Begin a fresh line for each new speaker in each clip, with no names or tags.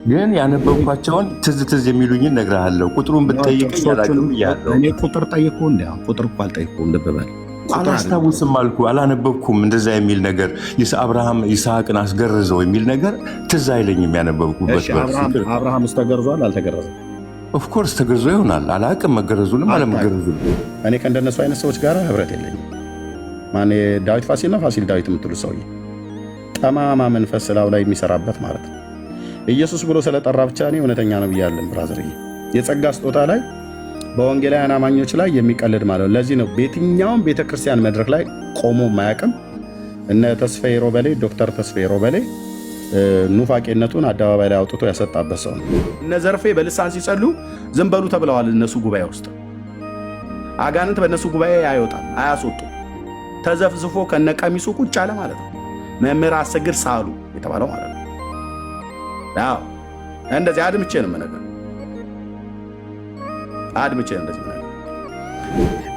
ግን ያነበብኳቸውን ትዝ የሚሉኝን እነግርሃለሁ። ቁጥሩን ብትጠይቀኝ አላውቅም ብያለሁ።
እኔ ቁጥር ጠይቁ እንዲ ቁጥር እኮ አልጠይቁም። ልብ በል
አላስታውስም አልኩ፣ አላነበብኩም። እንደዛ የሚል ነገር አብርሃም ይስሐቅን አስገረዘው የሚል ነገር ትዝ አይለኝም ያነበብኩበት።
አብርሃምስ ተገርዟል አልተገረዘም?
ኦፍኮርስ ተገርዞ ይሆናል። አላውቅም መገረዙንም አለመገረዙም።
እኔ ከእንደነሱ አይነት ሰዎች ጋር ህብረት የለኝም። ማን ዳዊት ፋሲል ነው ፋሲል ዳዊት የምትሉ ሰውዬ ጠማማ መንፈስ ስላው ላይ የሚሰራበት ማለት ነው። ኢየሱስ ብሎ ስለጠራ ብቻ እኔ እውነተኛ ነው ብያለን። ብራዘር የጸጋ ስጦታ ላይ በወንጌላውያን አማኞች ላይ የሚቀልድ ማለት ነው። ለዚህ ነው በየትኛውም ቤተክርስቲያን መድረክ ላይ ቆሞ ማያውቅም። እነ ተስፋዬ ሮበሌ ዶክተር ተስፋዬ ሮበሌ ኑፋቄነቱን አደባባይ ላይ አውጥቶ ያሰጣበት ሰው ነው። እነ ዘርፌ በልሳን ሲጸሉ ዝም በሉ ተብለዋል። እነሱ ጉባኤ ውስጥ አጋንንት በእነሱ ጉባኤ አይወጣም፣ አያስወጡ። ተዘፍዝፎ ከነቀሚሱ ቁጭ አለ ማለት ነው። መምህር አሰግድ ሳሉ የተባለው ማለት ነው። እንደዚህ አድምቼ ነው የምነግርህ፣ አድምቼ ነው እንደዚህ የምነግርህ።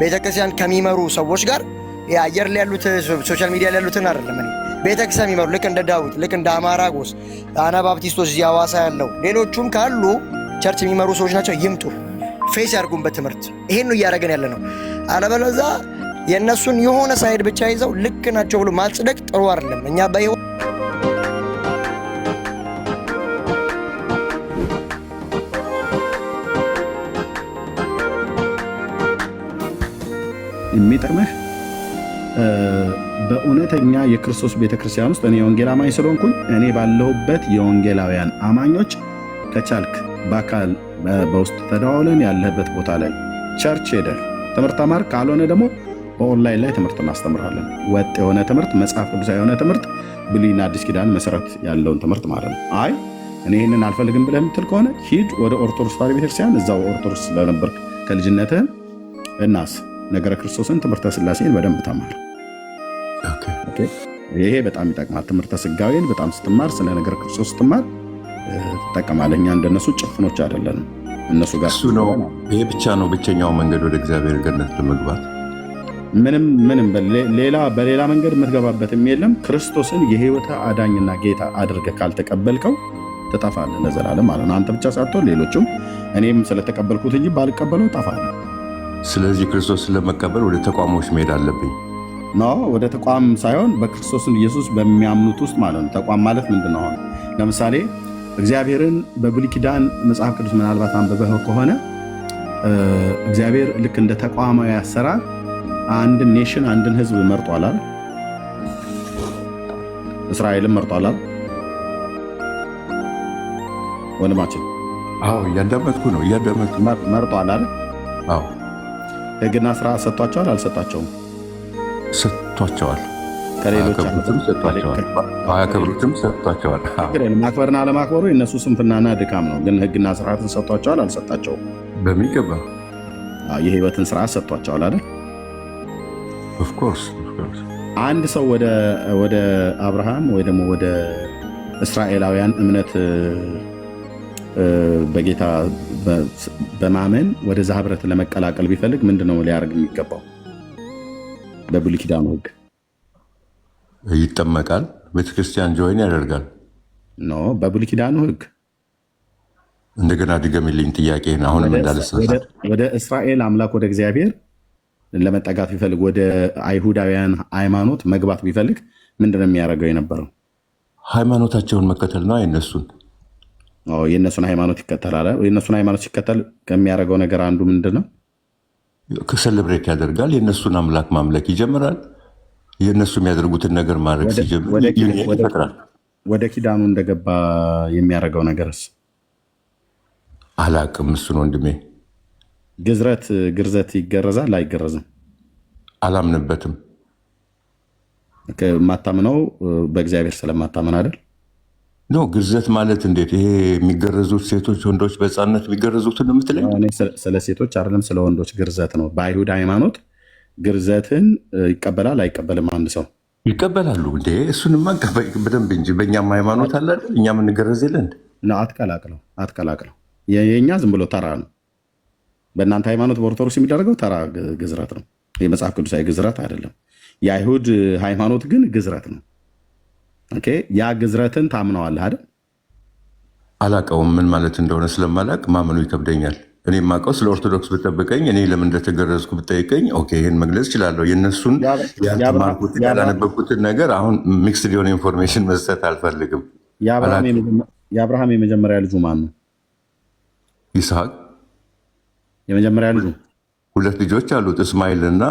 ቤተክርስቲያን ከሚመሩ ሰዎች ጋር የአየር ላይ ያሉት ሶሻል ሚዲያ ላይ ያሉትን አይደለም። እኔ ቤተክርስቲያን የሚመሩ ልክ እንደ ዳዊት፣ ልክ እንደ አማራጎስ፣ አናባፕቲስቶስ እዚህ ሐዋሳ ያለው ሌሎቹም ካሉ ቸርች የሚመሩ ሰዎች ናቸው። ይምጡ፣ ፌስ ያርጉን በትምህርት። ይሄን ነው እያደረገን ያለ ነው። አለበለዚያ የእነሱን የሆነ ሳይድ ብቻ ይዘው ልክ ናቸው ብሎ ማጽደቅ ጥሩ አይደለም። እኛ በህይወት
የሚጠቅምህ በእውነተኛ የክርስቶስ ቤተክርስቲያን ውስጥ እኔ የወንጌል አማኝ ስለሆንኩኝ እኔ ባለሁበት የወንጌላውያን አማኞች ከቻልክ በአካል በውስጥ ተደዋውለን ያለህበት ቦታ ላይ ቸርች ሄደህ ትምህርት ተማር። ካልሆነ ደግሞ በኦንላይን ላይ ትምህርት እናስተምራለን። ወጥ የሆነ ትምህርት፣ መጽሐፍ ቅዱሳዊ የሆነ ትምህርት፣ ብሉይና አዲስ ኪዳን መሰረት ያለውን ትምህርት ማለት ነው። አይ እኔ ይህንን አልፈልግም ብለህ የምትል ከሆነ ሂድ ወደ ኦርቶዶክስ ተዋሕዶ ቤተክርስቲያን፣ እዛው ኦርቶዶክስ ስለነበርክ ከልጅነትህ እናስ ነገረ ክርስቶስን ትምህርተ ስላሴን በደንብ ተማር። ይሄ በጣም ይጠቅማል። ትምህርተ ስጋዌን በጣም ስትማር፣ ስለ ነገረ ክርስቶስ ስትማር ትጠቀማለህ። እኛ እንደነሱ ጭፍኖች አይደለንም። እነሱ ጋር
እሱ ነው። ይሄ ብቻ ነው ብቸኛው መንገድ ወደ እግዚአብሔር ገነት ለመግባት።
ምንም በሌላ መንገድ የምትገባበትም የለም። ክርስቶስን የህይወት አዳኝና ጌታ አድርገህ ካልተቀበልከው ትጠፋለህ ለዘላለም ማለት ነው። አንተ ብቻ ሳትሆን ሌሎችም። እኔም ስለተቀበልኩት እንጂ ባልቀበለው እጠፋለሁ።
ስለዚህ ክርስቶስን ለመቀበል ወደ ተቋሞች መሄድ አለብኝ?
ኖ፣ ወደ ተቋም ሳይሆን በክርስቶስን ኢየሱስ በሚያምኑት ውስጥ ማለት ነው። ተቋም ማለት ምንድን ነው? አሁን ለምሳሌ እግዚአብሔርን በብሉይ ኪዳን መጽሐፍ ቅዱስ ምናልባት አንብበህ ከሆነ እግዚአብሔር ልክ እንደ ተቋማዊ አሰራር አንድን ኔሽን አንድን ህዝብ መርጧል አይደል? እስራኤልን መርጧል አይደል? ወንድማችን
እያዳመጥኩ ነው።
መርጧል አይደል? ህግና ስርዓት ሰጥቷቸዋል አልሰጣቸውም?
ሰጥቷቸዋል።
ከሌሎች
አያከብሩትም፣ ሰጥቷቸዋል።
ማክበርና አለማክበሩ የእነሱ ስንፍናና ድካም ነው። ግን ህግና ስርዓትን ሰጥቷቸዋል አልሰጣቸውም?
በሚገባ
የህይወትን ስርዓት ሰጥቷቸዋል አይደል?
ኦፍኮርስ።
አንድ ሰው ወደ አብርሃም ወይ ደግሞ ወደ እስራኤላውያን እምነት በጌታ በማመን ወደዛ ህብረት ለመቀላቀል ቢፈልግ ምንድነው ሊያደርግ የሚገባው? በብሉይ ኪዳኑ ህግ
ይጠመቃል፣ ቤተክርስቲያን ጆይን ያደርጋል።
ኖ፣ በብሉይ ኪዳኑ ህግ
እንደገና ድገምልኝ ጥያቄን። አሁንም እንዳልሳሳት
ወደ እስራኤል አምላክ ወደ እግዚአብሔር ለመጠጋት ቢፈልግ፣ ወደ አይሁዳውያን ሃይማኖት መግባት ቢፈልግ ምንድነው የሚያደርገው የነበረው?
ሃይማኖታቸውን መከተል ነው።
የእነሱን ሃይማኖት ይከተላል። የእነሱን ሃይማኖት ሲከተል ከሚያደርገው ነገር አንዱ ምንድን ነው?
ሴሌብሬት ያደርጋል። የእነሱን አምላክ ማምለክ ይጀምራል። የእነሱ የሚያደርጉትን ነገር ማድረግ ሲጀምር ይፈጥራል።
ወደ ኪዳኑ እንደገባ የሚያደርገው ነገርስ
አላቅም። እሱን ወንድሜ
ግርዘት ይገረዛል አይገረዝም?
አላምንበትም።
ማታምነው በእግዚአብሔር ስለማታመን አይደል?
ኖ፣ ግርዘት ማለት እንዴት? ይሄ የሚገረዙት ሴቶች ወንዶች በሕፃንነት የሚገረዙትን የምትለኝ?
ስለ ሴቶች አይደለም፣ ስለ ወንዶች ግርዘት ነው። በአይሁድ ሃይማኖት ግርዘትን ይቀበላል አይቀበልም? አንድ ሰው
ይቀበላሉ እንዴ? እሱንማ በደንብ እንጂ በእኛም ሃይማኖት አለ አይደል? እኛም እንገረዝ የለን?
አትቀላቅለው። የእኛ ዝም ብሎ ተራ ነው። በእናንተ ሃይማኖት በኦርቶዶክስ የሚደረገው ተራ ግዝረት ነው። የመጽሐፍ ቅዱሳዊ ግዝረት አይደለም። የአይሁድ ሃይማኖት ግን ግዝረት ነው። ያ ግዝረትን ታምነዋለህ አይደል?
አላቀውም ምን ማለት እንደሆነ ስለማላቅ ማመኑ ይከብደኛል። እኔ የማውቀው ስለ ኦርቶዶክስ ብጠብቀኝ እኔ ለምን እንደተገረዝኩ ብጠይቀኝ ኦኬ ይህን መግለጽ እችላለሁ። የእነሱን ያልተማርኩትን ያላነበብኩትን ነገር አሁን ሚክስድ የሆነ ኢንፎርሜሽን መስጠት አልፈልግም።
የአብርሃም የመጀመሪያ ልጁ ማን ነው?
ይስሐቅ
የመጀመሪያ ልጁ። 2 ልጆች አሉት፣ እስማኤል እና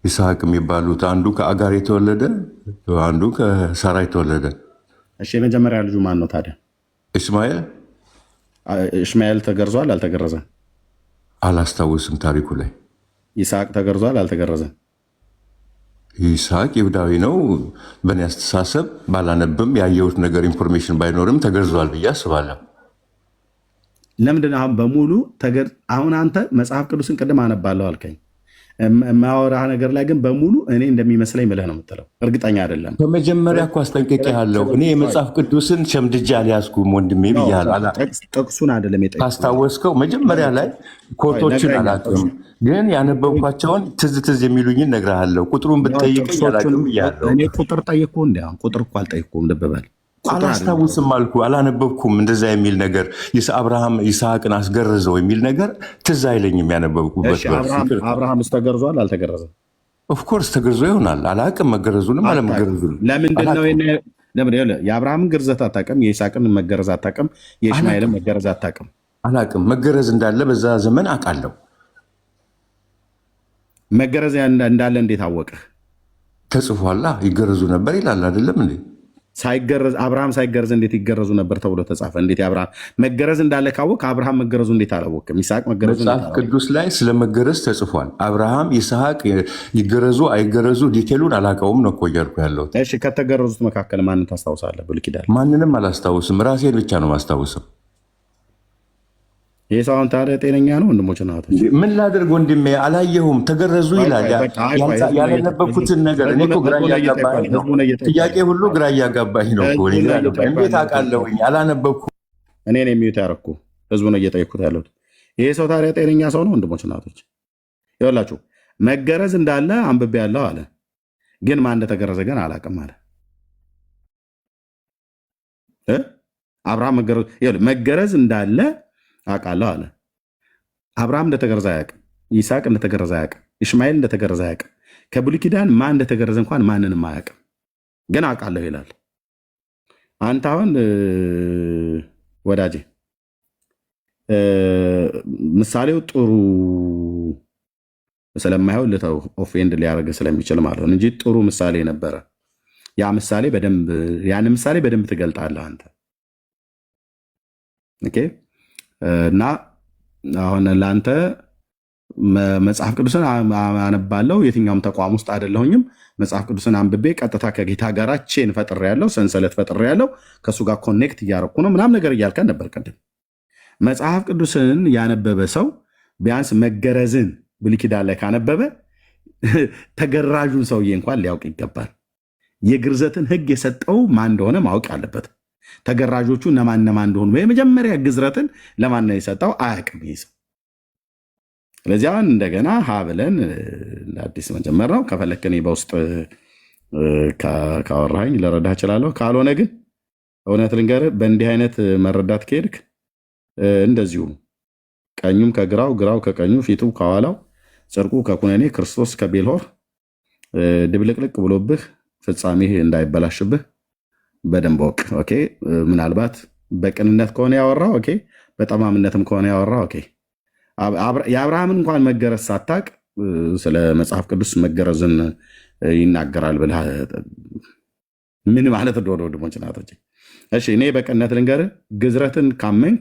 ይስሐቅ የሚባሉት። አንዱ ከአጋር የተወለደ፣ አንዱ ከሳራ የተወለደ። እሺ የመጀመሪያ ልጁ ማን ነው ታዲያ?
እስማኤል።
እስማኤል ተገርዟል አልተገረዘም?
አላስታውስም ታሪኩ ላይ።
ይስሐቅ ተገርዟል አልተገረዘም?
ይስሐቅ ይሁዳዊ ነው። በእኔ አስተሳሰብ ባላነብም ያየሁት ነገር ኢንፎርሜሽን ባይኖርም ተገርዟል ብዬ አስባለሁ።
ለምንድን አሁን በሙሉ አሁን አንተ መጽሐፍ ቅዱስን ቅድም አነባለሁ አልከኝ። የማወራህ ነገር ላይ ግን በሙሉ እኔ እንደሚመስለኝ ብለህ ነው የምትለው። እርግጠኛ አይደለም።
በመጀመሪያ እኮ አስጠንቅቄሃለሁ። እኔ የመጽሐፍ ቅዱስን ሸምድጄ አልያዝኩም ወንድሜ ብያለሁ።
ጥቅሱን አይደለም
ካስታወስከው መጀመሪያ ላይ ኮርቶችን አላውቅም፣ ግን ያነበብኳቸውን ትዝ የሚሉኝን እነግርሃለሁ። ቁጥሩን ብትጠይቀኝ አላውቅም ብያለሁ።
እኔ ቁጥር ጠየቅኩህ እንደ አሁን ቁጥር እኮ አልጠየቅኩም። ልብ በል
አላስታውስም አልኩ፣ አላነበብኩም። እንደዛ የሚል ነገር አብርሃም ይስሐቅን አስገረዘው የሚል ነገር ትዝ አይለኝም ያነበብኩበት።
አብርሃም ተገርዟል አልተገረዘም?
ኦፍኮርስ ተገርዞ ይሆናል። አላውቅም መገረዙንም አለመገረዙንም።
ለምንድን ነው የአብርሃምን ግርዘት አታውቅም? የይስሐቅን መገረዝ አታውቅም? የእስማኤልን መገረዝ አታውቅም?
አላውቅም። መገረዝ እንዳለ በዛ ዘመን አውቃለሁ።
መገረዝ እንዳለ እንዴት አወቅህ?
ተጽፏላ። ይገረዙ ነበር ይላል አይደለም እንዴ?
አብርሃም ሳይገረዝ እንዴት ይገረዙ ነበር ተብሎ ተጻፈ? እንዴት አብርሃም መገረዝ እንዳለ ካወቅ አብርሃም መገረዙ እንዴት አላወቅም? ይስሐቅ መገረዙ
መጽሐፍ ቅዱስ ላይ ስለ መገረዝ ተጽፏል። አብርሃም ይስሐቅ ይገረዙ አይገረዙ ዲቴሉን አላውቀውም ነው እኮ እያልኩ ያለሁት።
እሺ ከተገረዙት መካከል ማንን ታስታውሳለህ? ብሉይ ኪዳን
ማንንም አላስታውስም። ራሴን ብቻ ነው ማስታውሰው። ይህ ሰው አሁን ታዲያ ጤነኛ ነው? ወንድሞች ናቶች ምን ላድርግ ወንድሜ? አላየሁም። ተገረዙ ይላል። ያላነበብኩትን ነገር እኔ እኮ ግራ እያጋባኝ ነው። ጥያቄ ሁሉ ግራ እያጋባኝ ነው። እንዴት አውቃለሁኝ? አላነበብኩም።
እኔ ነው የሚዩት ያደረኩ ህዝቡ ነው እየጠየኩት ያለሁት። ይሄ ሰው ታዲያ ጤነኛ ሰው ነው? ወንድሞች ናቶች ይኸውላችሁ፣ መገረዝ እንዳለ አንብቤ ያለው አለ፣ ግን ማን እንደተገረዘ ግን አላውቅም አለ። አብርሃም መገረዝ እንዳለ አውቃለሁ አለ። አብርሃም እንደተገረዘ አያውቅም። ይስሐቅ እንደተገረዘ አያውቅም። እስማኤል እንደተገረዘ አያውቅም። ከብሉይ ኪዳን ማን እንደተገረዘ እንኳን ማንንም አያውቅም፣ ግን አውቃለሁ ይላል። አንተ አሁን ወዳጄ ምሳሌው ጥሩ ስለማይሆን ልተው፣ ኦፌንድ ሊያደርግ ስለሚችል ማለት ነው እንጂ ጥሩ ምሳሌ ነበረ። ያን ምሳሌ በደንብ ትገልጣለህ አንተ። ኦኬ እና አሁን ለአንተ መጽሐፍ ቅዱስን አነባለሁ። የትኛውም ተቋም ውስጥ አይደለሁኝም። መጽሐፍ ቅዱስን አንብቤ ቀጥታ ከጌታ ጋር ቼን ፈጥሬያለሁ፣ ሰንሰለት ፈጥሬያለሁ፣ ከእሱ ጋር ኮኔክት እያደረኩ ነው ምናምን ነገር እያልከን ነበር ቅድም። መጽሐፍ ቅዱስን ያነበበ ሰው ቢያንስ መገረዝን ብሉይ ኪዳን ላይ ካነበበ ተገራዡን ሰውዬ እንኳን ሊያውቅ ይገባል። የግርዘትን ሕግ የሰጠው ማን እንደሆነ ማወቅ አለበት። ተገራዦቹ እነማን እንደሆኑ የመጀመሪያ ግዝረትን ለማን ነው የሰጠው አያውቅም ይህ ሰው። ስለዚህ አሁን እንደገና ሀ ብለን አዲስ መጀመር ነው። ከፈለክ እኔ በውስጥ ካወራኝ ልረዳህ እችላለሁ። ካልሆነ ግን እውነት ልንገርህ፣ በእንዲህ አይነት መረዳት ከሄድክ እንደዚሁ ቀኙም ከግራው ግራው ከቀኙ ፊቱ ከኋላው ጽድቁ ከኩነኔ ክርስቶስ ከቤልሆር ድብልቅልቅ ብሎብህ ፍጻሜህ እንዳይበላሽብህ በደንብ ወቅ። ኦኬ ምናልባት በቅንነት ከሆነ ያወራው ኦኬ፣ በጠማምነትም ከሆነ ያወራው ኦኬ። የአብርሃምን እንኳን መገረዝ ሳታቅ ስለ መጽሐፍ ቅዱስ መገረዝን ይናገራል ብለህ ምን ማለት እንደሆነ ወንድሞች ናቶች። እሺ እኔ በቅንነት ልንገርህ፣ ግዝረትን ካመንክ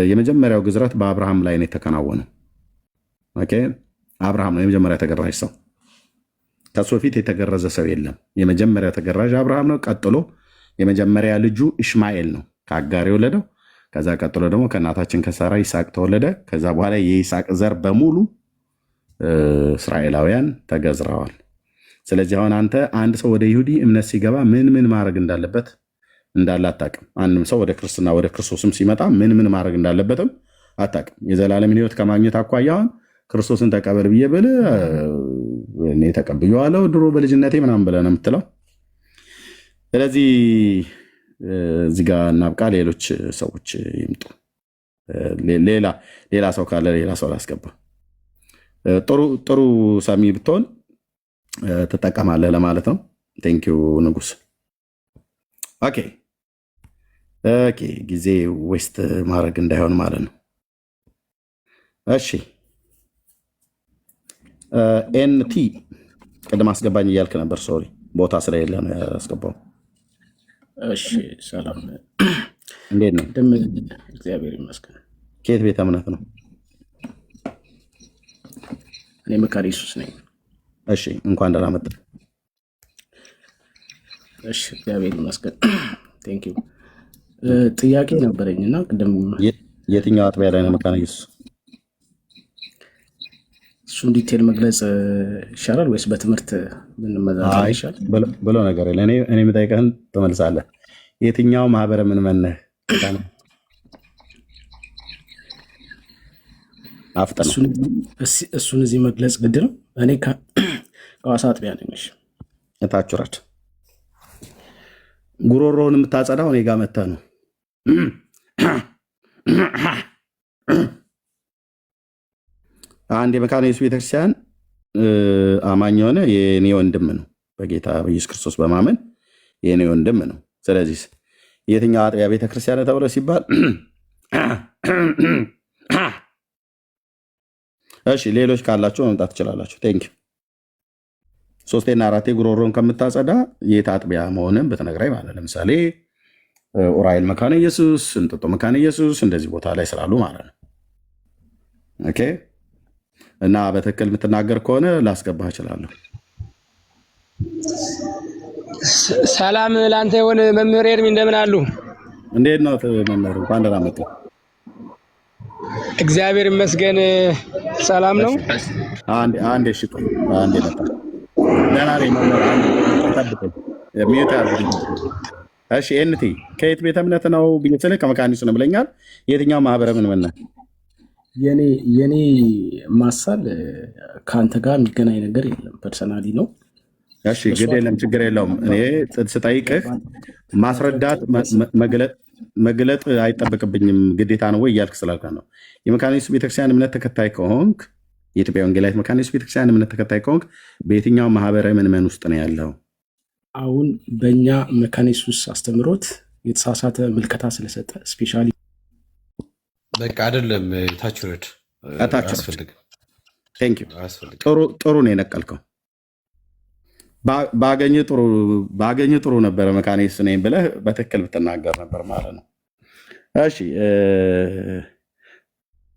የመጀመሪያው ግዝረት በአብርሃም ላይ ነው የተከናወነው። ኦኬ አብርሃም ነው የመጀመሪያ ተገራዥ ሰው። ከሱ በፊት የተገረዘ ሰው የለም። የመጀመሪያ ተገራዥ አብርሃም ነው። ቀጥሎ የመጀመሪያ ልጁ ኢሽማኤል ነው ከአጋር የወለደው። ከዛ ቀጥሎ ደግሞ ከእናታችን ከሳራ ይስሐቅ ተወለደ። ከዛ በኋላ የይስሐቅ ዘር በሙሉ እስራኤላውያን ተገዝረዋል። ስለዚህ አሁን አንተ አንድ ሰው ወደ ይሁዲ እምነት ሲገባ ምን ማድረግ እንዳለበት እንዳለ አታውቅም። አንድም ሰው ወደ ክርስትና ወደ ክርስቶስም ሲመጣ ምን ማድረግ እንዳለበትም አታውቅም። የዘላለምን ሕይወት ከማግኘት አኳያ አሁን ክርስቶስን ተቀበል ብዬ ብልህ እኔ ተቀብዬዋለሁ ድሮ በልጅነቴ ምናምን ብለህ ነው የምትለው። ስለዚህ እዚህ ጋር እናብቃ። ሌሎች ሰዎች ይምጡ። ሌላ ሰው ካለ ሌላ ሰው ላስገባ። ጥሩ ሰሚ ብትሆን ትጠቀማለህ ለማለት ነው። ቴንኪው ንጉስ። ኦኬ ጊዜ ዌስት ማድረግ እንዳይሆን ማለት ነው። እሺ ኤንቲ ቅድም አስገባኝ እያልክ ነበር። ሶሪ ቦታ ስለሌለ ነው ያስገባው።
እሺ ሰላም፣
እንዴት ነው?
እግዚአብሔር ይመስገን።
ከየት ቤተ እምነት ነው?
እኔ መካነ ኢየሱስ ነኝ።
እሺ እንኳን ደህና መጣ።
እሺ እግዚአብሔር ይመስገን። ቴንክ ዩ። ጥያቄ ነበረኝና ቅድም
የትኛው አጥቢያ ላይ ነው መካነ ኢየሱስ?
እሱን ዲቴል መግለጽ ይሻላል ወይስ በትምህርት ብንመዛዘን ይሻላል?
ብሎ ነገር የለ። እኔ የምጠይቀህን ትመልሳለህ። የትኛው ማህበረ ምዕመን ነህ? አፍጥነው።
እሱን እዚህ መግለጽ ግድ ነው። እኔ ከሐዋሳ አጥቢያ ነኝ።
እታች ውረድ። ጉሮሮውን የምታጸዳው እኔ ጋር መተህ ነው። አንድ የመካነ ኢየሱስ ቤተክርስቲያን አማኝ የሆነ የኔ ወንድም ነው። በጌታ በኢየሱስ ክርስቶስ በማመን የኔ ወንድም ነው። ስለዚህ የትኛው አጥቢያ ቤተክርስቲያን ተብሎ ሲባል እሺ፣ ሌሎች ካላችሁ መምጣት ትችላላችሁ። ቴንክ ዩ። 3 እና 4 ጉሮሮን ከምታጸዳ የት አጥቢያ መሆንን ብትነግረኝ ማለት ለምሳሌ ኡራኤል መካነ ኢየሱስ፣ እንጦጦ መካነ ኢየሱስ እንደዚህ ቦታ ላይ ስላሉ ማለት ነው። ኦኬ። እና በትክክል የምትናገር ከሆነ ላስገባህ እችላለሁ።
ሰላም ላንተ ይሁን መምህር ኤርሚ፣ እንደምን አሉ?
እንዴት ነው መምህር? እንኳን ደህና መጡ።
እግዚአብሔር ይመስገን ሰላም ነው።
አንዴ እሺ፣ አንዴ መጣ። ደህና ነኝ መምህር። አንዴ ተጠብቀኝ። ሚዩት አድርጉኝ። እሺ ኤንቲ ከየት ቤተ እምነት ነው ብዬ ስልህ ከመካነ ኢየሱስ ነው ብለኛል። የትኛው ማህበረ ምዕመን ነህ?
የኔ ማሳል ከአንተ ጋር የሚገናኝ ነገር የለም። ፐርሰናሊ ነው።
እሺ ግድ የለም ችግር የለውም። እኔ ስጠይቅህ ማስረዳት መግለጥ አይጠበቅብኝም ግዴታ ነው ወይ እያልክ ስላልከ ነው። የመካነ ኢየሱስ ቤተክርስቲያን እምነት ተከታይ ከሆንክ የኢትዮጵያ ወንጌላዊት መካነ ኢየሱስ ቤተክርስቲያን እምነት ተከታይ ከሆንክ በየትኛው ማህበረ ምዕመን ውስጥ ነው ያለው?
አሁን በእኛ መካነ ኢየሱስ አስተምሮት የተሳሳተ ምልከታ ስለሰጠ ስፔሻሊ
በቃ አይደለም። ታች ወረድ አያስፈልግም።
ጥሩ ነው የነቀልከው። ባገኘ ጥሩ ነበረ። መካነ ኢየሱስ ነኝ ብለህ በትክክል ብትናገር ነበር ማለት ነው። እሺ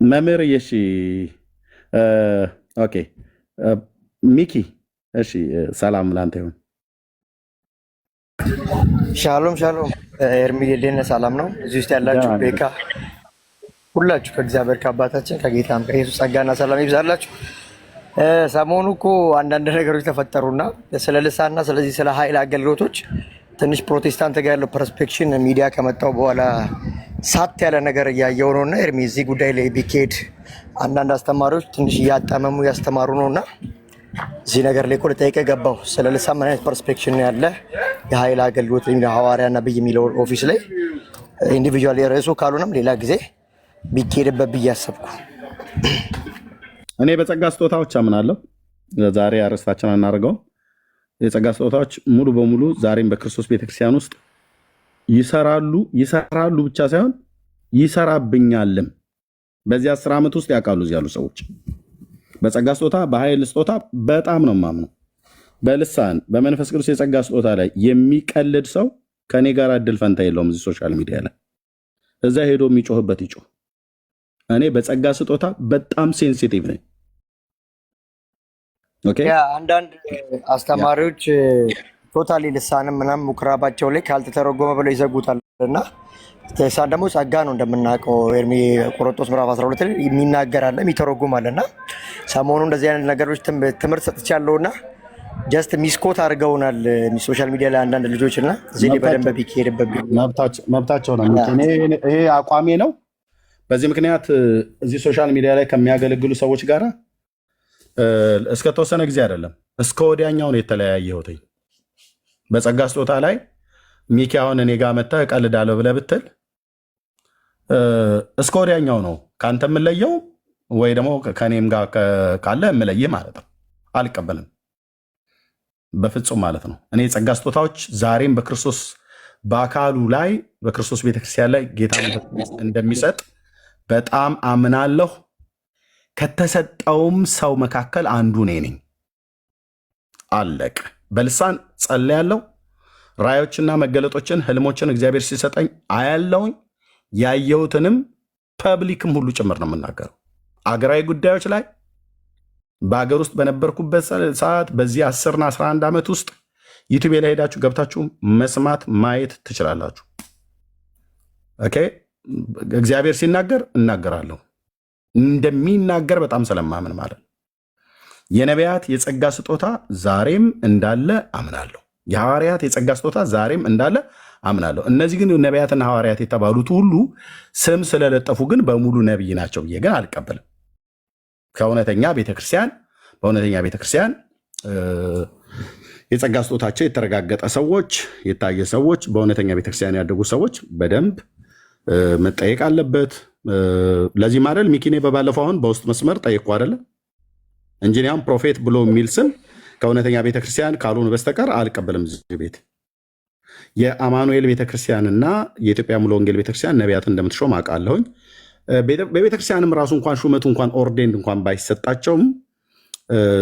መምህር፣ እሺ ኦኬ ሚኪ፣ እሺ ሰላም ላንተ ይሁን።
ሻሎም ኤርሚ፣ የደነ ሰላም ነው። እዚህ ውስጥ ያላችሁ ቤካ ሁላችሁ ከእግዚአብሔር ከአባታችን ከጌታም ከኢየሱስ ጸጋና ሰላም ይብዛላችሁ። ሰሞኑ እኮ አንዳንድ ነገሮች ተፈጠሩና ስለ ልሳንና ስለዚህ ስለ ኃይል አገልግሎቶች ትንሽ ፕሮቴስታንት ጋር ያለው ፐርስፔክሽን ሚዲያ ከመጣው በኋላ ሳት ያለ ነገር እያየው ነውና ኤርሚ፣ እዚህ ጉዳይ ላይ ቢኬድ አንዳንድ አስተማሪዎች ትንሽ እያጣመሙ ያስተማሩ ነውና እዚህ ነገር ላይ እኮ ልጠይቅህ ገባሁ። ስለ ልሳን ምን አይነት ፐርስፔክሽን ያለ የኃይል አገልግሎት ወይም ሐዋርያ ነብይ የሚለው ኦፊስ ላይ ኢንዲቪጁዋል የርዕሱ ካልሆነም ሌላ ጊዜ ቢኬድበት ብዬ አሰብኩ።
እኔ በጸጋ ስጦታዎች አምናለሁ። ዛሬ አርዕስታችን አናደርገው። የጸጋ ስጦታዎች ሙሉ በሙሉ ዛሬም በክርስቶስ ቤተክርስቲያን ውስጥ ይሰራሉ ብቻ ሳይሆን ይሰራብኛልም። በዚህ 10 ዓመት ውስጥ ያውቃሉ እዚህ ያሉ ሰዎች። በጸጋ ስጦታ በኃይል ስጦታ በጣም ነው የማምነው። በልሳን በመንፈስ ቅዱስ የጸጋ ስጦታ ላይ የሚቀልድ ሰው ከኔ ጋር እድል ፈንታ የለውም። እዚህ ሶሻል ሚዲያ ላይ እዛ ሄዶ የሚጮህበት ይጮህ። እኔ በጸጋ ስጦታ በጣም ሴንሲቲቭ ነኝ። ኦኬ።
አንዳንድ አስተማሪዎች ቶታሊ ልሳንም ምናምን ምኩራባቸው ላይ ካልተተረጎመ ብለው ይዘጉታል እና ልሳን ደግሞ ጸጋ ነው እንደምናውቀው። ኤርሚ ቆሮንቶስ ምዕራፍ 12 ላይ የሚናገራለ የሚተረጉማል እና ሰሞኑ እንደዚህ አይነት ነገሮች ትምህርት ሰጥቻለሁና ጀስት ሚስኮት አድርገውናል ሶሻል ሚዲያ ላይ አንዳንድ ልጆች እና እዚህ ላይ በደንብ ቢሄድበት
መብታቸው ነው። ይሄ አቋሜ ነው። በዚህ ምክንያት እዚህ ሶሻል ሚዲያ ላይ ከሚያገለግሉ ሰዎች ጋር እስከ ተወሰነ ጊዜ አይደለም እስከ ወዲያኛው ነው የተለያየሁት። በጸጋ ስጦታ ላይ ሚኪ አሁን እኔ ጋር መጥተህ እቀልዳለሁ ብለህ ብትል እስከ ወዲያኛው ነው ከአንተ የምለየው ወይ ደግሞ ከእኔም ጋር ካለ የምለይህ ማለት ነው። አልቀበልም በፍጹም ማለት ነው። እኔ የጸጋ ስጦታዎች ዛሬም በክርስቶስ በአካሉ ላይ በክርስቶስ ቤተክርስቲያን ላይ ጌታ እንደሚሰጥ በጣም አምናለሁ። ከተሰጠውም ሰው መካከል አንዱ እኔ ነኝ። አለቅ በልሳን ጸልያለሁ። ራእዮችና መገለጦችን ህልሞችን እግዚአብሔር ሲሰጠኝ አያለውኝ። ያየሁትንም ፐብሊክም ሁሉ ጭምር ነው የምናገረው። አገራዊ ጉዳዮች ላይ በሀገር ውስጥ በነበርኩበት ሰዓት በዚህ 10 እና 11 ዓመት ውስጥ ዩቲዩብ ላይ ሄዳችሁ ገብታችሁ መስማት ማየት ትችላላችሁ። ኦኬ እግዚአብሔር ሲናገር እናገራለሁ እንደሚናገር በጣም ስለማምን ማለት ነው። የነቢያት የጸጋ ስጦታ ዛሬም እንዳለ አምናለሁ። የሐዋርያት የጸጋ ስጦታ ዛሬም እንዳለ አምናለሁ። እነዚህ ግን ነቢያትና ሐዋርያት የተባሉት ሁሉ ስም ስለለጠፉ ግን በሙሉ ነቢይ ናቸው ብዬ ግን አልቀበልም። ከእውነተኛ ቤተክርስቲያን በእውነተኛ ቤተክርስቲያን የጸጋ ስጦታቸው የተረጋገጠ ሰዎች፣ የታየ ሰዎች፣ በእውነተኛ ቤተክርስቲያን ያደጉ ሰዎች በደንብ መጠየቅ አለበት። ለዚህ ማደል ሚኪኔ በባለፈው አሁን በውስጥ መስመር ጠይቁ አይደለ እንጂ እኔም ፕሮፌት ብሎ የሚል ስም ከእውነተኛ ቤተክርስቲያን ካልሆኑ በስተቀር አልቀበልም። እዚህ ቤት የአማኑኤል ቤተክርስቲያንና የኢትዮጵያ ሙሉ ወንጌል ቤተክርስቲያን ነቢያትን እንደምትሾም አውቃለሁኝ። በቤተክርስቲያንም ራሱ እንኳን ሹመቱ እንኳን ኦርዴንድ እንኳን ባይሰጣቸውም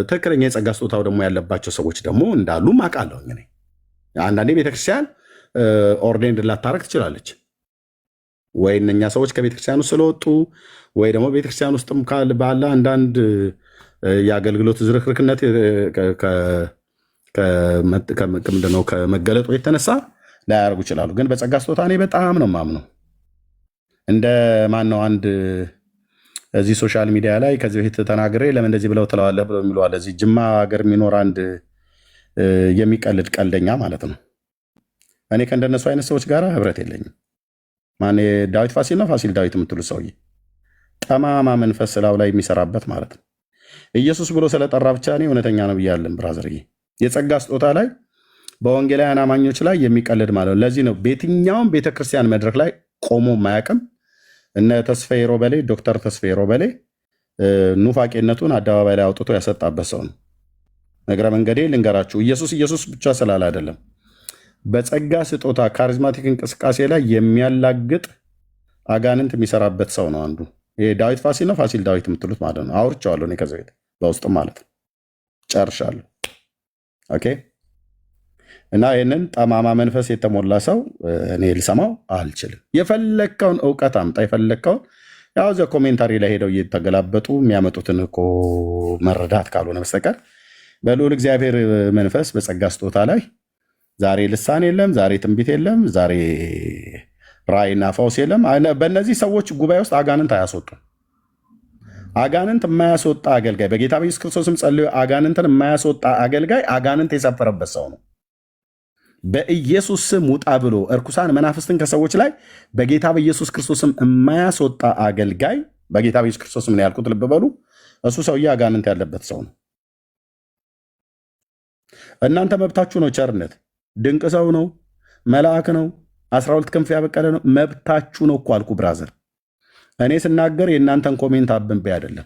ትክክለኛ የጸጋ ስጦታው ደግሞ ያለባቸው ሰዎች ደግሞ እንዳሉ አውቃለሁኝ። እኔ አንዳንዴ ቤተክርስቲያን ኦርዴንድ ላታረግ ትችላለች ወይ እነኛ ሰዎች ከቤተክርስቲያን ውስጥ ስለወጡ ወይ ደግሞ ቤተክርስቲያን ውስጥም ባለ አንዳንድ የአገልግሎት ዝርክርክነት ምንድነው ከመገለጡ የተነሳ ላያደርጉ ይችላሉ። ግን በጸጋ ስጦታ እኔ በጣም ነው የማምነው። እንደ ማን ነው አንድ እዚህ ሶሻል ሚዲያ ላይ ከዚህ በፊት ተናግሬ ለምን እንደዚህ ብለው ትለዋለህ ብለው የሚለዋል። እዚህ ጅማ ሀገር የሚኖር አንድ የሚቀልድ ቀልደኛ ማለት ነው። እኔ ከእንደነሱ አይነት ሰዎች ጋር ህብረት የለኝም። ማን ዳዊት ፋሲል ነው ፋሲል ዳዊት የምትሉ ሰውዬ ጠማማ መንፈስ ስላው ላይ የሚሰራበት ማለት ነው። ኢየሱስ ብሎ ስለጠራ ብቻ እኔ እውነተኛ ነው ብያለን። ብራዘርዬ የጸጋ ስጦታ ላይ በወንጌላውያን አማኞች ላይ የሚቀልድ ማለት ነው። ለዚህ ነው በየትኛውም ቤተክርስቲያን መድረክ ላይ ቆሞ ማያቅም እነ ተስፋዬ ሮበሌ ዶክተር ተስፋዬ ሮበሌ ኑፋቄነቱን አደባባይ ላይ አውጥቶ ያሰጣበት ሰው ነው። እግረ መንገዴ ልንገራችሁ፣ ኢየሱስ ብቻ ስላለ አይደለም። በጸጋ ስጦታ ካሪዝማቲክ እንቅስቃሴ ላይ የሚያላግጥ አጋንንት የሚሰራበት ሰው ነው አንዱ። ይሄ ዳዊት ፋሲል ነው ፋሲል ዳዊት የምትሉት ማለት ነው። አውርቼዋለሁ እኔ ከዚህ ቤት በውስጥም ማለት ነው። ጨርሻለሁ። ኦኬ። እና ይህንን ጠማማ መንፈስ የተሞላ ሰው እኔ ልሰማው አልችልም። የፈለግከውን እውቀት አምጣ፣ የፈለግከውን ያው እዚያ ኮሜንታሪ ላይ ሄደው እየተገላበጡ የሚያመጡትን እኮ መረዳት ካልሆነ በስተቀር በልዑል እግዚአብሔር መንፈስ በጸጋ ስጦታ ላይ ዛሬ ልሳን የለም፣ ዛሬ ትንቢት የለም፣ ዛሬ ራእይና ፈውስ የለም። በእነዚህ ሰዎች ጉባኤ ውስጥ አጋንንት አያስወጡም። አጋንንት የማያስወጣ አገልጋይ በጌታ በኢየሱስ ክርስቶስም ጸልዮ አጋንንትን የማያስወጣ አገልጋይ አጋንንት የሰፈረበት ሰው ነው። በኢየሱስ ስም ውጣ ብሎ እርኩሳን መናፍስትን ከሰዎች ላይ በጌታ በኢየሱስ ክርስቶስም የማያስወጣ አገልጋይ በጌታ በኢየሱስ ክርስቶስም ነው ያልኩት። ልብ በሉ፣ እሱ ሰውዬ አጋንንት ያለበት ሰው ነው። እናንተ መብታችሁ ነው። ቸርነት ድንቅ ሰው ነው፣ መልአክ ነው፣ 12 ክንፍ ያበቀለ ነው። መብታችሁ ነው እኮ አልኩ ብራዘር። እኔ ስናገር የእናንተን ኮሜንት አብንቤ አይደለም፣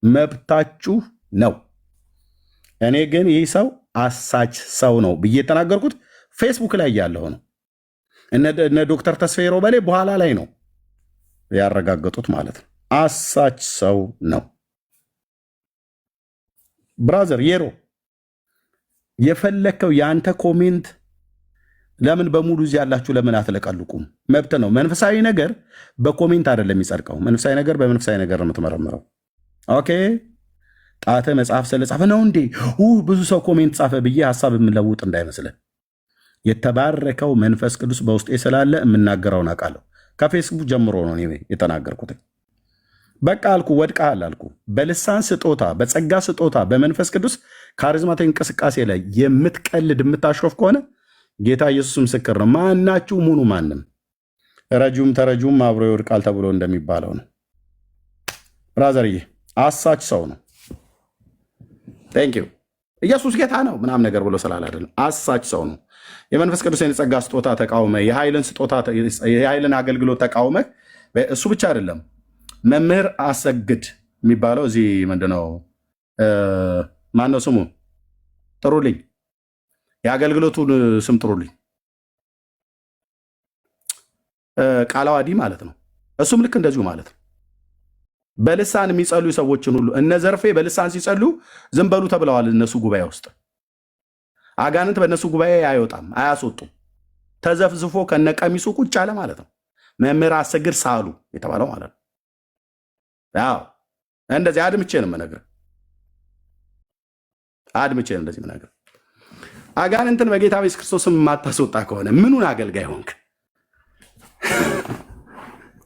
መብታችሁ ነው። እኔ ግን ይህ ሰው አሳች ሰው ነው ብዬ የተናገርኩት ፌስቡክ ላይ ያለው ነው። እነ ዶክተር ተስፋዬ ሮበሌ በኋላ ላይ ነው ያረጋገጡት ማለት ነው። አሳች ሰው ነው ብራዘር። የሮ የፈለከው የአንተ ኮሜንት ለምን በሙሉ እዚህ ያላችሁ ለምን አትለቀልቁም? መብት ነው። መንፈሳዊ ነገር በኮሜንት አይደለም የሚጸድቀው። መንፈሳዊ ነገር በመንፈሳዊ ነገር ነው የምትመረምረው። ኦኬ። ጣተ መጽሐፍ ስለጻፈ ነው እንዴ ብዙ ሰው ኮሜንት ጻፈ ብዬ ሀሳብ የምለውጥ እንዳይመስለን። የተባረከው መንፈስ ቅዱስ በውስጤ ስላለ የምናገረውን አውቃለሁ። ከፌስቡክ ጀምሮ ነው የተናገርኩት። በቃ አልኩ፣ ወድቀሃል አልኩ። በልሳን ስጦታ፣ በጸጋ ስጦታ፣ በመንፈስ ቅዱስ ካሪዝማቲክ እንቅስቃሴ ላይ የምትቀልድ የምታሾፍ ከሆነ ጌታ ኢየሱስ ምስክር ነው። ማናችሁ ሙኑ ማንም ረጁም ተረጁም አብሮ ይወድቃል ተብሎ እንደሚባለው ነው። ብራዘርዬ አሳች ሰው ነው። ቴንክ ዩ ኢየሱስ ጌታ ነው ምናምን ነገር ብሎ ስላል አይደለም፣ አሳች ሰው ነው። የመንፈስ ቅዱስን የጸጋ ስጦታ ተቃውመ፣ የኃይልን አገልግሎት ተቃውመ። እሱ ብቻ አይደለም። መምህር አሰግድ የሚባለው እዚህ ምንድነው ማነው ስሙ? ጥሩልኝ፣ የአገልግሎቱን ስም ጥሩልኝ። ቃላዋዲ ማለት ነው። እሱም ልክ እንደዚሁ ማለት ነው። በልሳን የሚጸልዩ ሰዎችን ሁሉ እነ ዘርፌ በልሳን ሲጸልዩ ዝም በሉ ተብለዋል። እነሱ ጉባኤ ውስጥ አጋንንት በእነሱ ጉባኤ አይወጣም፣ አያስወጡም። ተዘፍዝፎ ከነቀሚሱ ቁጭ አለ ማለት ነው። መምህር አሰግድ ሳሉ የተባለው ማለት ነው። ያው እንደዚህ አድምቼ ነው የምነግርህ። አድምቼ ነው እንደዚህ የምነግርህ። አጋንንትን በጌታ በኢየሱስ ክርስቶስ የማታስወጣ ከሆነ ምኑን አገልጋይ ሆንክ?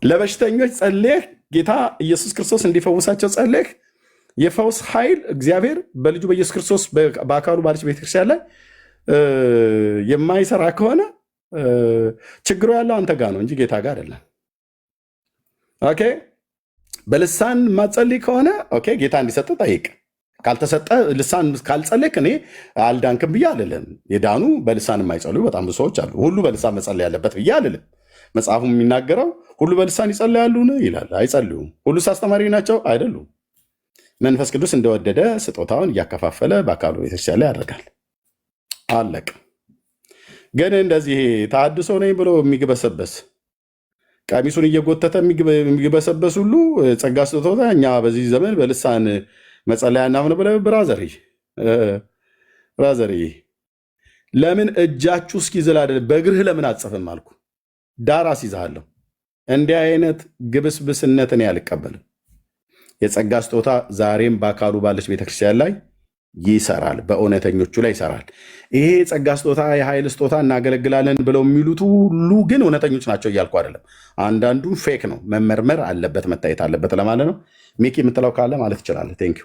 ለበሽተኞች ጸልየህ ጌታ ኢየሱስ ክርስቶስ እንዲፈውሳቸው ጸልየህ የፈውስ ኃይል እግዚአብሔር በልጁ በኢየሱስ ክርስቶስ በአካሉ ባለች ቤተክርስቲያን ላይ የማይሰራ ከሆነ ችግሩ ያለው አንተ ጋር ነው እንጂ ጌታ ጋር አይደለም። ኦኬ። በልሳን ማጸልይ ከሆነ ኦኬ፣ ጌታ እንዲሰጥ ጠይቅ። ካልተሰጠ ልሳን ካልጸለይክ እኔ አልዳንክም ብዬ አልልም። የዳኑ በልሳን የማይጸልዩ በጣም ብዙ ሰዎች አሉ። ሁሉ በልሳን መጸለይ ያለበት ብዬ አልልም። መጽሐፉ የሚናገረው ሁሉ በልሳን ይጸልያሉን ይላል። አይጸልዩም። ሁሉስ አስተማሪ ናቸው? አይደሉም። መንፈስ ቅዱስ እንደወደደ ስጦታውን እያከፋፈለ በአካሉ ቤተክርስቲያን ላይ ያደርጋል። አለቅ። ግን እንደዚህ ተሐድሶ ነኝ ብሎ የሚግበሰበስ ቀሚሱን እየጎተተ የሚግበሰበስ ሁሉ ጸጋ ስጦታ እኛ በዚህ ዘመን በልሳን መጸለያ እናምን ብለ ብራዘር ለምን እጃችሁ እስኪዝል አይደል በእግርህ ለምን አትጽፍም አልኩ። ዳር አስይዝሃለሁ። እንዲህ አይነት ግብስብስነትን አልቀበልም። የጸጋ ስጦታ ዛሬም በአካሉ ባለች ቤተክርስቲያን ላይ ይሰራል፣ በእውነተኞቹ ላይ ይሰራል። ይሄ የጸጋ ስጦታ የኃይል ስጦታ እናገለግላለን ብለው የሚሉት ሁሉ ግን እውነተኞች ናቸው እያልኩ አይደለም። አንዳንዱ ፌክ ነው፣ መመርመር አለበት፣ መታየት አለበት ለማለት ነው። ሚኪ የምትለው ካለ ማለት ይችላል። ቴንክ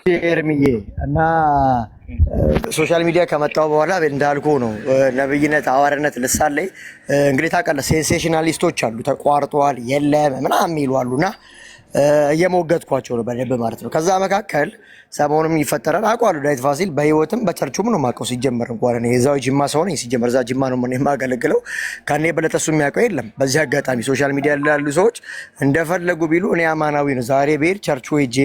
ዩ
ኤርሚዬ። እና ሶሻል ሚዲያ ከመጣው በኋላ እንዳልኩ ነው ነብይነት፣ ሐዋርያነት ልሳን ላይ እንግዲህ ታውቃለህ ሴንሴሽናሊስቶች አሉ፣ ተቋርጧል የለም ምናምን የሚሉ አሉና እየሞገትኳቸው ነው በደንብ ማለት ነው። ከዛ መካከል ሰሞኑም ይፈጠራል አውቀዋለሁ። ዳዊት ፋሲል በህይወትም በቸርቹም ነው የማውቀው። ሲጀመር እንኳን እኔ እዛው ጅማ ሰው ነኝ። ሲጀመር እዛ ጅማ ነው የማገለግለው። ከኔ በለጠ እሱ የሚያውቀው የለም። በዚህ አጋጣሚ ሶሻል ሚዲያ ላይ ያሉ ሰዎች እንደፈለጉ ቢሉ እኔ አማናዊ ነው። ዛሬ ብሄድ ቸርቹ ሄጄ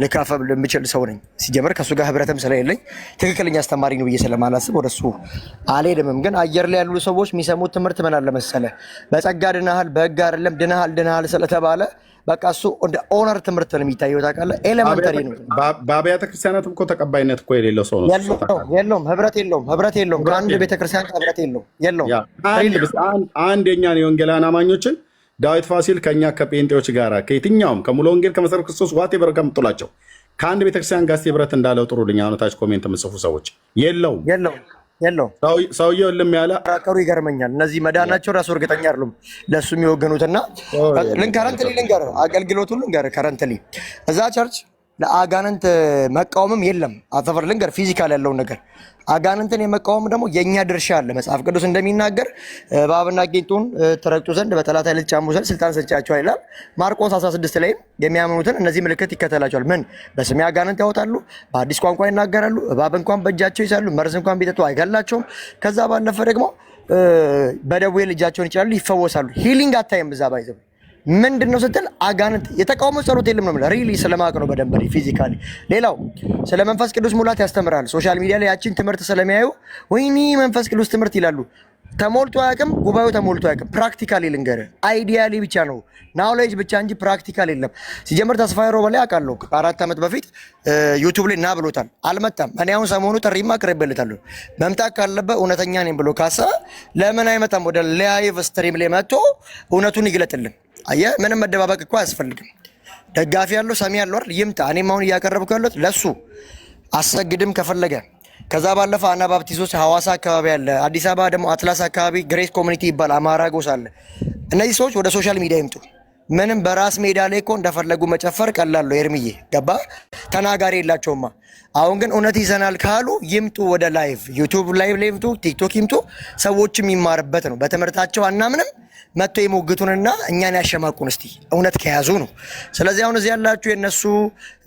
ልካፈል የምችል ሰው ነኝ። ሲጀመር ከእሱ ጋር ህብረትም ስለሌለኝ ትክክለኛ አስተማሪ ነው ብዬ ስለማላስብ ወደሱ አልሄድምም። ግን አየር ላይ ያሉ ሰዎች የሚሰሙት ትምህርት ምን አለ መሰለህ፣ በጸጋ ድናሃል፣ በህግ አይደለም ድናሃል ስለተባለ በቃ እሱ እንደ ኦነር ትምህርት ነው የሚታየው። ታውቃለህ ኤሌመንተሪ ነው።
በአብያተ ክርስቲያናትም እኮ ተቀባይነት እኮ የሌለው ሰው ነው።
የለውም፣ ህብረት የለውም። ከአንድ ቤተክርስቲያን ህብረት የለውም።
አንድ የኛን የወንጌላውያን አማኞችን ዳዊት ፋሲል ከኛ ከጴንጤዎች ጋር ከየትኛውም ከሙሉ ወንጌል ከመሰረተ ክርስቶስ ዋቴ በረከ ምጥላቸው ከአንድ ቤተክርስቲያን ጋር ህብረት እንዳለው ጥሩልኝ። አሁን ታች ኮሜንት የምጽፉ ሰዎች የለውም። ሰውየው እልም ያለ
አራከሩ ይገርመኛል። እነዚህ መዳናቸው ራሱ እርግጠኛ አይደሉም ለሱ የሚወገኑትና ልንገር አገልግሎቱን ልንገር ከረንትሊ እዛ ቸርች ለአጋንንት መቃወምም የለም። አተፈር ልንገር ፊዚካል ያለውን ነገር አጋንንትን የመቃወም ደግሞ የኛ ድርሻ አለ። መጽሐፍ ቅዱስ እንደሚናገር እባብና ጊንጡን ትረግጡ ዘንድ በጠላት ኃይል ልትጫሙ ዘንድ ስልጣን ሰጥቻችኋል ይላል። ማርቆስ 16 ላይ የሚያምኑትን እነዚህ ምልክት ይከተላቸዋል። ምን? በስሜ አጋንንት ያወጣሉ፣ በአዲስ ቋንቋ ይናገራሉ፣ እባብ እንኳን በእጃቸው ይዛሉ፣ መርዝ እንኳን ቢጠጡ አይገላቸውም። ከዛ ባለፈ ደግሞ በደዌ ልጃቸውን ይችላሉ፣ ይፈወሳሉ። ሂሊንግ አታይም እዛ ባይዘው ምንድን ነው ስትል አጋንንት የተቃውሞ ጸሎት የለም ነው ማለት ሪሊ ስለማቅ ነው በደንብ ፊዚካሊ። ሌላው ስለ መንፈስ ቅዱስ ሙላት ያስተምራል። ሶሻል ሚዲያ ላይ ያችን ትምህርት ስለሚያዩ ወይኔ መንፈስ ቅዱስ ትምህርት ይላሉ። ተሞልቶ አያውቅም፣ ጉባኤው ተሞልቶ አያውቅም። ፕራክቲካሊ ልንገርህ አይዲያሊ ብቻ ነው ናውሌጅ ብቻ እንጂ ፕራክቲካል የለም። ሲጀምር ተስፋዬ ሮባ ላይ አውቃለሁ ከ4 ዓመት በፊት ዩቲዩብ ላይ ና ብሎታል፣ አልመጣም። እኔ አሁን ሰሞኑ ጥሪማ አቅርቤለታለሁ። መምጣት ካለበት እውነተኛ ነኝ ብሎ ካሰበ ለምን አይመጣም? ወደ ላይቭ ስትሪም ላይ መጥቶ እውነቱን ይግለጥልን። አየህ ምንም መደባበቅ እኮ አያስፈልግም። ደጋፊ ያለው ሰሚ ያለው አይደል? ይምጣ። እኔም አሁን እያቀረብኩ ያለሁት ለሱ አሰግድም ከፈለገ። ከዛ ባለፈ አናባፕቲስቶች ሐዋሳ አካባቢ አለ፣ አዲስ አበባ ደግሞ አትላስ አካባቢ ግሬስ ኮሚኒቲ ይባል አማራ ጎሳ አለ። እነዚህ ሰዎች ወደ ሶሻል ሚዲያ ይምጡ። ምንም በራስ ሜዳ ላይ እኮ እንደፈለጉ መጨፈር ቀላል ነው። ኤርሚዬ ገባ? ተናጋሪ የላቸውማ። አሁን ግን እውነት ይዘናል ካሉ ይምጡ ወደ ላይቭ ዩቲዩብ ላይቭ ይምጡ፣ ቲክቶክ ይምጡ። ሰዎችም የሚማርበት ነው። በትምህርታቸው አናምንም መጥቶ የሞግቱንና እኛን ያሸማቁን እስቲ እውነት ከያዙ ነው። ስለዚህ አሁን እዚህ ያላችሁ የነሱ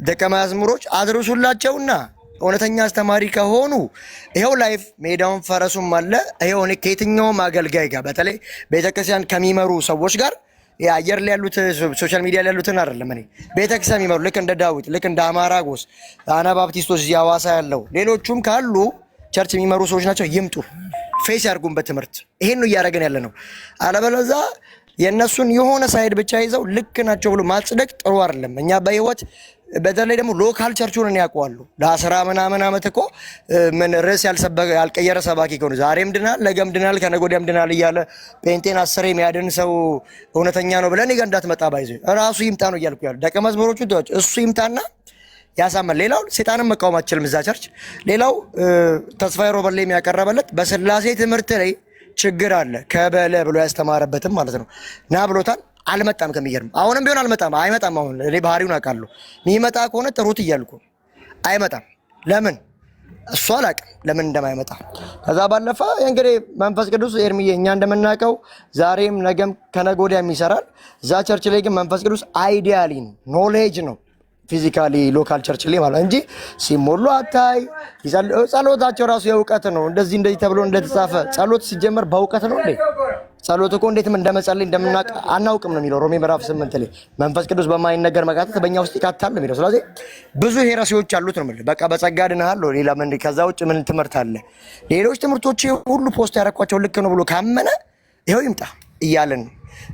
ደቀ መዝሙሮች አድርሱላቸውና እውነተኛ አስተማሪ ከሆኑ ይሄው ላይፍ ሜዳውን ፈረሱም አለ። ይሄው እኔ ከየትኛውም አገልጋይ ጋር በተለይ ቤተክርስቲያን ከሚመሩ ሰዎች ጋር የአየር ላይ ያሉት ሶሻል ሚዲያ ላይ ያሉትን አይደለም። እኔ ቤተክርስቲያን የሚመሩ ልክ እንደ ዳዊት ልክ እንደ አማራ ጎስ አናባፕቲስቶች እዚህ ሐዋሳ ያለው ሌሎቹም ካሉ ቸርች የሚመሩ ሰዎች ናቸው። ይምጡ፣ ፌስ ያርጉን በትምህርት። ይሄን ነው እያደረገን ያለ ነው። አለበለዚያ የእነሱን የሆነ ሳይድ ብቻ ይዘው ልክ ናቸው ብሎ ማጽደቅ ጥሩ አይደለም። እኛ በህይወት በተለይ ደግሞ ሎካል ቸርቹን ያውቀዋሉ። ለ10 ምናምን ዓመት እኮ ምን ርዕስ ያልቀየረ ሰባኪ ከሆነ ዛሬም ድናል፣ ነገም ድናል፣ ከነገ ወዲያም ድናል እያለ ጴንጤን 10 የሚያድን ሰው እውነተኛ ነው ብለን እኔ ጋር እንዳትመጣ ባይዘ ራሱ ይምጣ ነው እያልኩ ያሉ ደቀ መዝሙሮቹ እሱ ይምጣና ያሳመን። ሌላው ሴጣንን መቃወም አትችልም እዛ ቸርች። ሌላው ተስፋዬ ሮበሌ የሚያቀረበለት በስላሴ ትምህርት ላይ ችግር አለ ከበለ ብሎ ያስተማረበትም ማለት ነው ና ብሎታል። አልመጣም። ከሚገርም አሁንም ቢሆን አልመጣም። አይመጣም። አሁን እኔ ባህሪውን አውቃለሁ። የሚመጣ ከሆነ ጥሩት እያልኩ አይመጣም። ለምን እሱ አላውቅም ለምን እንደማይመጣ። ከዛ ባለፈ እንግዲህ መንፈስ ቅዱስ ኤርሚዬ እኛ እንደምናውቀው ዛሬም ነገም ከነገ ወዲያም ይሰራል። እዛ ቸርች ላይ ግን መንፈስ ቅዱስ አይዲያሊ ነው፣ ኖሌጅ ነው ፊዚካሊ ሎካል ቸርች ላይ ማለት እንጂ ሲሞሉ አታይ። ጸሎታቸው ራሱ የእውቀት ነው። እንደዚህ ተብሎ እንደተጻፈ ጸሎት ሲጀመር በእውቀት ነው እንዴ? ጸሎት እኮ እንዴትም እንደመጸለይ እንደምናውቅ አናውቅም ነው የሚለው ሮሜ ምዕራፍ 8 ላይ መንፈስ ቅዱስ በማይነገር መቃተት በእኛ ውስጥ ይካታል ነው የሚለው። ስለዚህ ብዙ ሄረሲዎች አሉት ነው የሚለው። በቃ በጸጋ ድነሃል ነው። ሌላ ምን ከዛ ውጭ ምን ትምህርት አለ? ሌሎች ትምህርቶች ሁሉ ፖስት ያደረኳቸው ልክ ነው ብሎ ካመነ ይኸው ይምጣ እያለን ነው።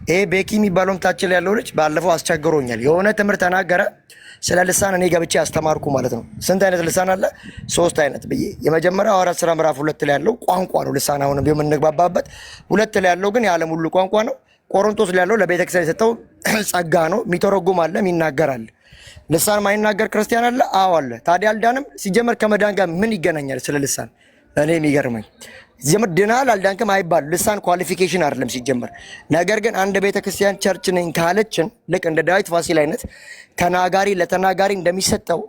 ይሄ ቤኪ የሚባለውም ታችል ያለው ልጅ ባለፈው አስቸግሮኛል። የሆነ ትምህርት ተናገረ ስለ ልሳን። እኔ ገብቼ አስተማርኩ ማለት ነው። ስንት አይነት ልሳን አለ? 3 አይነት ብዬ የመጀመሪያው ሐዋርያት ሥራ ምዕራፍ 2 ላይ ያለው ቋንቋ ነው ልሳን። አሁንም ቢሆን የምንግባባበት 2 ላይ ያለው ግን የዓለም ሁሉ ቋንቋ ነው። ቆሮንቶስ ላይ ያለው ለቤተክርስቲያን የሰጠው ጸጋ ነው። የሚተረጉም አለ፣ የሚናገር አለ። ልሳን ማይናገር ክርስቲያን አለ? አዎ አለ። ታዲያ አልዳንም? ሲጀመር ከመዳን ጋር ምን ይገናኛል ስለ ልሳን? እኔ የሚገርመኝ ሲጀመር ድናል አልዳንክም አይባል። ልሳን ኳሊፊኬሽን አይደለም ሲጀመር። ነገር ግን አንድ ቤተክርስቲያን ቸርች ነኝ ካለችን ልክ እንደ ዳዊት ፋሲል አይነት ተናጋሪ ለተናጋሪ እንደሚሰጠው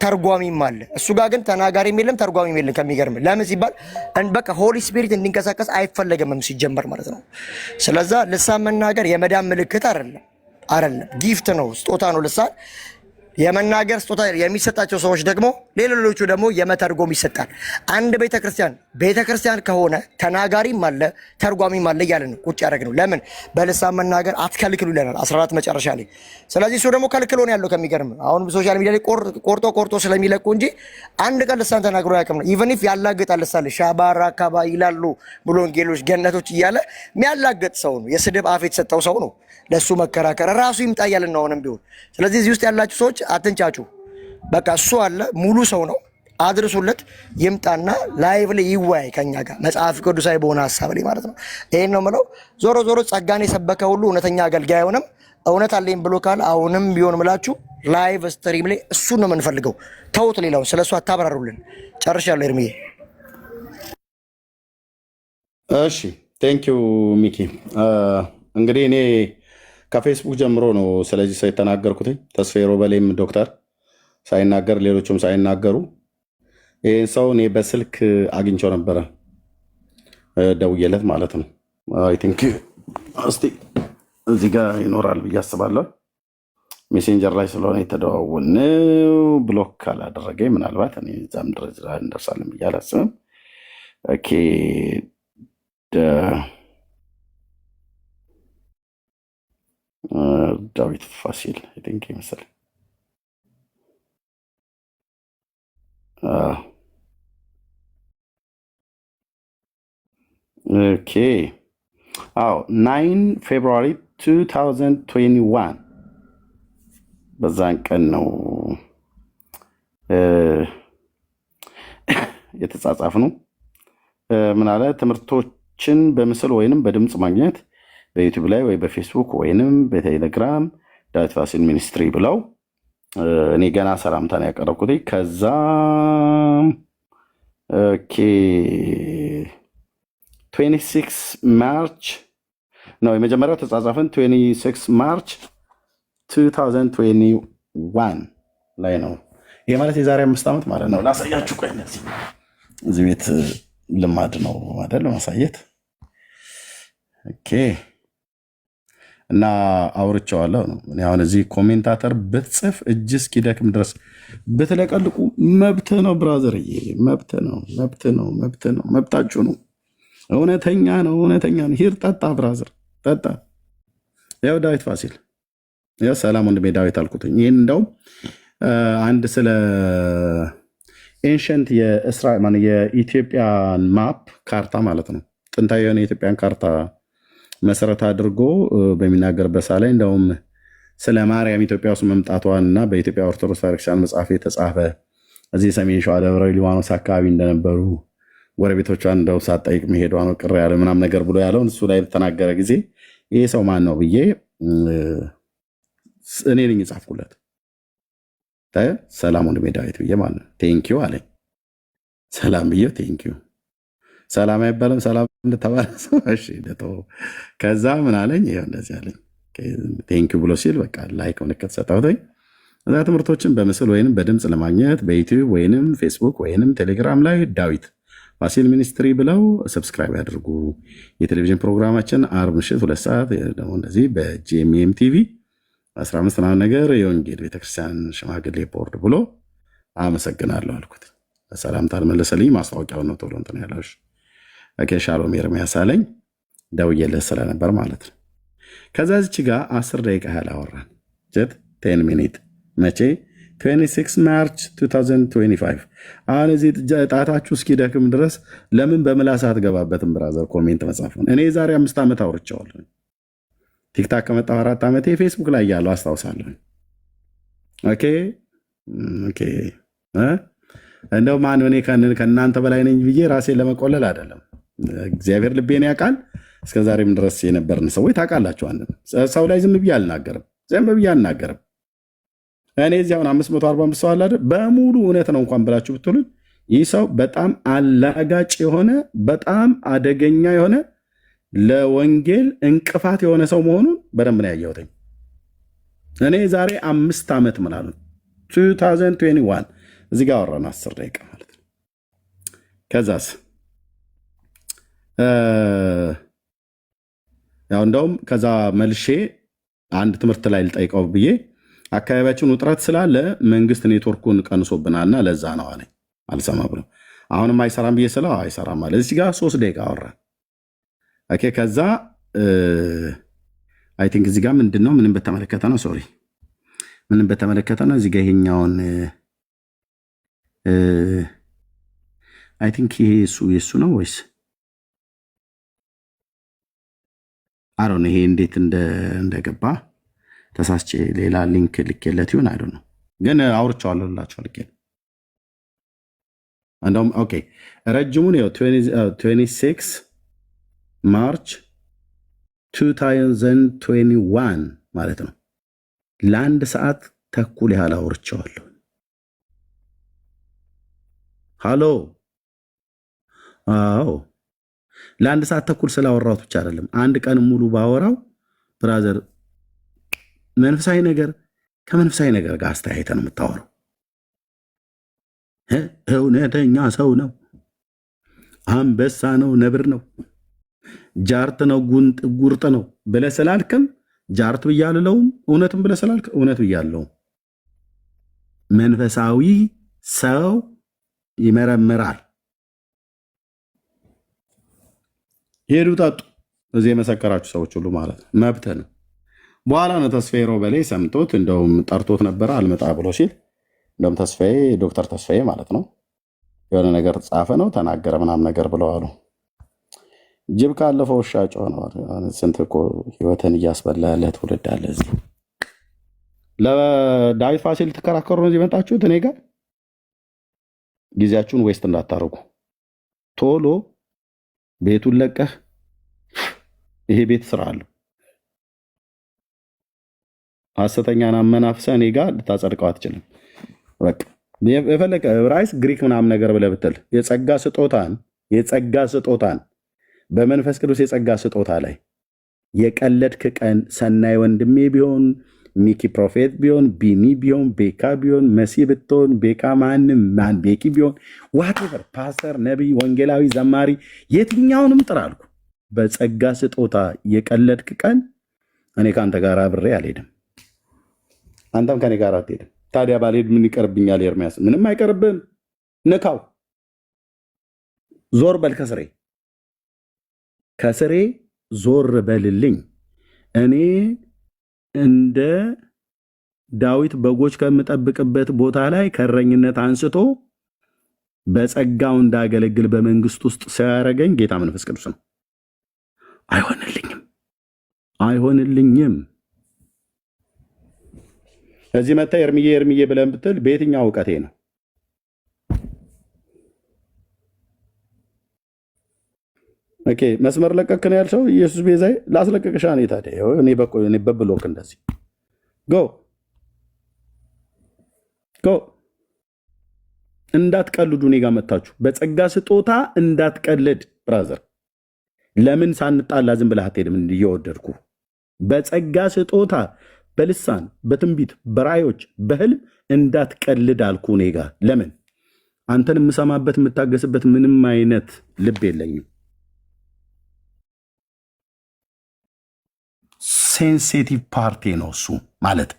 ተርጓሚም አለ። እሱ ጋር ግን ተናጋሪም የለም ተርጓሚም የለም። ከሚገርም ለምን ሲባል በቃ ሆሊ ስፒሪት እንዲንቀሳቀስ አይፈለገም ሲጀመር ማለት ነው። ስለዛ ልሳን መናገር የመዳን ምልክት አይደለም፣ ጊፍት ነው፣ ስጦታ ነው ልሳን። የመናገር ስጦታ የሚሰጣቸው ሰዎች ደግሞ ሌሎቹ ደግሞ የመተርጎም ይሰጣል። አንድ ቤተክርስቲያን ከሆነ ተናጋሪም አለ ተርጓሚም አለ እያለ ነው ቁጭ ያደረግ ነው። ለምን በልሳን መናገር አትከልክሉ ይለናል 14 መጨረሻ ላይ። ስለዚህ እሱ ደግሞ ከልክሎ ነው ያለው። ከሚገርም አሁን ሶሻል ሚዲያ ላይ ቆርጦ ስለሚለቁ እንጂ አንድ ቀን ልሳን ተናግሮ ያቅም ነው። ኢቨን ኢፍ ያላገጣል ልሳን ሻባራ አካባ ይላሉ ብሎ ወንጌሎች ገነቶች እያለ የሚያላገጥ ሰው ነው። የስድብ አፍ የተሰጠው ሰው ነው። ለሱ መከራከር ራሱ ይምጣ እያልን ነው አሁንም ቢሆን። ስለዚህ እዚህ ውስጥ ያላችሁ ሰዎች አትንጫጩ። በቃ እሱ አለ ሙሉ ሰው ነው። አድርሱለት ይምጣና ላይቭ ላይ ይወያይ ከኛ ጋር መጽሐፍ ቅዱሳዊ በሆነ ሀሳብ ላይ ማለት ነው። ይሄን ነው የምለው። ዞሮ ጸጋን የሰበከ ሁሉ እውነተኛ አገልጋይ አይሆንም። እውነት አለኝ ብሎ ካለ አሁንም ቢሆን ምላችሁ ላይቭ ስትሪም ላይ እሱን ነው የምንፈልገው። ተውት፣ ሌላውን ስለሱ አታብራሩልን። ጨርሻለሁ ኤርሚዬ።
እሺ ቴንኪዩ ሚኪ። እንግዲህ እኔ ከፌስቡክ ጀምሮ ነው ስለዚህ ሰው የተናገርኩት። ተስፋዬ ሮበሌም ዶክተር ሳይናገር ሌሎችም ሳይናገሩ ይህን ሰው እኔ በስልክ አግኝቸው ነበረ፣ ደውዬለት ማለት ነው። አይ ቲንክ እስቲ እዚህ ጋር ይኖራል ብዬ አስባለሁ። ሜሴንጀር ላይ ስለሆነ የተደዋወልነው ብሎክ ካላደረገኝ ምናልባት እኔ እዛም ድረስ እንደርሳለን ብዬ አላስብም። ኦኬ ዳዊት ፋሲል ቲንክ ይመስል ኦኬ 9 ፌብሩዋሪ 2021 በዛን ቀን ነው የተጻጻፍ ነው። ምን አለ? ትምህርቶችን በምስል ወይንም በድምፅ ማግኘት በዩቲዩብ ላይ ወይ በፌስቡክ ወይንም በቴሌግራም ዳዊት ፋሲል ሚኒስትሪ ብለው እኔ ገና ሰላምታን ያቀረብኩት። ከዛ ኦኬ 26 ማርች ነው የመጀመሪያው ተጻጻፍን። 26 ማርች 2021 ላይ ነው። ይሄ ማለት የዛሬ 5 ዓመት ማለት ነው። ላሳያችሁ። ቆይ እዚህ ቤት ልማድ ነው አይደል ማሳየት። ኦኬ እና አውርቼዋለሁ ነው። እኔ አሁን እዚህ ኮሜንታተር ብትጽፍ እጅ እስኪደክም ድረስ ብትለቀልቁ መብት ነው ብራዘርዬ፣ መብት ነው፣ መብት ነው፣ መብት ነው፣ መብታችሁ ነው። እውነተኛ ነው፣ እውነተኛ ነው። ሂድ ጠጣ ብራዘር ጠጣ። ያው ዳዊት ፋሲል ያው ሰላም ወንድሜ ዳዊት አልኩትኝ። ይህን እንደውም አንድ ስለ ኤንሸንት የኢትዮጵያን ማፕ ካርታ ማለት ነው ጥንታዊ የሆነ የኢትዮጵያን ካርታ መሰረት አድርጎ በሚናገርበት ሳ ላይ እንደውም ስለ ማርያም ኢትዮጵያ ውስጥ መምጣቷን እና በኢትዮጵያ ኦርቶዶክስ ቤተክርስቲያን መጽሐፍ የተጻፈ እዚህ ሰሜን ሸዋ ደብረ ሊባኖስ አካባቢ እንደነበሩ ጎረቤቶቿን እንደው ሳትጠይቅ መሄዷ ነው ቅር ያለ ምናምን ነገር ብሎ ያለውን እሱ ላይ በተናገረ ጊዜ ይሄ ሰው ማን ነው ብዬ እኔ ነኝ የጻፍኩለት። ሰላም ወንድሜ ዳዊት ብዬ ማለት ነው። ቴንኪዩ አለኝ። ሰላም ብዬ ቴንኪዩ። ሰላም አይባልም ሰላም እንደተባለ ሰው እሺ። ከዛ ምን አለኝ? ይኸው እንደዚህ አለኝ። ቴንኪዩ ብሎ ሲል በቃ ላይክ ምልክት ሰጠሁትኝ። እዛ ትምህርቶችን በምስል ወይንም በድምፅ ለማግኘት በዩቲዩብ ወይንም ፌስቡክ ወይንም ቴሌግራም ላይ ዳዊት ፋሲል ሚኒስትሪ ብለው ሰብስክራይብ ያድርጉ። የቴሌቪዥን ፕሮግራማችን አርብ ምሽት 2 ሰዓት ደግሞ እንደዚህ በጂኤምኤም ቲቪ 15 ምናምን ነገር የወንጌል ቤተክርስቲያን ሽማግሌ ቦርድ ብሎ አመሰግናለሁ አልኩት። ሰላምታ አልመለሰልኝ። ማስታወቂያውን ነው ቶሎ እንትን ያለው። ሻሎም ኤርሚያስ አለኝ። ደውዬለት ስለነበር ማለት ነው። ከዛ ዚች ጋር 10 ደቂቃ ያህል አወራን። 10 ሚኒት መቼ 26 ማርች 2025። አሁን እዚህ ጣታችሁ እስኪደክም ድረስ ለምን በምላስ አትገባበትም ብራዘር? ኮሜንት መጻፉን እኔ ዛሬ 5 ዓመት አውርቼዋለሁ። ቲክታክ ከመጣሁ 4 ዓመቴ ፌስቡክ ላይ ያለው አስታውሳለሁ። ኦኬ እንደው ማን እኔ ከእናንተ በላይ ነኝ ብዬ ራሴን ለመቆለል አይደለም። እግዚአብሔር ልቤን ያውቃል። እስከዛሬም ድረስ የነበርን ሰዎች ታውቃላችሁ። ሰው ላይ ዝም ብዬ አልናገርም፣ ዝም ብዬ አልናገርም። እኔ እዚያውን 545 ሰው አለ አይደል? በሙሉ እውነት ነው እንኳን ብላችሁ ብትሉኝ ይህ ሰው በጣም አላጋጭ የሆነ በጣም አደገኛ የሆነ ለወንጌል እንቅፋት የሆነ ሰው መሆኑን በደንብ ነው ያየሁትኝ። እኔ ዛሬ 5 ዓመት ምናሉ 2021 እዚህ ጋር አወራን 10 ደቂቃ ማለት ነው። ከዛስ ያው እንደውም ከዛ መልሼ አንድ ትምህርት ላይ ልጠይቀው ብዬ አካባቢያችን ውጥረት ስላለ መንግስት ኔትወርኩን ቀንሶብናልና ለዛ ነው አለኝ። አልሰማ ብሎ አሁንም አይሰራም ብዬ ስለው አይሰራም ማለት እዚህ ጋር 3 ደቂቃ አወራን። ኦኬ ከዛ አይ ቲንክ እዚህ ጋር ምንድነው ምንም በተመለከተ ነው ሶሪ ምንም በተመለከተ ነው እዚህ ጋር ይሄኛውን አይ ቲንክ ይሄ የሱ ነው ወይስ አሮን ይሄ እንዴት እንደገባ ተሳስቼ ሌላ ሊንክ ልኬለት ይሁን አይዶ ነው ግን አውርቼዋለሁ ላችሁ ልኬ እንደውም ኦኬ ረጅሙን ነው 26 ማርች 2021 ማለት ነው። ለ1 ሰዓት ተኩል ያህል አውርቼዋለሁ። ሃሎ አዎ ለ1 ሰዓት ተኩል ስላወራሁት ብቻ አይደለም 1 ቀን ሙሉ ባወራው ብራዘር መንፈሳዊ ነገር ከመንፈሳዊ ነገር ጋር አስተያየት ነው የምታወራው። እውነተኛ ሰው ነው፣ አንበሳ ነው፣ ነብር ነው፣ ጃርት ነው፣ ጉርጥ ነው ብለህ ስላልክም ጃርት ብያለለውም፣ እውነትም ብለህ ስላልክ እውነት ብያለውም። መንፈሳዊ ሰው ይመረምራል። ሄዱ ጠጡ። እዚህ የመሰከራችሁ ሰዎች ሁሉ ማለት ነው መብት ነው። በኋላ ነው ተስፋዬ ሮበሌ ሰምቶት እንደውም ጠርቶት ነበረ አልመጣ ብሎ ሲል እንደውም ተስፋዬ ዶክተር ተስፋዬ ማለት ነው የሆነ ነገር ጻፈ ነው ተናገረ ምናምን ነገር ብለዋሉ። ጅብ ካለፈው ውሻ ጮኸ ነው። ስንት እኮ ህይወትን እያስበላ ያለ ትውልድ አለ እዚህ። ለዳዊት ፋሲል ልትከራከሩ ነው እዚህ መጣችሁት። እኔ ጋር ጊዜያችሁን ዌስት እንዳታረጉ። ቶሎ ቤቱን ለቀህ ይሄ ቤት ስራ አለው። ሐሰተኛን አመናፍሰህ እኔ ጋር ልታጸድቀው አትችልም። በቃ የፈለቀ ዕብራይስጥ ግሪክ ምናምን ነገር ብለህ ብትል የጸጋ ስጦታን በመንፈስ ቅዱስ የጸጋ ስጦታ ላይ የቀለድክ ቀን ሰናይ ወንድሜ ቢሆን ሚኪ ፕሮፌት ቢሆን ቢኒ ቢሆን ቤካ ቢሆን መሲ ብትሆን ቤካ ማንም ቤኪ ቢሆን ዋቴቨር ፓስተር፣ ነቢይ፣ ወንጌላዊ፣ ዘማሪ የትኛውንም ጥራ አልኩ። በጸጋ ስጦታ የቀለድክ ቀን እኔ ከአንተ ጋር አብሬ አልሄድም፣ አንተም ከኔ ጋር አትሄድም። ታዲያ ባልሄድ ምን ይቀርብኛል? ኤርሚያስ ምንም አይቀርብም። ንካው፣ ዞር በል ከስሬ ዞር በልልኝ። እኔ እንደ ዳዊት በጎች ከምጠብቅበት ቦታ ላይ ከእረኝነት አንስቶ በጸጋው እንዳገለግል በመንግስት ውስጥ ሲያደርገኝ ጌታ መንፈስ ቅዱስ ነው። አይሆንልኝም። እዚህ መታ ኤርምዬ ብለን ብትል በየትኛው እውቀቴ ነው? ኦኬ መስመር ለቀቅ ነው ያልሽው። ኢየሱስ ቤዛዬ ላስለቀቅሻ ነው። ታዲያ እኔ በብሎክ እንደዚህ ጎ እንዳትቀልዱ። እኔ ጋር መታችሁ በጸጋ ስጦታ እንዳትቀልድ ብራዘር። ለምን ሳንጣላ ዝም ብለህ አትሄድም? እየወደድኩ በጸጋ ስጦታ በልሳን በትንቢት በራዮች በህልም እንዳትቀልድ አልኩ። እኔ ጋር ለምን አንተን የምሰማበት የምታገስበት ምንም አይነት ልብ የለኝም። ሴንሲቲቭ ፓርቲ ነው እሱ ማለት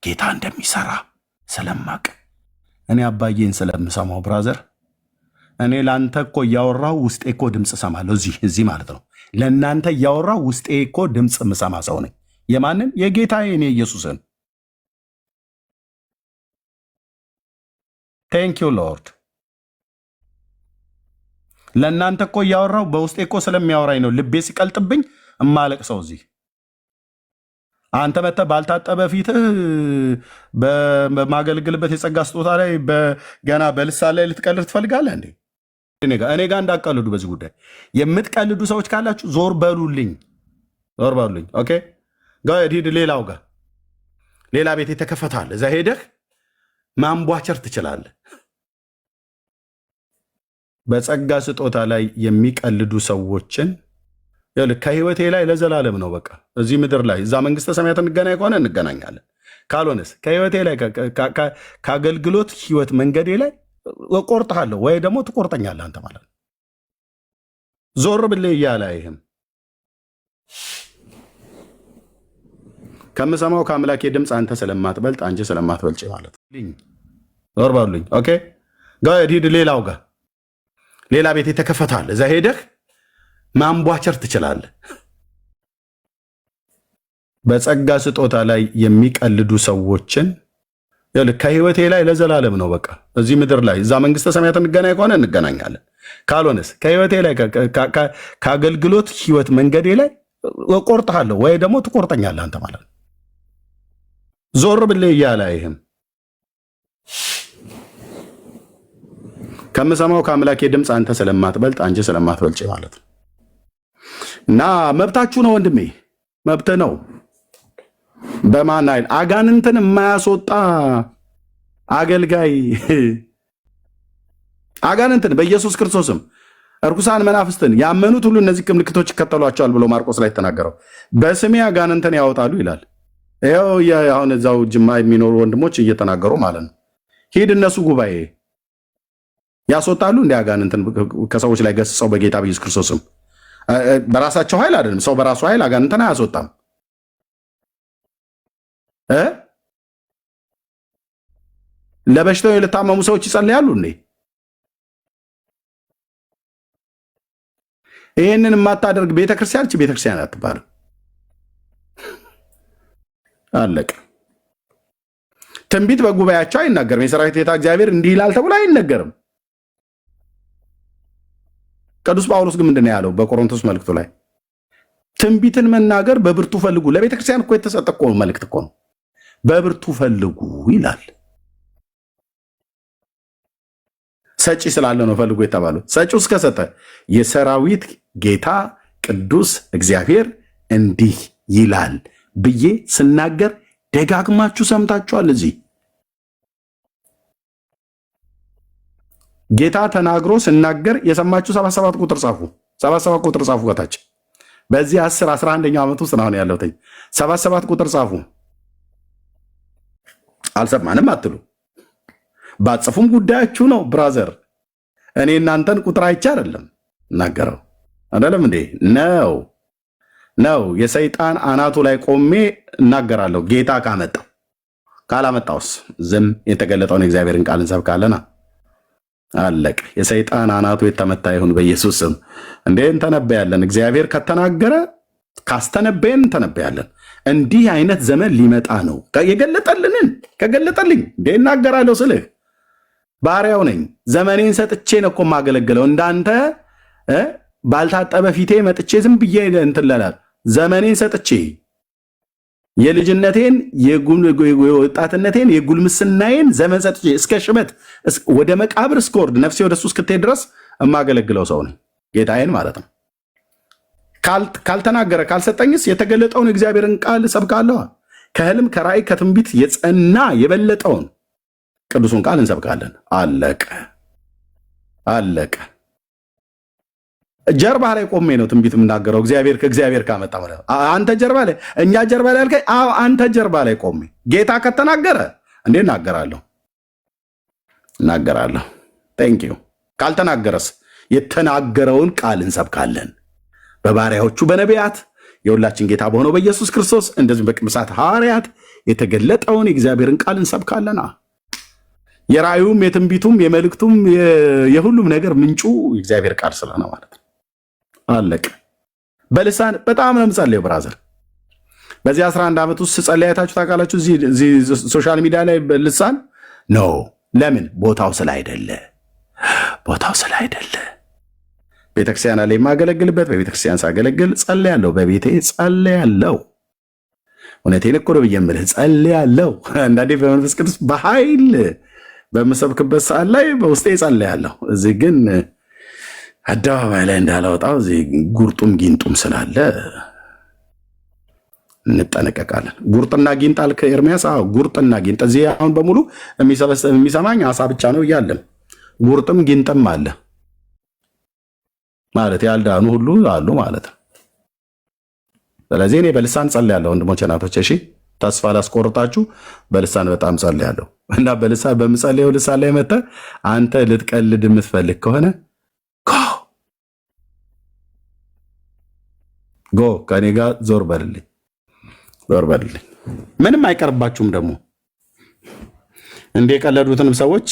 ጌታ እንደሚሰራ ስለማቅ እኔ አባዬን ስለምሰማው ብራዘር፣ እኔ ለአንተ እኮ እያወራው ውስጤ እኮ ድምፅ ሰማለሁ። እዚህ ማለት ነው። ለእናንተ እያወራው ውስጤ እኮ ድምፅ ምሰማ ሰው ነኝ። የማንን? የጌታዬን የኢየሱስን። ቴንክ ዩ ሎርድ። ለእናንተ እኮ እያወራው በውስጤ እኮ ስለሚያወራኝ ነው ልቤ ሲቀልጥብኝ እማለቅ ሰው እዚህ አንተ መተህ ባልታጠበ ፊትህ በማገልግልበት የጸጋ ስጦታ ላይ ገና በልሳን ላይ ልትቀልድ ትፈልጋለህ እንዴ? እኔ ጋር እንዳትቀልዱ። በዚህ ጉዳይ የምትቀልዱ ሰዎች ካላችሁ ዞር በሉልኝ። ኦኬ ሂድ ሌላው ጋር ሌላ ቤት የተከፈታል። እዛ ሄደህ ማንቧቸር ትችላለህ። በጸጋ ስጦታ ላይ የሚቀልዱ ሰዎችን ከህይወቴ ላይ ለዘላለም ነው። በቃ እዚህ ምድር ላይ እዛ መንግስተ ሰማያት እንገናኝ ከሆነ እንገናኛለን። ካልሆነስ ከህይወቴ ላይ ከአገልግሎት ህይወት መንገዴ ላይ እቆርጥሃለሁ ወይ ደግሞ ትቆርጠኛለህ አንተ ማለት ነው። ዞር ብለህ እያለ አይህም ከምሰማው ከአምላኬ ድምፅ አንተ ስለማትበልጥ አንቺ ስለማትበልጭ ማለት ዞር በሉኝ። ኦኬ ሂድ ሌላው ጋር ሌላ ቤት የተከፈታል። እዛ ሄደህ ማንቧቸር ትችላለህ። በጸጋ ስጦታ ላይ የሚቀልዱ ሰዎችን ከህይወቴ ላይ ለዘላለም ነው። በቃ እዚህ ምድር ላይ እዛ መንግስተ ሰማያት እንገናኝ ከሆነ እንገናኛለን። ካልሆነስ ከህይወቴ ላይ ከአገልግሎት ህይወት መንገዴ ላይ እቆርጥሃለሁ ወይ ደግሞ ትቆርጠኛለህ አንተ ማለት ነው። ዞር ብለህ እያለ አይህም ከምሰማው ከአምላኬ ድምፅ አንተ ስለማትበልጥ አንቺ ስለማትበልጭ ማለት ነው። እና መብታችሁ ነው ወንድሜ፣ መብት ነው። በማን ኃይል? አጋንንትን የማያስወጣ አገልጋይ አጋንንትን በኢየሱስ ክርስቶስም እርኩሳን መናፍስትን ያመኑት ሁሉ እነዚህ ምልክቶች ይከተሏቸዋል ብሎ ማርቆስ ላይ ተናገረው። በስሜ አጋንንትን ያወጣሉ ይላል። ይኸው አሁን እዛው ጅማ የሚኖሩ ወንድሞች እየተናገሩ ማለት ነው። ሂድ እነሱ ጉባኤ ያስወጣሉ እንደ አጋንንትን ከሰዎች ላይ ገስጸው በጌታ በኢየሱስ ክርስቶስም በራሳቸው ኃይል አይደለም። ሰው በራሱ ኃይል አጋንንትን አያስወጣም። ለበሽታው ለታመሙ ሰዎች ይጸልያሉ እንዴ? ይህንን የማታደርግ ቤተክርስቲያን ቤተክርስቲያን አትባልም። አለቀ። ትንቢት በጉባኤያቸው አይናገርም። የሰራዊት ጌታ እግዚአብሔር እንዲህ ይላል ተብሎ አይነገርም። ቅዱስ ጳውሎስ ግን ምንድን ነው ያለው በቆሮንቶስ መልእክቱ ላይ? ትንቢትን መናገር በብርቱ ፈልጉ። ለቤተክርስቲያን እኮ የተሰጠ እኮ መልእክት እኮ ነው። በብርቱ ፈልጉ ይላል። ሰጪ ስላለ ነው ፈልጉ የተባለው። ሰጪው እስከሰጠ የሰራዊት ጌታ ቅዱስ እግዚአብሔር እንዲህ ይላል ብዬ ስናገር ደጋግማችሁ ሰምታችኋል። እዚህ ጌታ ተናግሮ ስናገር የሰማችሁ 77 ቁጥር ጻፉ። 77 ቁጥር ጻፉ። ከታች በዚህ 10 11ኛው ዓመት ውስጥ ነው ያለሁት። 77 ቁጥር ጻፉ። አልሰማንም አትሉ። ባጽፉም ጉዳያችሁ ነው ብራዘር። እኔ እናንተን ቁጥር አይቼ አይደለም እናገረው አይደለም እንዴ ነው። ነው። የሰይጣን አናቱ ላይ ቆሜ እናገራለሁ ጌታ ካመጣው። ካላመጣውስ ዝም የተገለጠውን የእግዚአብሔርን ቃል እንሰብካለና አለቅ። የሰይጣን አናቱ የተመታ ይሁን በኢየሱስ ስም። እንዴ እንተነበያለን። እግዚአብሔር ከተናገረ ካስተነበየን እንተነበያለን። እንዲህ አይነት ዘመን ሊመጣ ነው። የገለጠልንን ከገለጠልኝ እንዴ እናገራለሁ ስልህ ባሪያው ነኝ። ዘመኔን ሰጥቼ ነው እኮ የማገለግለው። እንዳንተ ባልታጠበ ፊቴ መጥቼ ዝም ብዬ እንትን እላለሁ። ዘመኔን ሰጥቼ የልጅነቴን የወጣትነቴን የጉልምስናዬን ዘመን ሰጥቼ እስከ ሽበት ወደ መቃብር እስከወርድ ነፍሴ ወደሱ እስክትሄድ ድረስ የማገለግለው ሰው ነኝ። ጌታዬን ማለት ነው። ካልተናገረ ካልሰጠኝስ የተገለጠውን እግዚአብሔርን ቃል ሰብካለሁ። ከህልም ከራእይ ከትንቢት የጸና የበለጠውን ቅዱሱን ቃል እንሰብካለን። አለቀ አለቀ። ጀርባ ላይ ቆሜ ነው ትንቢት የምናገረው። ከእግዚአብሔር ካመጣ ማለት አንተ ጀርባ ላይ እኛ ጀርባ ላይ አልከኝ። አዎ አንተ ጀርባ ላይ ቆሜ ጌታ ከተናገረ እንዴ እናገራለሁ። ቴንክ ዩ። ካልተናገረስ የተናገረውን ቃል እንሰብካለን። በባሪያዎቹ በነቢያት የሁላችን ጌታ በሆነው በኢየሱስ ክርስቶስ እንደዚሁም በቅዱሳት ሐዋርያት የተገለጠውን የእግዚአብሔርን ቃል እንሰብካለና የራእዩም የትንቢቱም የመልእክቱም የሁሉም ነገር ምንጩ የእግዚአብሔር ቃል ስለሆነ ማለት ነው። አለቅ። በልሳን በጣም ነው የምጸልየው ብራዘር። በዚህ 11 ዓመት ውስጥ ስጸልይ አይታችሁ ታውቃላችሁ? እዚህ ሶሻል ሚዲያ ላይ በልሳን ነው። ለምን? ቦታው ስላይደለ ቤተክርስቲያን ላይ የማገለግልበት በቤተክርስቲያን ሳገለግል ጸልያለሁ። በቤቴ ጸልያለሁ። እውነቴን እኮ ነው ብዬ የምልህ ጸልያለሁ። አንዳንዴ በመንፈስ ቅዱስ በኃይል በምሰብክበት ሰዓት ላይ በውስጤ ጸልያለሁ። እዚህ ግን አደባባይ ላይ እንዳላወጣው እዚህ ጉርጡም ጊንጡም ስላለ እንጠነቀቃለን። ጉርጥና ጊንጥ አልክ ኤርሚያስ? አዎ ጉርጥና ጊንጥ። እዚህ አሁን በሙሉ የሚሰማኝ አሳ ብቻ ነው እያለን ጉርጥም ጊንጥም አለ ማለት ያልዳኑ ሁሉ አሉ ማለት ነው። ስለዚህ እኔ በልሳን ጸልያለሁ ወንድሞቼ እናቶቼ። እሺ ተስፋ ላስቆርጣችሁ፣ በልሳን በጣም ጸልያለሁ እና በልሳን በምጸልየው ልሳን ላይ መጥተህ አንተ ልትቀልድ የምትፈልግ ከሆነ ጎ ከኔ ጋር ዞር በልልኝ። ምንም አይቀርባችሁም። ደግሞ እንደ የቀለዱትንም ሰዎች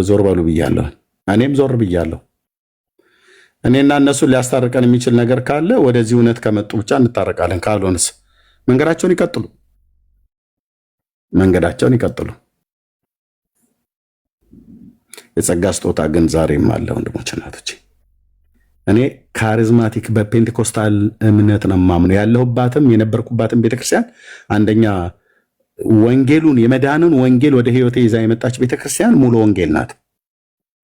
ዞር በሉ ብያለሁ። እኔም ዞር ብያለሁ። እኔና እነሱን ሊያስታርቀን የሚችል ነገር ካለ ወደዚህ እውነት ከመጡ ብቻ እንታረቃለን። ካልሆነስ መንገዳቸውን ይቀጥሉ። የጸጋ ስጦታ ግን ዛሬም አለ ወንድሞች እናቶቼ። እኔ ካሪዝማቲክ በፔንቴኮስታል እምነት ነው የማምነው። ያለሁባትም የነበርኩባትም ቤተክርስቲያን አንደኛ ወንጌሉን የመዳንን ወንጌል ወደ ህይወቴ ይዛ የመጣች ቤተክርስቲያን ሙሉ ወንጌል ናት።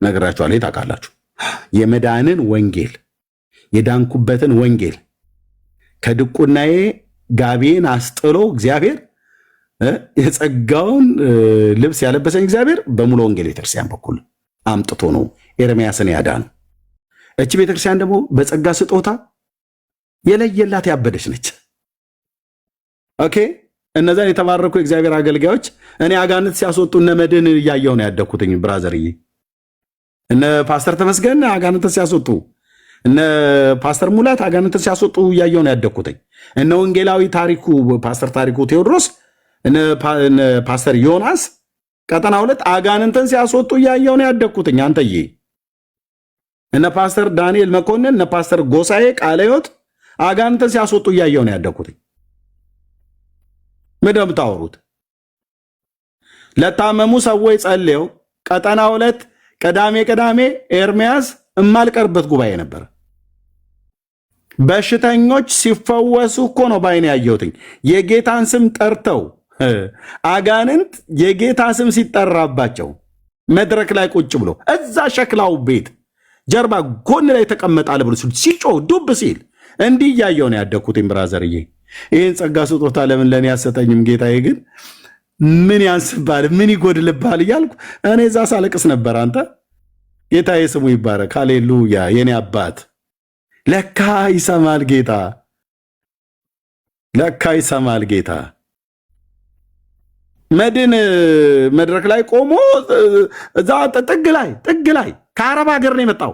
ነግራችኋለሁ፣ ታውቃላችሁ። የመዳንን ወንጌል የዳንኩበትን ወንጌል ከድቁናዬ ጋቤን አስጥሎ እግዚአብሔር የጸጋውን ልብስ ያለበሰኝ እግዚአብሔር በሙሉ ወንጌል ቤተክርስቲያን በኩል አምጥቶ ነው ኤርምያስን ያዳነው። እቺ ቤተክርስቲያን ደግሞ በጸጋ ስጦታ የለየላት ያበደች ነች። ኦኬ፣ እነዛን የተባረኩ የእግዚአብሔር አገልጋዮች እኔ አጋንንት ሲያስወጡ እነ መድን እያየሁ ነው ያደግኩትኝ ብራዘርዬ። እነ ፓስተር ተመስገን አጋንንትን ሲያስወጡ፣ እነ ፓስተር ሙላት አጋንንትን ሲያስወጡ እያየሁ ነው ያደግኩትኝ። እነ ወንጌላዊ ታሪኩ ፓስተር ታሪኩ ቴዎድሮስ፣ እነ ፓስተር ዮናስ ቀጠና 2 አጋንንትን ሲያስወጡ እያየሁ ነው ያደግኩትኝ። አንተዬ እነ ፓስተር ዳንኤል መኮንን፣ እነ ፓስተር ጎሳዬ ቃለ ሕይወት አጋንንትን ሲያስወጡ እያየሁ ነው ያደግኩትኝ። ምንድን ነው የምታወሩት? ለታመሙ ሰዎች ጸልየው ቀጠና 2 ቅዳሜ ኤርሚያስ እማልቀርበት ጉባኤ ነበር። በሽተኞች ሲፈወሱ እኮ ነው ባይኔ ያየሁትኝ። የጌታን ስም ጠርተው አጋንንት የጌታ ስም ሲጠራባቸው መድረክ ላይ ቁጭ ብሎ እዛ ሸክላው ቤት ጀርባ ጎን ላይ ተቀመጣለ ብሎ ሲጮህ ዱብ ሲል እንዲህ እያየሁ ነው ያደግኩትኝ ብራዘርዬ። ይህን ጸጋ ስጦታ ለምን ለእኔ ያሰጠኝም ጌታዬ ግን ምን ያንስባል ምን ይጎድልባል እያልኩ እኔ እዛ ሳለቅስ ነበር። አንተ ጌታዬ ስሙ ይባረክ። ሃሌሉያ። የኔ አባት ለካ ይሰማል ጌታ፣ ለካ ይሰማል ጌታ። መድን መድረክ ላይ ቆሞ እዛ ጥግ ላይ ከአረብ ሀገር ነው የመጣው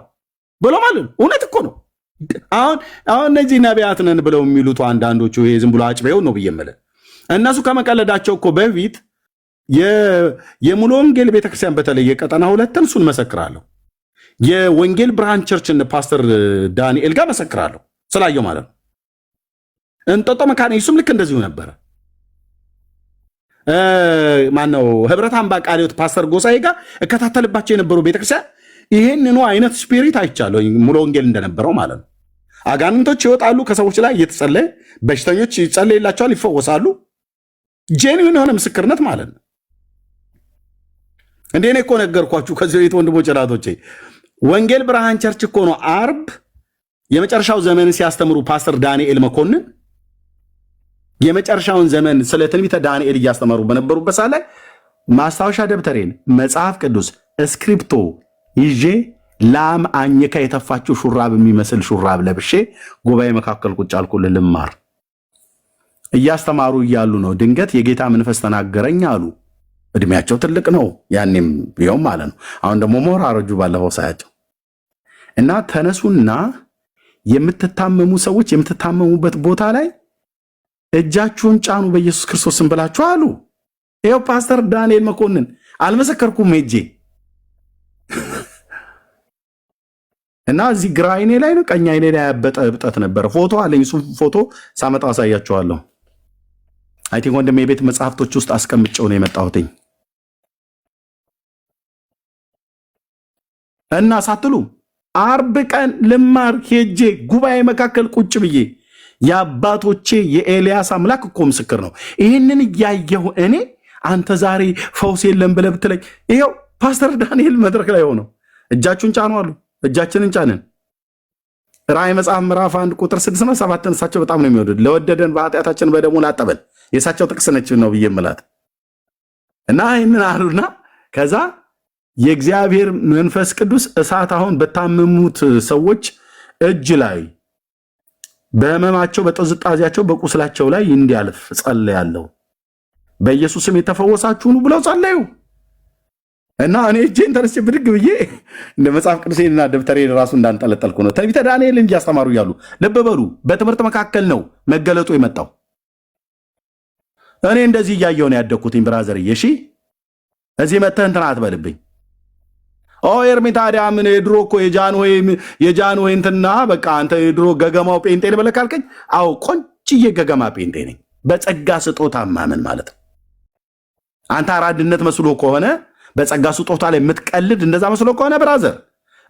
ብሎ ማለት ነው። እውነት እኮ ነው። አሁን እነዚህ ነቢያት ነን ብለው የሚሉት አንዳንዶቹ ይሄ ዝም ብሎ አጭቤው ነው ብዬ የምልህ እነሱ ከመቀለዳቸው እኮ በፊት የሙሉ ወንጌል ቤተክርስቲያን በተለይ የቀጠና ሁለትን እሱን መሰክራለሁ። የወንጌል ብርሃን ቸርችን ፓስተር ዳንኤል ጋር መሰክራለሁ ስላየው ማለት ነው። እንጦጦ መካነ ኢየሱስም ልክ እንደዚሁ ነበረ። ማነው ህብረት አምባ ቃለ ሕይወት ፓስተር ጎሳዬ ጋር እከታተልባቸው የነበሩ ቤተክርስቲያን ይሄንኑ አይነት ስፒሪት አይቻለሁ። ሙሉ ወንጌል እንደነበረው ማለት ነው። አጋንንቶች ይወጣሉ ከሰዎች ላይ እየተጸለየ፣ በሽተኞች ይጸለይላቸዋል፣ ይፈወሳሉ። ጄኒውን የሆነ ምስክርነት ማለት ነው። እንዴ እኔ እኮ ነገርኳችሁ ከዚህ ቤት ወንድሞች እላቶቼ፣ ወንጌል ብርሃን ቸርች እኮ ነው አርብ የመጨረሻው ዘመን ሲያስተምሩ ፓስተር ዳንኤል መኮንን የመጨረሻውን ዘመን ስለ ትንቢተ ዳንኤል እያስተማሩ በነበሩበት ሰዓት ላይ ማስታወሻ ደብተሬን መጽሐፍ ቅዱስ እስክሪፕቶ ይዤ ላም አኝካ የተፋችው ሹራብ የሚመስል ሹራብ ለብሼ ጉባኤ መካከል ቁጭ አልኩልህ ልማር። እያስተማሩ እያሉ ነው ድንገት የጌታ መንፈስ ተናገረኝ አሉ። እድሜያቸው ትልቅ ነው ያኔም ቢሆን ማለት ነው። አሁን ደግሞ ሞር አረጁ ባለፈው ሳያቸው እና ተነሱና የምትታመሙ ሰዎች የምትታመሙበት ቦታ ላይ እጃችሁን ጫኑ በኢየሱስ ክርስቶስ ስም ብላችሁ አሉ። ይኸው ፓስተር ዳንኤል መኮንን አልመሰከርኩም ሄጄ እና እዚህ ግራ አይኔ ላይ ነው ቀኝ አይኔ ላይ ያበጠ እብጠት ነበረ። ፎቶ አለኝ። እሱ ፎቶ ሳመጣ አሳያቸዋለሁ። አይ ቲንክ ወንድም የቤት መጽሐፍቶች ውስጥ አስቀምጨው ነው የመጣሁትኝ። እና ሳትሉ አርብ ቀን ልማር ሄጄ ጉባኤ መካከል ቁጭ ብዬ የአባቶቼ የኤልያስ አምላክ እኮ ምስክር ነው። ይህንን እያየሁ እኔ አንተ ዛሬ ፈውስ የለም ብለህ ብትለኝ፣ ይኸው ፓስተር ዳንኤል መድረክ ላይ ሆነው እጃችሁን ጫኑ አሉ። እጃችንን ጫንን። ራእይ መጽሐፍ ምዕራፍ 1 ቁጥር 6 እና 7 እሳቸው በጣም ነው የሚወዱት። ለወደደን በኃጢአታችን በደሙ ላጠበን የእሳቸው ጥቅስ ነች ነው ብዬ የምላት እና ይህንን አሉና ከዛ የእግዚአብሔር መንፈስ ቅዱስ እሳት አሁን በታመሙት ሰዎች እጅ ላይ በህመማቸው በጥዝጣዜያቸው በቁስላቸው ላይ እንዲያልፍ ጸልያለሁ፣ በኢየሱስም የተፈወሳችሁ ሁኑ ብለው ጸለዩ። እና እኔ እጄን ተነስቼ ብድግ ብዬ እንደ መጽሐፍ ቅዱሴንና ደብተሬን ራሱ እንዳንጠለጠልኩ ነው። ትንቢተ ዳንኤል እንጂ ያስተማሩ እያሉ ልብ በሉ። በትምህርት መካከል ነው መገለጡ የመጣው። እኔ እንደዚህ እያየሁ ነው ያደግኩትኝ ብራዘር። እሺ እዚህ መተህ እንትን አትበልብኝ። ኤርሚ ታዲያ ምን የድሮ እኮ የጃን ወይ እንትና በቃ አንተ የድሮ ገገማው ጴንጤ ነህ ብለህ ካልከኝ፣ አዎ ቆንጭዬ ገገማ ጴንጤ ነኝ። በጸጋ ስጦታ ማመን ማለት ነው። አንተ አራድነት መስሎ ከሆነ በጸጋ ስጦታ ላይ የምትቀልድ እንደዛ መስሎ ከሆነ ብራዘር፣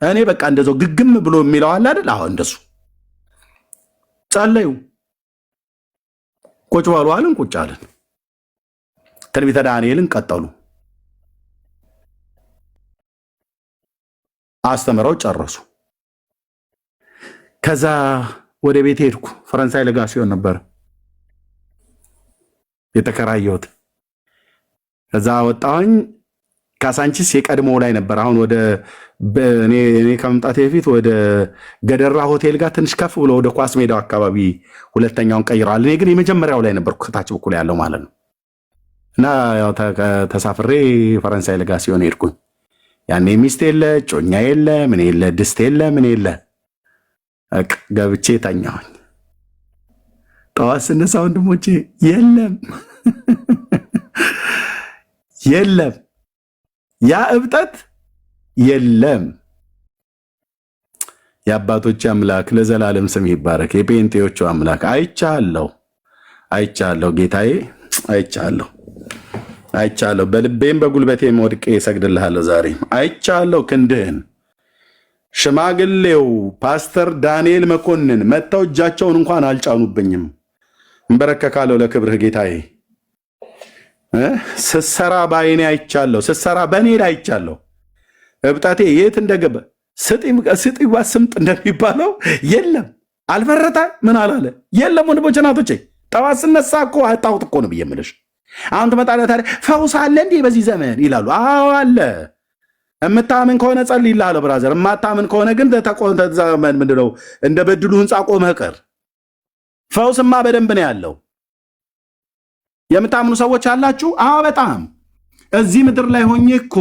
እኔ በቃ እንደዛው ግግም ብሎ የሚለው አለ አይደል? አዎ እንደሱ ጸለዩ። ቁጭ በሉ አልን፣ ቁጭ አልን። ትንቢተ ዳንኤልን ቀጠሉ። አስተምረው ጨረሱ። ከዛ ወደ ቤት ሄድኩ። ፈረንሳይ ለጋ ሲሆን ነበር የተከራየሁት። ከዛ ወጣሁኝ። ካሳንቺስ የቀድሞው ላይ ነበር። አሁን ወደ እኔ ከመምጣቴ በፊት ወደ ገደራ ሆቴል ጋር ትንሽ ከፍ ብሎ ወደ ኳስ ሜዳው አካባቢ ሁለተኛውን ቀይረዋል። እኔ ግን የመጀመሪያው ላይ ነበርኩ፣ ከታች በኩል ያለው ማለት ነው። እና ያው ተሳፍሬ ፈረንሳይ ለጋ ሲሆን ሄድኩኝ። ያኔ ሚስት የለ፣ ጮኛ የለ፣ ምን የለ፣ ድስት የለ፣ ምን የለ። ገብቼ ተኛሁኝ። ጠዋት ስነሳ ወንድሞቼ የለም የለም፣ ያ እብጠት የለም። የአባቶች አምላክ ለዘላለም ስም ይባረክ። የጴንጤዎቹ አምላክ አይቻለሁ፣ አይቻለሁ፣ ጌታዬ አይቻለሁ፣ አይቻለሁ። በልቤም በጉልበቴም ወድቄ እሰግድልሃለሁ። ዛሬ አይቻለሁ ክንድህን። ሽማግሌው ፓስተር ዳንኤል መኮንን መጥተው እጃቸውን እንኳን አልጫኑብኝም። እንበረከካለሁ ለክብርህ ጌታዬ። ስሰራ በዓይኔ አይቻለሁ፣ ስሰራ በእኔ ላይ አይቻለሁ። እብጠቴ የት እንደገባ ስጢዋ ስምጥ እንደሚባለው የለም። አልበረታ ምን አላለ የለም። ወንድሞቼ እናቶቼ፣ ጠዋት ስነሳ እኮ አጣሁት እኮ ነው ብዬ የምልሽ። አሁን ትመጣለህ ታዲያ ፈውስ አለ እንዲህ በዚህ ዘመን ይላሉ። አዎ አለ። የምታምን ከሆነ ጸልይልሃለሁ ብራዘር። የማታምን ከሆነ ግን ምንድነው እንደ በድሉ ህንፃ ቆመህ ቀር። ፈውስማ በደንብ ነው ያለው። የምታምኑ ሰዎች አላችሁ? አዎ በጣም። እዚህ ምድር ላይ ሆኜ እኮ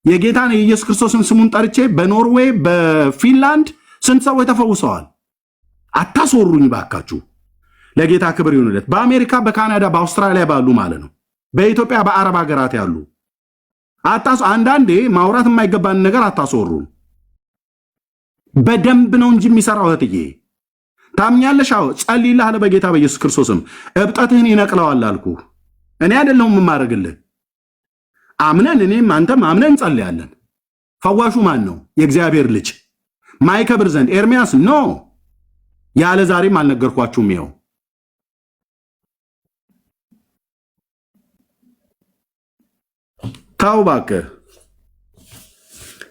የጌታን የኢየሱስ ክርስቶስን ስሙን ጠርቼ በኖርዌይ በፊንላንድ ስንት ሰዎች ተፈውሰዋል። አታስወሩኝ ባካችሁ። ለጌታ ክብር ይሁንለት። በአሜሪካ፣ በካናዳ፣ በአውስትራሊያ ባሉ ማለት ነው፣ በኢትዮጵያ፣ በአረብ ሀገራት ያሉ አንዳንዴ ማውራት የማይገባን ነገር አታስወሩን። በደንብ ነው እንጂ የሚሰራው። እህትዬ ታምኛለሽ? አዎ ጸልይልሃል በጌታ በኢየሱስ ክርስቶስም እብጠትህን ይነቅለዋል አልኩ። እኔ አይደለሁም የማደርግልህ። አምነን እኔም አንተም አምነን እንጸልያለን። ፈዋሹ ማን ነው? የእግዚአብሔር ልጅ ማይከብር ዘንድ ኤርሚያስ ኖ ያለ ዛሬም አልነገርኳችሁም? ይኸው ታው እባክህ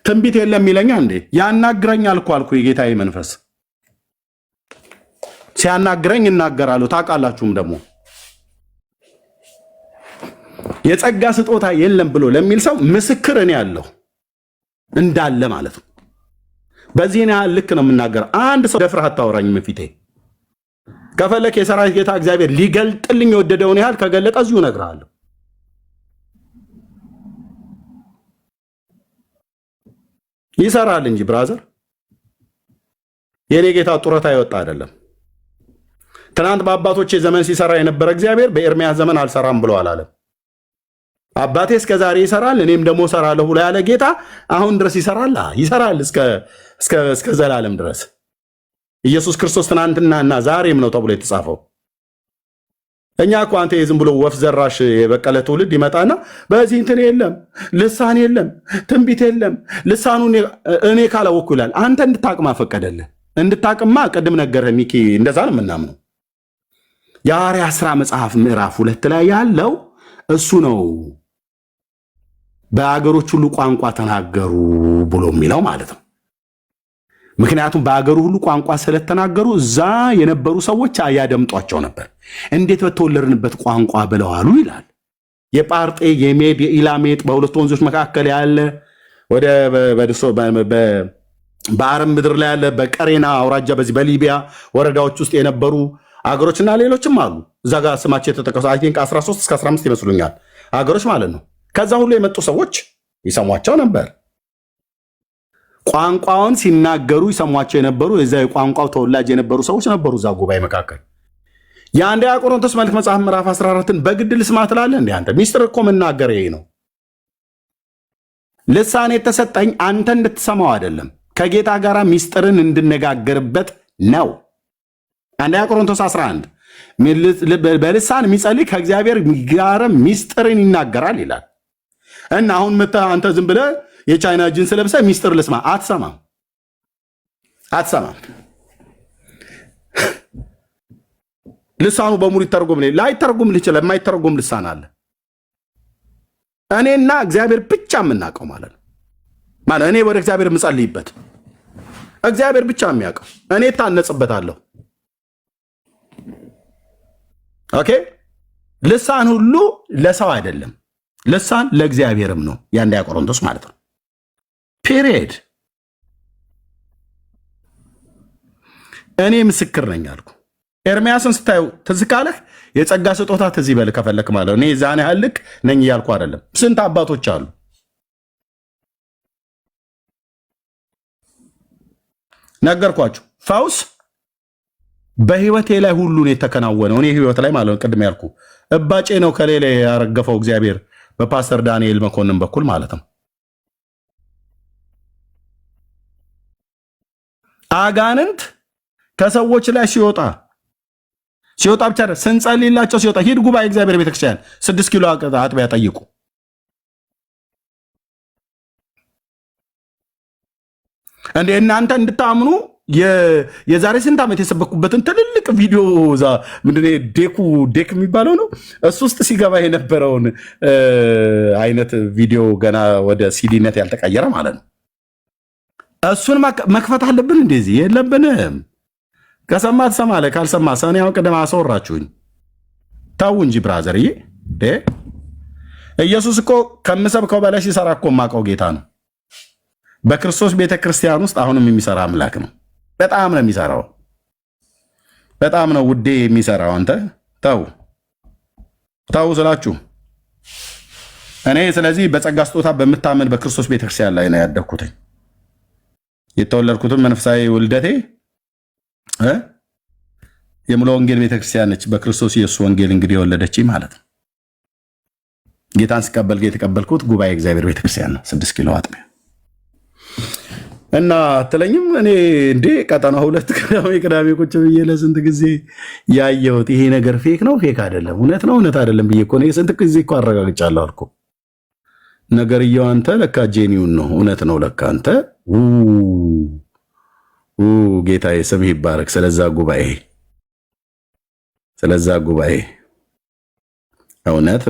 ትንቢት የለም ይለኛ እንዴ? ያናግረኛል እኮ አልኩ። የጌታዬ መንፈስ ሲያናግረኝ እናገራለሁ። ታውቃላችሁም ደግሞ የጸጋ ስጦታ የለም ብሎ ለሚል ሰው ምስክር እኔ ያለሁ እንዳለ ማለት ነው። በዚህ ያህል ልክ ነው የምናገረው። አንድ ሰው ደፍረህ አታወራኝም ፊቴ። ከፈለክ የሰራዊት ጌታ እግዚአብሔር ሊገልጥልኝ የወደደውን ያህል ከገለጠ እዚሁ እነግርሃለሁ። ይሰራል እንጂ ብራዘር፣ የኔ ጌታ ጡረታ ይወጣ አይደለም። ትናንት በአባቶቼ ዘመን ሲሰራ የነበረ እግዚአብሔር በኤርሚያስ ዘመን አልሰራም ብሎ አላለም። አባቴ እስከ ዛሬ ይሰራል እኔም ደግሞ እሰራለሁ ብሎ ያለ ጌታ አሁን ድረስ ይሰራል። ይሰራል እስከ ዘላለም ድረስ። ኢየሱስ ክርስቶስ ትናንትናና ዛሬም ነው ተብሎ የተጻፈው። እኛ እኮ አንተ ዝም ብሎ ወፍ ዘራሽ የበቀለ ትውልድ ይመጣና በዚህ እንትን የለም፣ ልሳን የለም፣ ትንቢት የለም፣ ልሳኑ እኔ ካላወኩ ይላል። አንተ እንድታቅማ ፈቀደልህ። እንድታቅማ ቅድም ነገርህ ሚኪ፣ እንደዛ ነው የምናምነው። የሐዋርያት ሥራ መጽሐፍ ምዕራፍ 2 ላይ ያለው እሱ ነው። በአገሮች ሁሉ ቋንቋ ተናገሩ ብሎ የሚለው ማለት ነው። ምክንያቱም በአገሩ ሁሉ ቋንቋ ስለተናገሩ እዛ የነበሩ ሰዎች ያደምጧቸው ነበር። እንዴት በተወለድንበት ቋንቋ ብለዋሉ ይላል። የጳርጤ የሜድ የኢላሜጥ በሁለት ወንዞች መካከል ያለ ወደ በአረብ ምድር ላይ ያለ በቀሬና አውራጃ በዚህ በሊቢያ ወረዳዎች ውስጥ የነበሩ አገሮችና ሌሎችም አሉ። እዛ ጋር ስማቸው የተጠቀሱ አይ ቲንክ 13 እስከ 15 ይመስሉኛል አገሮች ማለት ነው። ከዛ ሁሉ የመጡ ሰዎች ይሰሟቸው ነበር። ቋንቋውን ሲናገሩ ይሰሟቸው የነበሩ የዛ የቋንቋው ተወላጅ የነበሩ ሰዎች ነበሩ እዛ ጉባኤ መካከል። የአንደኛ ቆሮንቶስ መልእክት መጽሐፍ ምዕራፍ 14ን በግድ ልስማ ትላለህ እንዴ አንተ? ሚስጥር እኮ መናገር ይሄ ነው። ልሳን የተሰጠኝ አንተ እንድትሰማው አይደለም፣ ከጌታ ጋር ሚስጥርን እንድነጋገርበት ነው። አንደኛ ቆሮንቶስ 11 በልሳን የሚጸልይ ከእግዚአብሔር ጋር ሚስጥርን ይናገራል ይላል። እና አሁን አንተ ዝም ብለህ የቻይና ጅንስ ለብሰህ ሚስጥር ልስማ አትሰማም። ልሳኑ በሙሉ ይተረጎም ላይተረጎም ይችላል። የማይተረጎም ልሳን አለ። እኔና እግዚአብሔር ብቻ የምናውቀው ማለት ነው። ማለት እኔ ወደ እግዚአብሔር የምጸልይበት እግዚአብሔር ብቻ የሚያውቀው፣ እኔ ታነጽበታለሁ። ኦኬ። ልሳን ሁሉ ለሰው አይደለም፣ ልሳን ለእግዚአብሔርም ነው። የአንደኛ ቆሮንቶስ ማለት ነው። ፔሪየድ። እኔ ምስክር ነኝ አልኩ። ኤርሚያስን ስታዩ ትዝ ካለህ የጸጋ ስጦታ ትዝ ይበል ከፈለክ ማለት ነው። እኔ ዛኔ ያህል ልክ ነኝ እያልኩ አይደለም። ስንት አባቶች አሉ። ነገርኳችሁ። ፈውስ በህይወቴ ላይ ሁሉን የተከናወነው እኔ ህይወት ላይ ማለት ነው። ቅድም ያልኩ እባጬ ነው ከሌላ ያረገፈው እግዚአብሔር በፓስተር ዳንኤል መኮንን በኩል ማለት ነው። አጋንንት ከሰዎች ላይ ሲወጣ ብቻ ስንጸልይላቸው ሲወጣ ሂድ ጉባኤ እግዚአብሔር ቤተክርስቲያን 6 ኪሎ አጥቢያ ጠይቁ። እንዴ እናንተ እንድታምኑ የዛሬ ስንት ዓመት የሰበኩበትን ትልልቅ ቪዲዮ ዛ ምንድነው ዴክ የሚባለው ነው እሱ ውስጥ ሲገባ የነበረውን አይነት ቪዲዮ ገና ወደ ሲዲነት ያልተቀየረ ማለት ነው። እሱን መክፈት አለብን። እንደዚህ የለብንም። ከሰማ ትሰማለህ፣ ካልሰማ ሰኔ ያው ቀደም አስወራችሁኝ። ታው እንጂ ብራዘርዬ፣ ኢየሱስ እኮ ከምሰብከው በላይ ሲሰራ እኮ የማውቀው ጌታ ነው። በክርስቶስ ቤተክርስቲያን ውስጥ አሁንም የሚሰራ አምላክ ነው። በጣም ነው የሚሰራው። በጣም ነው ውዴ የሚሰራው። አንተ ታው ስላችሁ እኔ ስለዚህ በጸጋ ስጦታ በምታመን በክርስቶስ ቤተክርስቲያን ላይ ነው ያደግኩትኝ። የተወለድኩትም መንፈሳዊ ውልደቴ የሙሉ ወንጌል ቤተክርስቲያን ነች። በክርስቶስ ኢየሱስ ወንጌል እንግዲህ የወለደች ማለት ነው። ጌታን ስቀበል የተቀበልኩት ጉባኤ እግዚአብሔር ቤተክርስቲያን ነው 6 ኪሎ አጥቢያ እና አትለኝም። እኔ እንዴ ቀጠና 2 ቅዳሜ ቁጭ ብዬ ለስንት ጊዜ ያየሁት ይሄ ነገር ፌክ ነው ፌክ አይደለም እውነት ነው እውነት አይደለም ብዬ እኮ ነው ስንት ጊዜ እኮ አረጋግጫለሁ አልኩ። ነገርየው አንተ ለካ ጄኒውን ነው እውነት ነው ለካ አንተ ጌታዬ ስምህ ይባረክ። ስለዛ ጉባኤ እውነት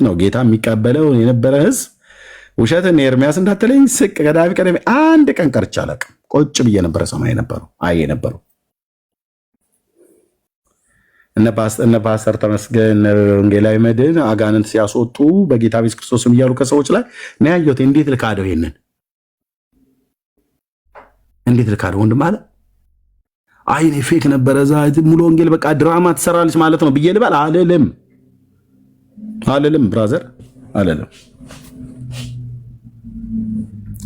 ነው ጌታ የሚቀበለው የነበረ ህዝብ ውሸትን ኤርሚያስ እንዳትለኝ ስቅ ቀዳሚ አንድ ቀን ቀርቼ አላውቅም። ቁጭ ብዬ ነበረ ሰማይ ነበሩ እነ ፓስተር ተመስገን ወንጌላዊ መድን አጋንንት ሲያስወጡ በጌታ ኢየሱስ ክርስቶስም እያሉ ከሰዎች ላይ ነው ያየሁት። እንዴት ልካደው ይሄንን እንዴት ልካደው ወንድም አለ አይኔ ፌክ ነበረ እዛ ሙሉ ወንጌል በቃ ድራማ ትሰራለች ማለት ነው ብዬ ልበል አልልም ብራዘር አልልም።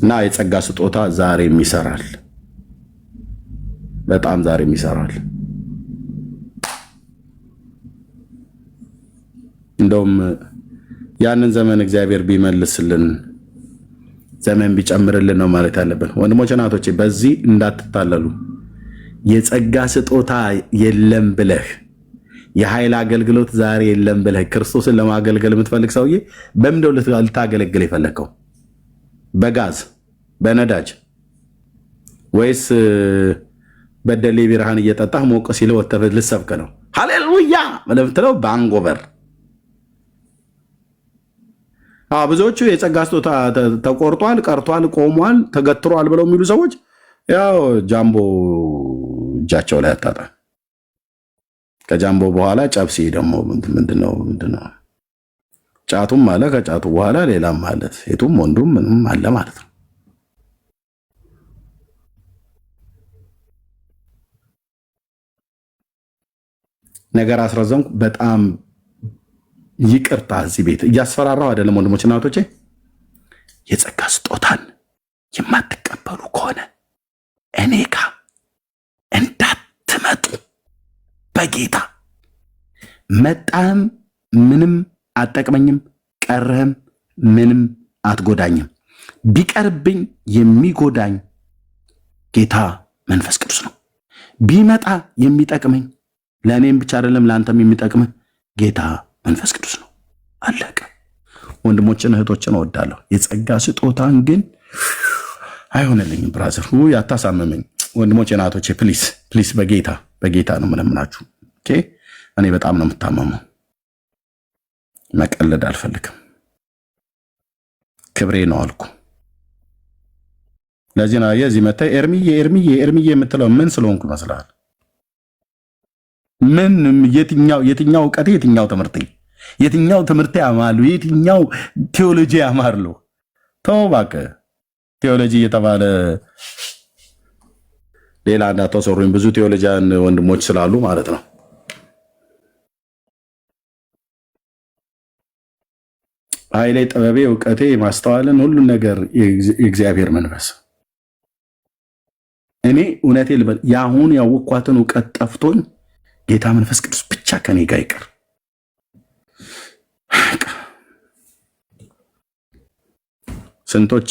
እና የጸጋ ስጦታ ዛሬም ይሰራል፣ በጣም ዛሬም ይሰራል። እንደውም ያንን ዘመን እግዚአብሔር ቢመልስልን ዘመን ቢጨምርልን ነው ማለት ያለብን። ወንድሞች እናቶቼ በዚህ እንዳትታለሉ። የጸጋ ስጦታ የለም ብለህ የኃይል አገልግሎት ዛሬ የለም ብለህ ክርስቶስን ለማገልገል የምትፈልግ ሰውዬ በምንድነው ልታገለግል የፈለከው? በጋዝ በነዳጅ ወይስ በደሌ ቢራህን እየጠጣህ ሞቅ ሲል ወተህ ልትሰብክ ነው? ሃሌሉያ ለምትለው በአንጎበር ብዙዎቹ የጸጋ ስጦታ ተቆርጧል፣ ቀርቷል፣ ቆሟል፣ ተገትሯል ብለው የሚሉ ሰዎች ያው ጃምቦ እጃቸው ላይ አጣጣ ከጃምቦ በኋላ ጨብሲ ደግሞ ምንድነው ጫቱም አለ። ከጫቱ በኋላ ሌላም ማለት ሴቱም ወንዱም ምንም አለ ማለት ነው። ነገር አስረዘምኩ። በጣም ይቅርታ። እዚህ ቤት እያስፈራራው አይደለም ወንድሞች እና እህቶቼ። የጸጋ ስጦታን የማትቀበሉ ከሆነ እኔ ጋር እንዳትመጡ በጌታ መጣህም ምንም አጠቅመኝም፣ ቀረህም ምንም አትጎዳኝም። ቢቀርብኝ የሚጎዳኝ ጌታ መንፈስ ቅዱስ ነው። ቢመጣ የሚጠቅመኝ ለእኔም ብቻ አይደለም ለአንተም የሚጠቅምህ ጌታ መንፈስ ቅዱስ ነው። አለቀ። ወንድሞችን እህቶችን እወዳለሁ። የጸጋ ስጦታን ግን አይሆንልኝም። ብራዘር ያታሳመመኝ ወንድሞቼና እህቶቼ ፕሊስ በጌታ ነው የምለምናችሁ። ኦኬ እኔ በጣም ነው የምታመመው። መቀለድ አልፈልግም። ክብሬ ነው አልኩ። ለዚህ ነው የዚህ መጣ ኤርሚዬ የምትለው ምን ስለሆንኩ ይመስላል? ምን የትኛው ዕውቀቴ የትኛው ትምህርቴ ያማሉ? የትኛው ቴዎሎጂ ያማርሉ? ተው እባክህ። ቴዎሎጂ እየተባለ ሌላ እንዳትወሰሩኝ። ብዙ ቴዎሎጂያን ወንድሞች ስላሉ ማለት ነው። ኃይሌ፣ ጥበቤ፣ ዕውቀቴ፣ ማስተዋልን ሁሉን ነገር የእግዚአብሔር መንፈስ። እኔ እውነቴ ልበል የአሁን ያወቅኳትን ዕውቀት ጠፍቶኝ ጌታ መንፈስ ቅዱስ ብቻ ከኔ ጋር ይቀር። ስንቶች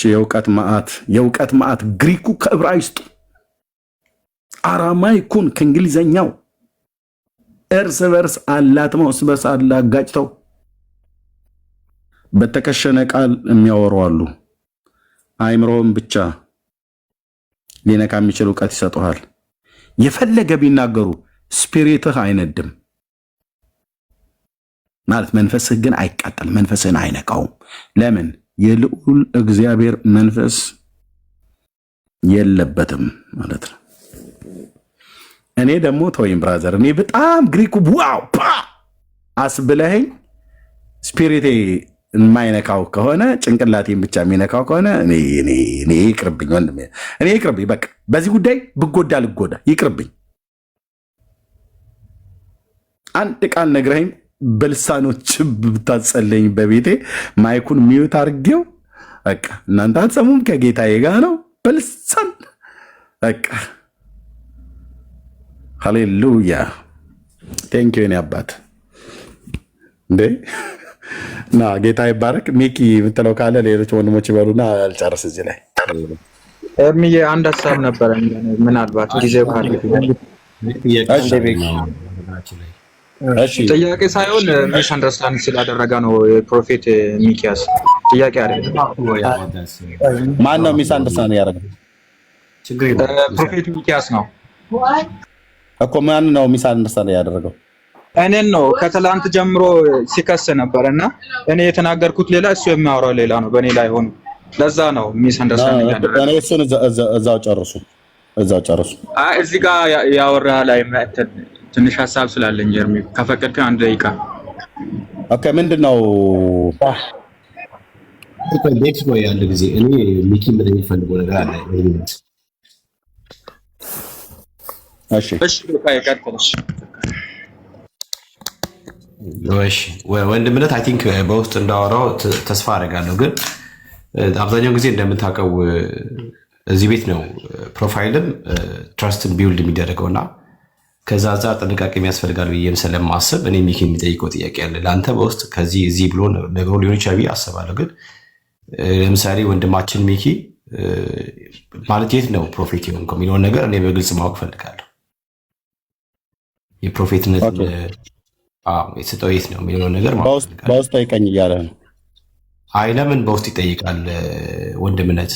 የዕውቀት መዓት ግሪኩ ከዕብራይስጡ አራማይኩን ከእንግሊዘኛው እርስ በርስ አላትመው እርስ በርስ አላጋጭተው በተከሸነ ቃል የሚያወሩ አሉ። አይምሮም ብቻ ሊነካ የሚችል ዕውቀት ይሰጡሃል። የፈለገ ቢናገሩ ስፒሪትህ አይነድም ማለት መንፈስህ ግን አይቃጠልም። መንፈስህን አይነካውም። ለምን? የልዑል እግዚአብሔር መንፈስ የለበትም ማለት ነው። እኔ ደግሞ ተወይም ብራዘር፣ እኔ በጣም ግሪኩ ዋው አስብለኸኝ ስፒሪቴ የማይነካው ከሆነ ጭንቅላቴን ብቻ የሚነካው ከሆነ እኔ ይቅርብኝ ወንድሜ፣ እኔ ይቅርብኝ። በቃ በዚህ ጉዳይ ብጎዳ ልጎዳ ይቅርብኝ። አንድ ቃል ነግረኸኝ በልሳኖች ብታጸለኝ በቤቴ ማይኩን ሚዩት አድርጌው በቃ እናንተ አትሰሙም፣ ከጌታዬ ጋር ነው በልሳን በቃ ሃሌሉያ። ቴንክ ዩ አባት እንዴ እና ጌታ ይባረክ። ሚኪ የምትለው ካለ ሌሎች ወንድሞች ይበሉና አልጨርስ እዚህ ላይ
እርምዬ አንድ ሀሳብ ነበረ ምናልባት ጊዜው ካለ ጥያቄ ሳይሆን ሚስ አንደርስታንድ ስላደረገ ነው የፕሮፌት ሚኪያስ ጥያቄ አይደለም።
ማን ነው ሚስ አንደርስታንድ ያደረገው?
ፕሮፌት ሚኪያስ ነው
እኮ። ማን ነው ሚስ አንደርስታንድ ያደረገው?
እኔን ነው። ከትላንት ጀምሮ ሲከስ ነበር እና እኔ የተናገርኩት ሌላ እሱ የሚያወራው ሌላ ነው በእኔ ላይ ሆኖ ለዛ ነው ሚስ አንደርስታንድ ያደረገው።
እኔ እሱን እዛው ጨርሱ።
እዚህ ጋር ያወራህ ላይ ትንሽ ሀሳብ ስላለኝ ጀርሚ ከፈቀድክ አንድ ደቂቃ።
ኦኬ ምንድነው
ዴክስ ቦይ ያለ ጊዜ እኔ ሚኪ ምን የሚፈልገው ነገር አለ።
እሺ ቀጥልሽ።
ወንድምነት አይ ቲንክ በውስጥ እንዳወራው ተስፋ አደርጋለሁ። ግን አብዛኛው ጊዜ እንደምታውቀው እዚህ ቤት ነው ፕሮፋይልም ትረስትን ቢውልድ የሚደረገውና ከዛ አንፃር ጥንቃቄ የሚያስፈልጋል ብዬም ስለማስብ እኔ ሚኪ የሚጠይቀው ጥያቄ አለ ለአንተ በውስጥ ከዚህ እዚህ ብሎ ነገሩ ሊሆን ይችላል ብዬ አስባለሁ። ግን ለምሳሌ ወንድማችን ሚኪ ማለት የት ነው ፕሮፌት የሆንከው የሚለውን ነገር እኔ በግልጽ ማወቅ ፈልጋለሁ። የፕሮፌትነት የተሰጠው የት ነው የሚለውን ነገር ማወቅ ፈልጋለሁ።
በውስጥ ጠይቀኝ እያለ ነው።
አይ ለምን በውስጥ ይጠይቃል? ወንድምነት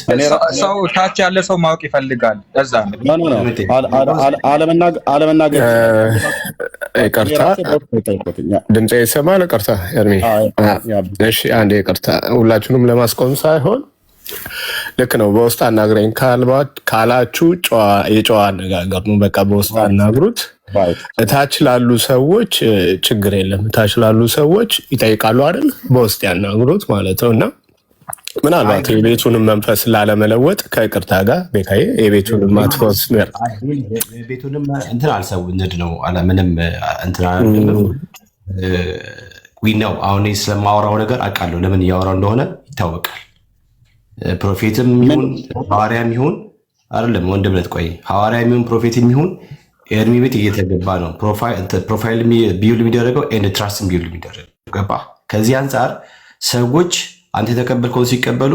ሰው ታች ያለ ሰው ማወቅ ይፈልጋል። ለዛ
አለመናገር
ይቅርታ፣ ድምጼ ይሰማል? ይቅርታ ኤርሚ። እሺ አንዴ ይቅርታ። ሁላችሁንም ለማስቆም ሳይሆን ልክ ነው። በውስጥ አናግረኝ ካላችሁ የጨዋ አነጋገር ነው። በቃ በውስጥ አናግሩት። እታች ላሉ ሰዎች ችግር የለም። እታች ላሉ ሰዎች ይጠይቃሉ አይደል? በውስጥ ያናግሩት ማለት ነው። እና ምናልባት የቤቱንም መንፈስ ላለመለወጥ ከይቅርታ ጋር ቤካዬ የቤቱንም አትሞስፌር
ቤቱንም እንትን አልሰውንድ ነው ምንም እንትን ነው። አሁን ስለማወራው ነገር አውቃለሁ። ለምን እያወራው እንደሆነ ይታወቃል። ፕሮፌትም ይሁን ሐዋርያም ይሁን አይደለም ወንድምነት፣ ቆይ ሐዋርያም ይሁን ፕሮፌትም ይሁን ኤርሚ ቤት እየተገባ ነው ፕሮፋይል ቢውል የሚደረገው ኤንድ ትራስት ቢውል የሚደረገው ገባ። ከዚህ አንጻር ሰዎች አንተ የተቀበልከውን ሲቀበሉ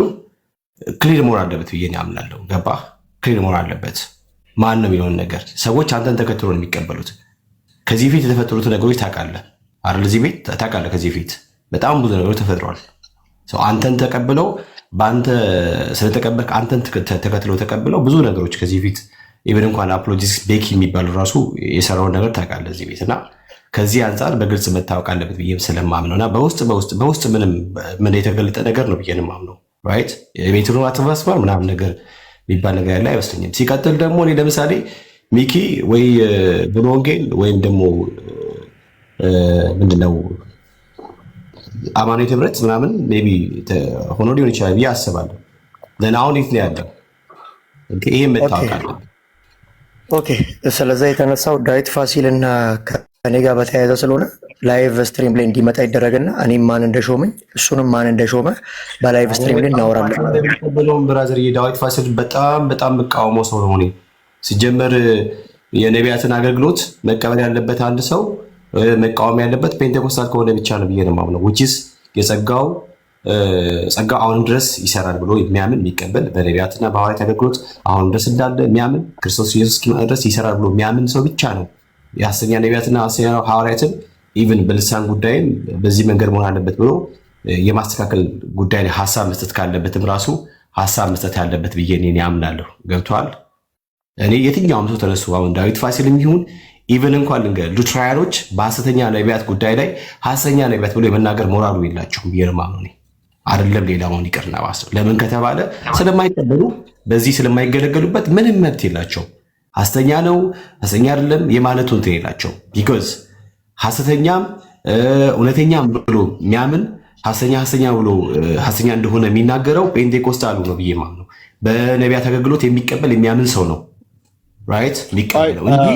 ክሊር መሆን አለበት ብዬ አምናለሁ። ገባ፣ ክሊር መሆን አለበት። ማን ነው የሚለውን ነገር ሰዎች አንተን ተከትሎ ነው የሚቀበሉት። ከዚህ ፊት የተፈጠሩት ነገሮች ታውቃለህ አይደል? እዚህ ቤት ታውቃለህ፣ ከዚህ ፊት በጣም ብዙ ነገሮች ተፈጥረዋል። አንተን ተቀብለው በአንተ ስለተቀበልክ አንተን ተከትለው ተቀብለው ብዙ ነገሮች ከዚህ ፊት ኢቨን እንኳን አፖሎጂስ ቤኪ የሚባሉ ራሱ የሰራውን ነገር ታውቃለህ እዚህ ቤት። እና ከዚህ አንጻር በግልጽ መታወቅ አለበት ብዬም ስለማምነው እና በውስጥ ምን የተገለጠ ነገር ነው ብዬ ማምነው። ራይት የቤቱን አትመስማር ምናምን ነገር የሚባል ነገር ያለ አይመስለኝም። ሲቀጥል ደግሞ እኔ ለምሳሌ ሚኪ ወይ ብሎ ወንጌል ወይም ደግሞ ምንድነው አማኑኤል ህብረት ምናምን ሜይ ቢ ሆኖ ሊሆን ይችላል ብዬ አስባለሁ። አሁን የት ነው ያለው? ይሄ መታወቅ አለበት።
ኦኬ፣ ስለዛ የተነሳው ዳዊት ፋሲል እና ከኔ ጋር በተያያዘ ስለሆነ ላይቭ ስትሪም ላይ እንዲመጣ ይደረግና እኔም ማን እንደሾመኝ እሱንም ማን እንደሾመ በላይቭ ስትሪም ላይ እናወራለን።
ብራዘር የዳዊት ፋሲል በጣም መቃወመው ሰው ነው። ሲጀመር የነቢያትን አገልግሎት መቀበል ያለበት አንድ ሰው መቃወም ያለበት ፔንቴኮስታል ከሆነ ብቻ ነው ብዬ ነው የማምነው። ውጪስ የጸጋው አሁን ድረስ ይሰራል ብሎ የሚያምን የሚቀበል በነቢያትና በሐዋርያት አገልግሎት አሁን ድረስ እንዳለ የሚያምን ክርስቶስ ኢየሱስ እስኪመጣ ድረስ ይሰራል ብሎ የሚያምን ሰው ብቻ ነው የሐሰተኛ ነቢያትና ሐሰተኛ ሐዋርያትን ኢቭን በልሳን ጉዳይም በዚህ መንገድ መሆን አለበት ብሎ የማስተካከል ጉዳይ ላይ ሀሳብ መስጠት ካለበትም ራሱ ሀሳብ መስጠት ያለበት ብዬ እኔ አምናለሁ። ገብቶሃል? እኔ የትኛውም ሰው ተነሱ አሁን ዳዊት ፋሲልም ይሁን ኢቨን እንኳን ልንገር ሉትራያኖች በሐሰተኛ ነቢያት ጉዳይ ላይ ሐሰተኛ ነቢያት ብሎ የመናገር ሞራሉ የላቸውም ብዬ ነው የማምነው። አይደለም ሌላውን ይቅርና ባሰው ለምን ከተባለ ስለማይቀበሉ በዚህ ስለማይገለገሉበት ምንም መብት የላቸው። ሐሰተኛ ነው ሐሰተኛ አይደለም የማለቱ እንትን የላቸው። ቢኮዝ ሐሰተኛም እውነተኛም ብሎ የሚያምን ሐሰተኛ ብሎ ሐሰተኛ እንደሆነ የሚናገረው ፔንቴኮስታሉ ነው ብዬ ማምነው። በነቢያት አገልግሎት የሚቀበል የሚያምን ሰው ነው ራይት የሚቀበለው እንጂ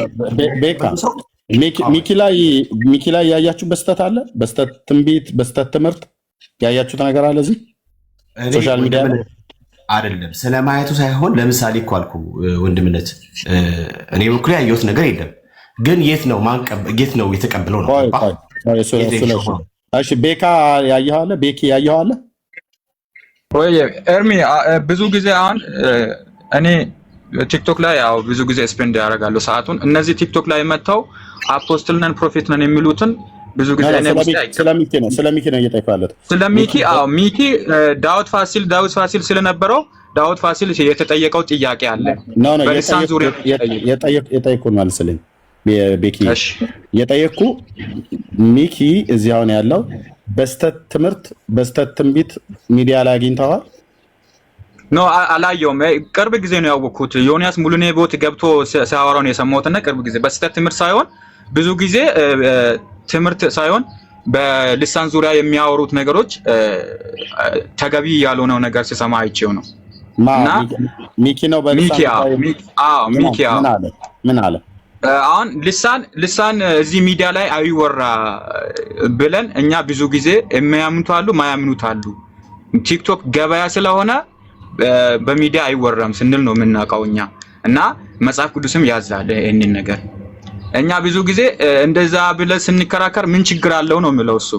ሚኪ ላይ ያያችሁ በስተት አለ። በስተት ትንቢት፣ በስተት ትምህርት ያያችሁት ነገር አለ እዚህ ሶሻል ሚዲያ
አይደለም። ስለማየቱ ሳይሆን ለምሳሌ እኮ አልኩ ወንድምነት፣ እኔ በኩል ያየሁት ነገር የለም። ግን የት ነው የተቀበለው ነው።
እሺ ቤካ ያየዋለ ቤኪ ያየዋለ
ወይ ኤርሚ ብዙ ጊዜ አሁን እኔ ቲክቶክ ላይ ያው ብዙ ጊዜ ስፔንድ ያደርጋለሁ ሰዓቱን። እነዚህ ቲክቶክ ላይ መጥተው አፖስትል ነን ፕሮፌት ነን የሚሉትን ብዙ ጊዜ እኔ
ስለሚኪ ነው እየጠየኩት።
ስለሚኪ ሚኪ ዳውት ፋሲል ስለነበረው ዳውት ፋሲል የተጠየቀው ጥያቄ አለ በልሳን ዙሪያ
የጠየኩን መልስልኝ ቤኪ የጠየኩ ሚኪ እዚህ አሁን ያለው በስተት ትምህርት በስተት ትንቢት ሚዲያ ላይ አግኝተዋል?
ኖ አላየውም። ቅርብ ጊዜ ነው ያወቅኩት። ዮኒያስ ሙሉኔ ቦት ገብቶ ሲያወራው ነው የሰማሁትና ቅርብ ጊዜ በስተት ትምህርት ሳይሆን ብዙ ጊዜ ትምህርት ሳይሆን በልሳን ዙሪያ የሚያወሩት ነገሮች ተገቢ ያልሆነው ነገር ሲሰማ አይቼው ነው። እና
ሚኪ ነው
ሚኪ
ምን አለ?
አሁን ልሳን እዚህ ሚዲያ ላይ አይወራ ብለን እኛ ብዙ ጊዜ የሚያምኑት አሉ ማያምኑት አሉ። ቲክቶክ ገበያ ስለሆነ በሚዲያ አይወራም ስንል ነው የምናውቀው እኛ። እና መጽሐፍ ቅዱስም ያዛል ይሄንን ነገር። እኛ ብዙ ጊዜ እንደዛ ብለን ስንከራከር ምን ችግር አለው ነው የሚለው እሱ።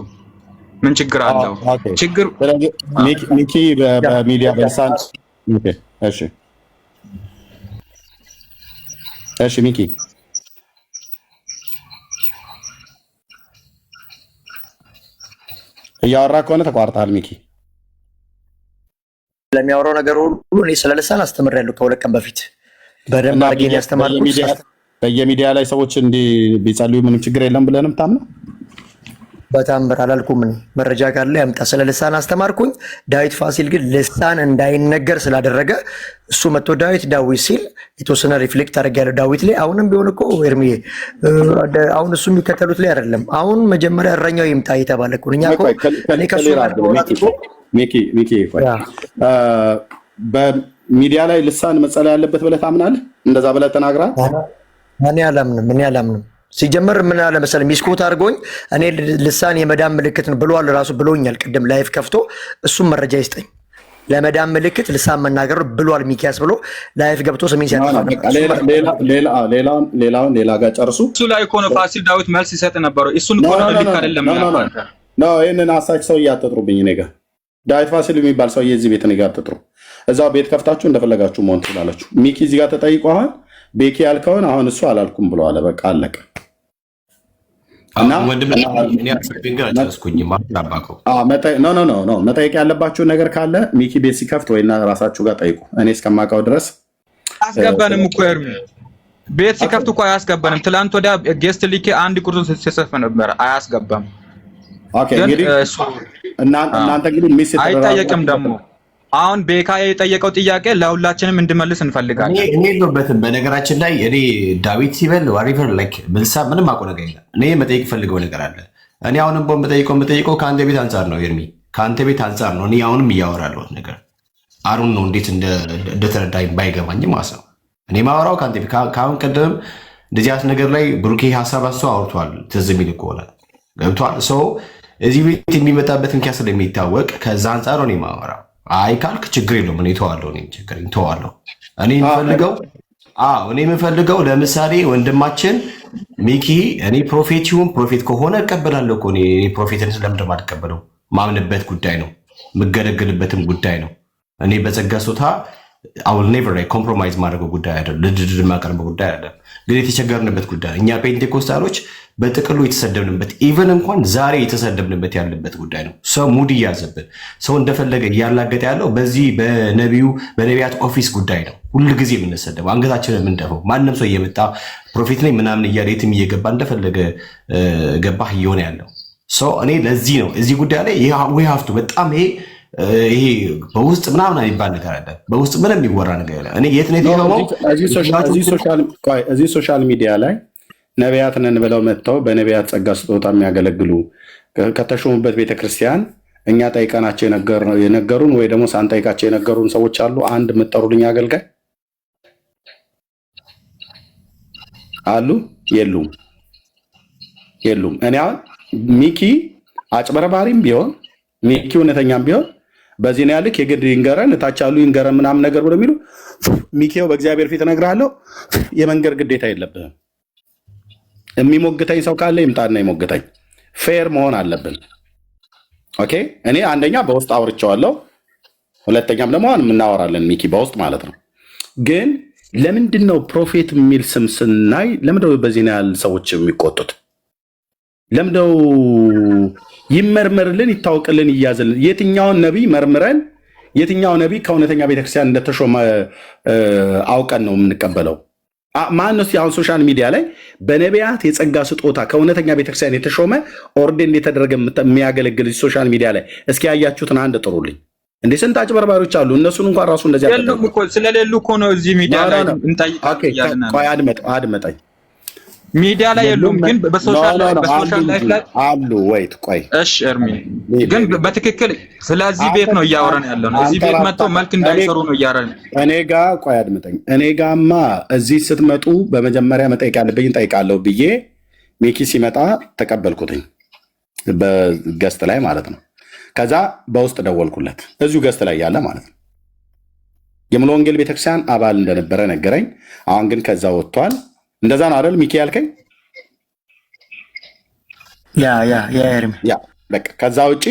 ምን ችግር አለው? ችግር
ሚኪ በሚዲያ በልሳን እሺ ሚኪ እያወራ ከሆነ ተቋርጠሃል ሚኪ።
ለሚያወራው ነገር ሁሉ እኔ ስለ ልሳን አስተምሬያለሁ ከሁለት ቀን በፊት በደንብ አድርጌ ያስተማርኩት።
በየሚዲያ ላይ ሰዎች እንዲህ ቢጸልዩ ምንም ችግር የለም ብለንም ታምነው
በታምር አላልኩም። እኔ መረጃ ካለ ያምጣ። ስለ ልሳን አስተማርኩኝ። ዳዊት ፋሲል ግን ልሳን እንዳይነገር ስላደረገ እሱ መጥቶ ዳዊት ሲል የተወሰነ ሪፍሌክት አድርጌያለሁ ዳዊት ላይ። አሁንም ቢሆን እኮ ኤርሚዬ አሁን እሱ የሚከተሉት ላይ አይደለም። አሁን መጀመሪያ እረኛው ይምጣ የተባለ እኮ እኛ እኮ እኔ ከሱ
ሚኪ በሚዲያ ላይ ልሳን መጸለይ ያለበት ብለህ ታምናለህ? እንደዛ ብለህ ተናግራል?
እኔ አላምንም። ሲጀመር ምን አለ መሰለህ ሚስኮት አድርጎኝ እኔ ልሳን የመዳን ምልክት ነው ብሏል ራሱ ብሎኛል። ቅድም ላይፍ ከፍቶ እሱም መረጃ ይስጠኝ። ለመዳን ምልክት ልሳን መናገር ብሏል ሚኪያስ ብሎ ላይፍ ገብቶ ስሜን ሲያጠፋ
ሌላውን ሌላ ጋር ጨርሱ።
እሱ ላይ እኮ ነው ፋሲል ዳዊት መልስ ይሰጥ ነበረው። እሱን እኮ ነው ልክ አይደለም
ነው ይሄንን አሳች ሰው እያጠጥሩብኝ እኔ ጋር ዳዊት ፋሲል የሚባል ሰው የዚህ ቤት እኔ ጋር አጠጥሩ። እዛው ቤት ከፍታችሁ እንደፈለጋችሁ መሆን ትችላላችሁ። ሚኪ እዚህ ጋር ተጠይቀዋል። ቤኪ ያልከውን አሁን እሱ አላልኩም ብለዋል። በቃ አለቀ። መጠየቅ ያለባችሁን ነገር ካለ ሚኪ ቤት ሲከፍት ወይና ራሳችሁ ጋር ጠይቁ። እኔ እስከማውቀው ድረስ
አያስገባንም እኮ ኤርሚ ቤት ሲከፍት እኮ አያስገባንም። ትላንት ወዲያ ጌስት ሊኬ አንድ ቁርጥ ሲሰፍ ነበር። አያስገባም። ኦኬ እንግዲህ እናንተ እንግዲህ ሚስ አይጠየቅም ደግሞ አሁን ቤካ የጠየቀው ጥያቄ ለሁላችንም እንድመልስ እንፈልጋለን።
እኔ የለበትም በነገራችን ላይ እኔ ዳዊት ሲበል ዋሪፈር ላይክ ብልሳ ምንም አውቀው ነገር የለም። እኔ መጠየቅ ፈልገው ነገር አለ። እኔ አሁንም የምጠይቀው ከአንተ ቤት አንጻር ነው ኤርሚ፣ ከአንተ ቤት አንጻር ነው። እኔ አሁንም እያወራለሁ ነገር አሩን ነው እንዴት እንደተረዳኝ ባይገባኝ ማለት ነው። እኔ ማወራው ከአንተ ቤት ከአሁን ቀደም እንደዚህ አይነት ነገር ላይ ብሩኬ ሀሳብ አውርቷል። ትዝ የሚል ከሆነ ገብቷል። ሰው እዚህ ቤት የሚመጣበትን ኪያስ ስለሚታወቅ ከዛ አንጻር ነው የማወራው። አይ ካልክ ችግር የለውም። እኔ ተዋለሁ እኔ የምፈልገው ለምሳሌ ወንድማችን ሚኪ እኔ ፕሮፌት ይሁን ፕሮፌት ከሆነ እቀበላለሁ እኮ እኔ ፕሮፌትን ስለምንድን አልቀበለው? ማምንበት ጉዳይ ነው፣ የምገለገልበትም ጉዳይ ነው። እኔ በጸጋ ስጦታ አውል ኔቨር ላይ ኮምፕሮማይዝ ማድረገው ጉዳይ አይደለም፣ ልድድር የማቀርበው ጉዳይ አይደለም። ግን የተቸገርንበት ጉዳይ እኛ ፔንቴኮስታሎች በጥቅሉ የተሰደብንበት ኢቨን እንኳን ዛሬ የተሰደብንበት ያለበት ጉዳይ ነው። ሰው ሙድ እያዘብን ሰው እንደፈለገ እያላገጠ ያለው በዚህ በነቢያት ኦፊስ ጉዳይ ነው። ሁሉ ጊዜ የምንሰደበው አንገታችንን የምንደፈው ማንም ሰው እየመጣ ፕሮፌት ላይ ምናምን እያለ የትም እየገባ እንደፈለገ ገባህ እየሆነ ያለው ሰው። እኔ ለዚህ ነው እዚህ ጉዳይ ላይ ሀፍቱ በጣም ይሄ በውስጥ ምናምን የሚባል ነገር አለ። በውስጥ ምንም የሚወራ ነገር ያለ እኔ የት ነው
እዚህ ሶሻል ሚዲያ ላይ ነቢያት ነን ብለው መጥተው በነቢያት ጸጋ ስጦታ የሚያገለግሉ ከተሾሙበት ቤተክርስቲያን እኛ ጠይቀናቸው የነገሩን ወይ ደግሞ ሳንጠይቃቸው የነገሩን ሰዎች አሉ። አንድ የምትጠሩልኝ አገልጋይ አሉ? የሉም። እኔ አሁን ሚኪ አጭበርባሪም ቢሆን ሚኪ እውነተኛም ቢሆን በዚህ ነው ያልክ የግድ ይንገረን እታች ያሉ ይንገረን ምናምን ነገር ብሎ የሚሉ ሚኪው በእግዚአብሔር ፊት እነግርሃለሁ የመንገር ግዴታ የለብህም። የሚሞግተኝ ሰው ካለ ይምጣና ይሞግተኝ። ፌር መሆን አለብን። ኦኬ እኔ አንደኛ በውስጥ አውርቼዋለሁ፣ ሁለተኛም ደግሞ እናወራለን ሚኪ በውስጥ ማለት ነው። ግን ለምንድን ነው ፕሮፌት የሚል ስም ስናይ ለምንድነው በዚህ ያህል ሰዎች የሚቆጡት? ለምንድነው ይመርመርልን፣ ይታወቅልን፣ ይያዝልን? የትኛውን ነቢይ መርምረን የትኛው ነቢይ ከእውነተኛ ቤተክርስቲያን እንደተሾመ አውቀን ነው የምንቀበለው? ማነው አሁን ሶሻል ሚዲያ ላይ በነቢያት የጸጋ ስጦታ ከእውነተኛ ቤተክርስቲያን የተሾመ ኦርዴን የተደረገ የሚያገለግል ሶሻል ሚዲያ ላይ እስኪ ያያችሁትን አንድ ጥሩልኝ። እንዴ ስንት አጭበርባሪዎች አሉ። እነሱን እንኳን ራሱ እንደዚህ
የሉም እኮ ስለሌሉ እኮ ነው እዚህ ሚዲያ ላይ እንጠይቃለን።
ቆይ አድመጠኝ።
ሚዲያ ላይ የሉም፣ ግን በሶሻል ላይፍ ላይ
አሉ። ወይት ቆይ
እሺ፣ እርሚ ግን በትክክል ስለዚህ ቤት ነው እያወራን ያለው ነው። እዚህ ቤት መጥተው መልክ እንዳይሰሩ ነው እያወራን።
እኔ ጋ ቆይ አድመጠኝ። እኔ ጋማ እዚህ ስትመጡ በመጀመሪያ መጠየቅ ያለብኝ ጠይቃለሁ ብዬ ሚኪ ሲመጣ ተቀበልኩትኝ በገስት ላይ ማለት ነው። ከዛ በውስጥ ደወልኩለት እዚሁ ገስት ላይ ያለ ማለት ነው። የሙሉ ወንጌል ቤተክርስቲያን አባል እንደነበረ ነገረኝ። አሁን ግን ከዛ ወጥቷል። እንደዛ ነው አይደል ሚኪ ያልከኝ? ያ በቃ ከዛ ውጪ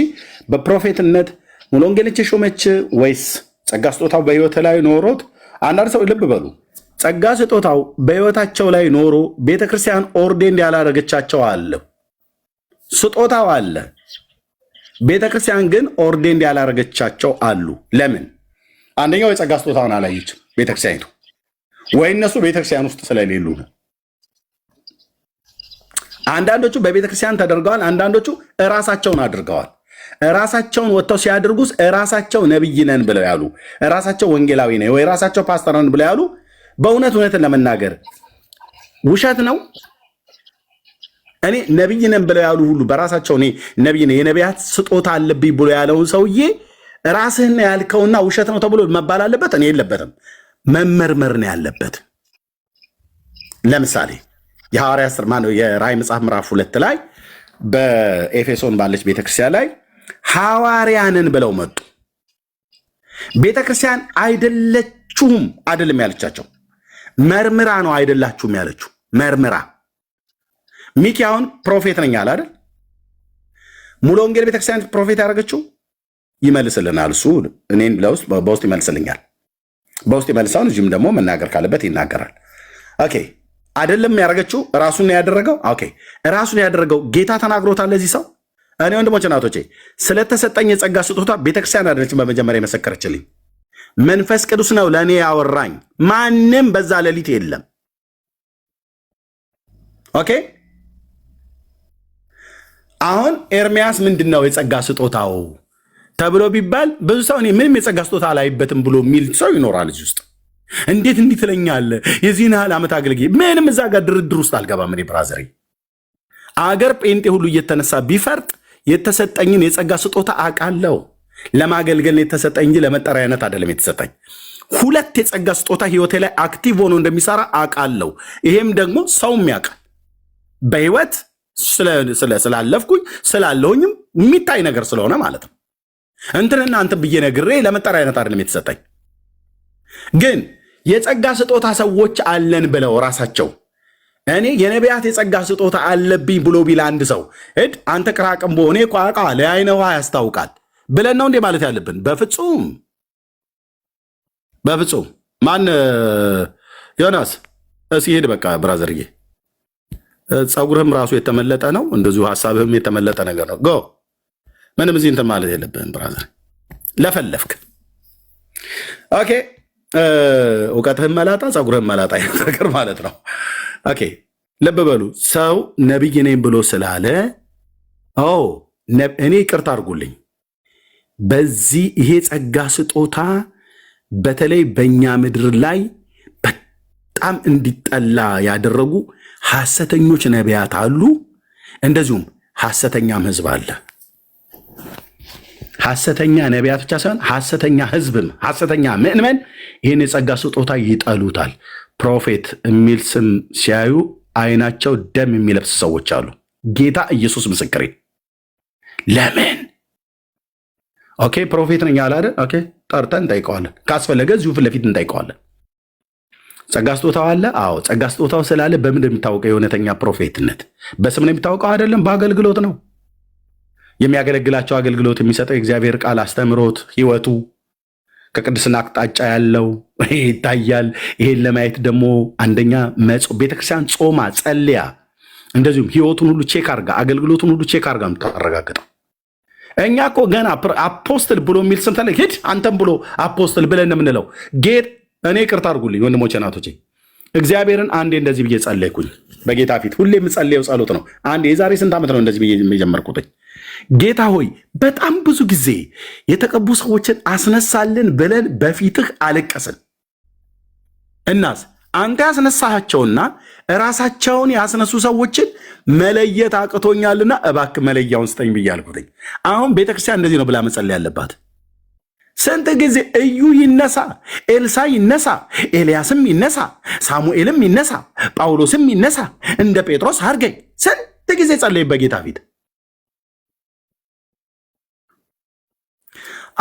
በፕሮፌትነት ሙሉ ወንጌልች ሾመች ወይስ ጸጋ ስጦታው በህይወት ላይ ኖሮት? አንዳንድ ሰው ልብ በሉ፣ ጸጋ ስጦታው በህይወታቸው ላይ ኖሮ ቤተክርስቲያን ኦርዴንድ ያላረገቻቸው አለ። ስጦታው አለ፣ ቤተክርስቲያን ግን ኦርዴንድ ያላረገቻቸው አሉ። ለምን? አንደኛው የጸጋ ስጦታውን አላየችም ቤተክርስቲያኒቱ፣ ወይ እነሱ ቤተክርስቲያን ውስጥ ስለሌሉ ነው። አንዳንዶቹ በቤተክርስቲያን ተደርገዋል፣ አንዳንዶቹ እራሳቸውን አድርገዋል። እራሳቸውን ወጥተው ሲያደርጉስ እራሳቸው ነብይ ነን ብለው ያሉ፣ እራሳቸው ወንጌላዊ ነን ወይ እራሳቸው ፓስተር ነን ብለው ያሉ፣ እውነትን ለመናገር ውሸት ነው። እኔ ነብይ ነን ብለው ያሉ ሁሉ በራሳቸው እኔ ነብይ ነኝ የነቢያት ስጦታ አለብኝ ብሎ ያለውን ሰውዬ ራስህን ያልከውና ውሸት ነው ተብሎ መባል አለበት? እኔ የለበትም፣ መመርመር ነው ያለበት። ለምሳሌ የሐዋርያት ሥራ የራእይ መጽሐፍ ምዕራፍ 2 ላይ በኤፌሶን ባለች ቤተክርስቲያን ላይ ሐዋርያንን ብለው መጡ። ቤተክርስቲያን አይደለችሁም አይደለም ያለቻቸው፣ መርምራ ነው አይደላችሁም ያለችው። መርምራ ሚኪ አሁን ፕሮፌት ነኝ አለ አይደል? ሙሉ ወንጌል ቤተክርስቲያን ፕሮፌት ያደረገችው ይመልስልናል። እሱ እኔን በውስጥ ይመልስልኛል። በውስጥ ይመልሳውን እዚህም ደግሞ መናገር ካለበት ይናገራል። ኦኬ አይደለም ያደረገችው ራሱን ያደረገው። ኦኬ ራሱን ያደረገው ጌታ ተናግሮታል ለዚህ ሰው። እኔ ወንድሞች እናቶቼ ስለተሰጠኝ የጸጋ ስጦታ ቤተክርስቲያን አይደለችም በመጀመሪያ የመሰከረችልኝ፣ መንፈስ ቅዱስ ነው ለእኔ ያወራኝ። ማንም በዛ ሌሊት የለም። ኦኬ አሁን ኤርሚያስ ምንድን ነው የጸጋ ስጦታው ተብሎ ቢባል ብዙ ሰው እኔ ምንም የጸጋ ስጦታ አላይበትም ብሎ የሚል ሰው ይኖራል እዚህ ውስጥ። እንዴት እንዲህ ትለኛለህ? የዚህን ያህል ዓመት አገልግዬ ምንም እዛ ጋር ድርድር ውስጥ አልገባም። እኔ ብራዘሬ አገር ጴንጤ ሁሉ እየተነሳ ቢፈርጥ የተሰጠኝን የጸጋ ስጦታ አውቃለሁ። ለማገልገል የተሰጠኝ እንጂ ለመጠሪያነት አይደለም የተሰጠኝ። 2 የጸጋ ስጦታ ህይወቴ ላይ አክቲቭ ሆኖ እንደሚሰራ አውቃለሁ። ይሄም ደግሞ ሰውም ያውቃል። በህይወት ስላለፍኩኝ ስላለሁኝም የሚታይ ነገር ስለሆነ ማለት ነው። እንትንና እንትን ብዬ ነግሬ ለመጠሪያነት አይደለም የተሰጠኝ። ግን የጸጋ ስጦታ ሰዎች አለን ብለው ራሳቸው እኔ የነቢያት የጸጋ ስጦታ አለብኝ ብሎ ቢል አንድ ሰው አንተ ቅራቅንቦ እኔ ቋቃ ለአይነ ውሃ ያስታውቃል ብለን ነው እንዴ ማለት ያለብን? በፍጹም በፍጹም። ማን ዮናስ እስኪ ሄድ በቃ ብራዘርዬ፣ ፀጉርህም ራሱ የተመለጠ ነው፣ እንደዚሁ ሀሳብህም የተመለጠ ነገር ነው። ጎ ምንም እዚህ እንትን ማለት የለብህም ብራዘር፣ ለፈለፍክ ኦኬ። እውቀትህም መላጣ ፀጉርህም መላጣ ነገር ማለት ነው። ኦኬ ልብ በሉ። ሰው ነቢይ ነኝ ብሎ ስላለ እኔ ይቅርታ አድርጉልኝ፣ በዚህ ይሄ ጸጋ ስጦታ በተለይ በእኛ ምድር ላይ በጣም እንዲጠላ ያደረጉ ሐሰተኞች ነቢያት አሉ። እንደዚሁም ሐሰተኛም ህዝብ አለ። ሐሰተኛ ነቢያት ብቻ ሳይሆን ሐሰተኛ ህዝብም ሐሰተኛ ምእመን ይህን የጸጋ ስጦታ ይጠሉታል። ፕሮፌት የሚል ስም ሲያዩ አይናቸው ደም የሚለብስ ሰዎች አሉ። ጌታ ኢየሱስ ምስክሬ። ለምን? ኦኬ ፕሮፌት ነኝ አለ አይደል? ኦኬ ጠርተን እንጠይቀዋለን። ካስፈለገ እዚሁ ፊት ለፊት እንጠይቀዋለን። ጸጋ ስጦታው አለ። አዎ ጸጋ ስጦታው ስላለ በምንድን የሚታወቀው? የእውነተኛ ፕሮፌትነት በስም ነው የሚታወቀው አይደለም፣ በአገልግሎት ነው። የሚያገለግላቸው አገልግሎት የሚሰጠው የእግዚአብሔር ቃል አስተምሮት፣ ህይወቱ ከቅድስና አቅጣጫ ያለው ይሄ ይታያል። ይሄን ለማየት ደግሞ አንደኛ ቤተክርስቲያን ጾማ ጸልያ፣ እንደዚሁም ህይወቱን ሁሉ ቼክ አርጋ፣ አገልግሎቱን ሁሉ ቼክ አርጋ የምታረጋግጠው። እኛ እኮ ገና አፖስትል ብሎ የሚል ስም ተለ ሂድ አንተም ብሎ አፖስትል ብለን የምንለው ጌጥ። እኔ ይቅርታ አድርጉልኝ ወንድሞቼ ናቶቼ፣ እግዚአብሔርን አንዴ እንደዚህ ብዬ ጸለይኩኝ በጌታ ፊት። ሁሌ የምጸልየው ጸሎት ነው። አንዴ የዛሬ ስንት ዓመት ነው እንደዚህ ብዬ የጀመርኩትኝ። ጌታ ሆይ በጣም ብዙ ጊዜ የተቀቡ ሰዎችን አስነሳልን ብለን በፊትህ አለቀስን። እናስ አንተ ያስነሳቸውና ራሳቸውን ያስነሱ ሰዎችን መለየት አቅቶኛልና እባክህ መለያውን ስጠኝ ብዬ አልኩትኝ። አሁን ቤተክርስቲያን እንደዚህ ነው ብላ መጸለይ ያለባት። ስንት ጊዜ እዩ ይነሳ፣ ኤልሳ ይነሳ፣ ኤልያስም ይነሳ፣ ሳሙኤልም ይነሳ፣ ጳውሎስም ይነሳ፣ እንደ ጴጥሮስ አድርገኝ። ስንት ጊዜ ጸለይ በጌታ ፊት።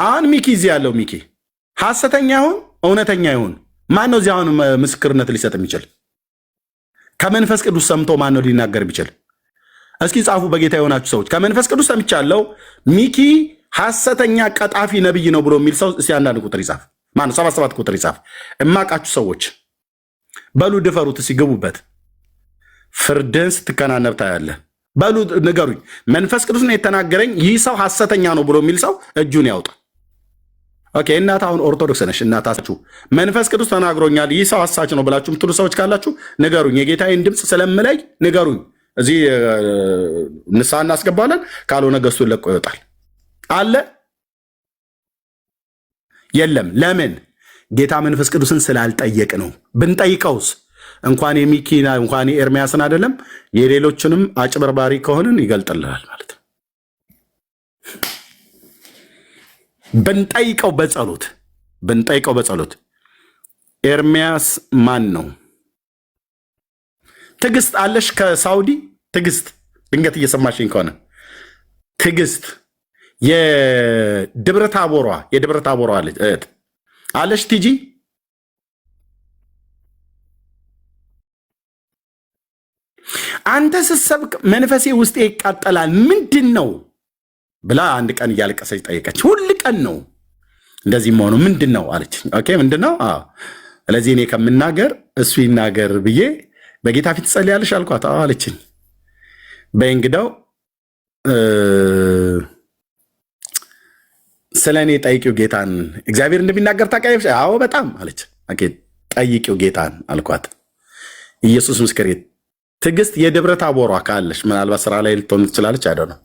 አሁን ሚኪ እዚህ ያለው ሚኪ ሐሰተኛ ይሁን እውነተኛ ይሁን ማን ነው እዚህ አሁን ምስክርነት ሊሰጥ የሚችል? ከመንፈስ ቅዱስ ሰምቶ ማን ነው ሊናገር ቢችል? እስኪ ጻፉ በጌታ የሆናችሁ ሰዎች። ከመንፈስ ቅዱስ ሰምቻለሁ ሚኪ ሐሰተኛ ቀጣፊ ነብይ ነው ብሎ የሚል ሰው እስኪ አንዳንድ ቁጥር ይጻፍ። ማን ነው 77 ቁጥር ይጻፍ። እማቃችሁ ሰዎች በሉ ድፈሩት፣ ሲገቡበት ፍርድን ስትከናነብ ታያለህ። በሉ ንገሩኝ፣ መንፈስ ቅዱስ ነው የተናገረኝ ይህ ሰው ሐሰተኛ ነው ብሎ የሚል ሰው እጁን ያውጣ። ኦኬ፣ እናት አሁን ኦርቶዶክስ ነሽ፣ እናታችሁ መንፈስ ቅዱስ ተናግሮኛል ይህ ሰው ሐሳች ነው ብላችሁ የምትሉ ሰዎች ካላችሁ ንገሩኝ። የጌታዬን ድምፅ ስለምለይ ንገሩኝ። እዚህ ንስሐ እናስገባለን፣ ካልሆነ ገዝቱን ለቆ ይወጣል። አለ የለም። ለምን? ጌታ መንፈስ ቅዱስን ስላልጠየቅ ነው። ብንጠይቀውስ እንኳን የሚኪና እንኳን የኤርሚያስን አይደለም የሌሎችንም አጭበርባሪ ከሆንን ይገልጥልናል ማለት ነው። ብንጠይቀው በጸሎት ኤርሚያስ ማን ነው? ትዕግስት አለሽ ከሳውዲ ትዕግስት፣ ድንገት እየሰማሽኝ ከሆነ ትዕግስት የደብረ ታቦሯ እህት አለሽ ቲጂ አንተ ስትሰብክ መንፈሴ ውስጤ ይቃጠላል ምንድን ነው ብላ አንድ ቀን እያለቀሰች ጠየቀች። ሁል ቀን ነው እንደዚህ መሆኑ ምንድን ነው አለች። ኦኬ ምንድን ነው? ስለዚህ እኔ ከምናገር እሱ ይናገር ብዬ በጌታ ፊት ትጸልያለሽ አልኳት። አለችኝ። በእንግዳው ስለ እኔ ጠይቂው ጌታን፣ እግዚአብሔር እንደሚናገር ታውቂያለሽ? አዎ በጣም አለች። ኦኬ ጠይቂው ጌታን አልኳት። ኢየሱስ ምስክሬ። ትዕግስት የደብረ ታቦሯ ካለሽ ምናልባት ስራ ላይ ልትሆን ትችላለች። አይደው ነው።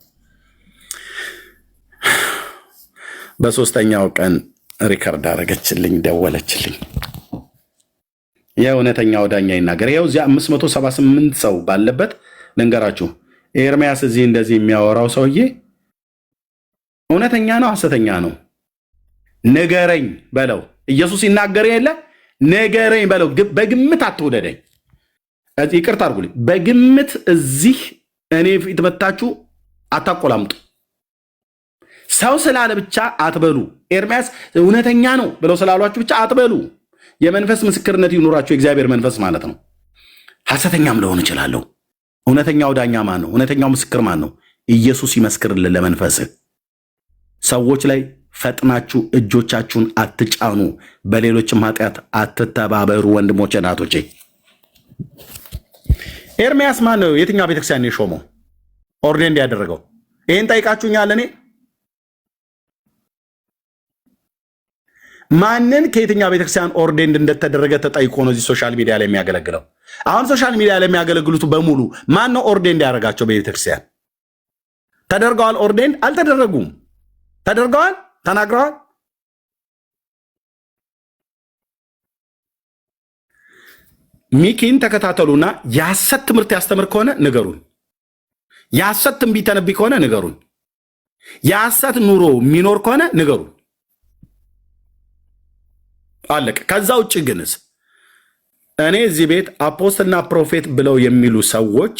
በሶስተኛው ቀን ሪከርድ አደረገችልኝ፣ ደወለችልኝ። የእውነተኛው ዳኛ ይናገር። ይኸው እዚያ 578 ሰው ባለበት ልንገራችሁ፣ ኤርሚያስ እዚህ እንደዚህ የሚያወራው ሰውዬ እውነተኛ ነው ሐሰተኛ ነው? ንገረኝ በለው። ኢየሱስ ይናገር የለ ንገረኝ በለው። በግምት አትውደደኝ። ይቅርታ አድርጉልኝ። በግምት እዚህ እኔ ፊት መታችሁ አታቆላምጡ። ሰው ስላለ ብቻ አትበሉ። ኤርሚያስ እውነተኛ ነው ብለው ስላሏችሁ ብቻ አትበሉ። የመንፈስ ምስክርነት ይኑራችሁ፣ የእግዚአብሔር መንፈስ ማለት ነው። ሐሰተኛም ልሆን እችላለሁ። እውነተኛው ዳኛ ማን ነው? እውነተኛው ምስክር ማን ነው? ኢየሱስ ይመስክርልን ለመንፈስህ። ሰዎች ላይ ፈጥናችሁ እጆቻችሁን አትጫኑ፣ በሌሎችም ኃጢአት አትተባበሩ። ወንድሞቼ እናቶቼ፣ ኤርሚያስ ማን ነው? የትኛው ቤተክርስቲያን የሾመው ኦርዴንድ ያደረገው? ይህን ጠይቃችሁኛል። እኔ ማንን ከየትኛው ቤተክርስቲያን ኦርዴንድ እንደተደረገ ተጠይቆ ነው እዚህ ሶሻል ሚዲያ ላይ የሚያገለግለው? አሁን ሶሻል ሚዲያ ላይ የሚያገለግሉት በሙሉ ማን ነው ኦርዴንድ ያደረጋቸው? በቤተክርስቲያን ተደርገዋል? ኦርዴንድ አልተደረጉም። ተደርገዋል? ተናግረዋል? ሚኪን ተከታተሉና የሐሰት ትምህርት ያስተምር ከሆነ ንገሩን። የሐሰት ትንቢት ተነብይ ከሆነ ንገሩን። የሐሰት ኑሮ የሚኖር ከሆነ ንገሩን። አለቀ። ከዛ ውጭ ግንስ እኔ እዚህ ቤት አፖስትልና ፕሮፌት ብለው የሚሉ ሰዎች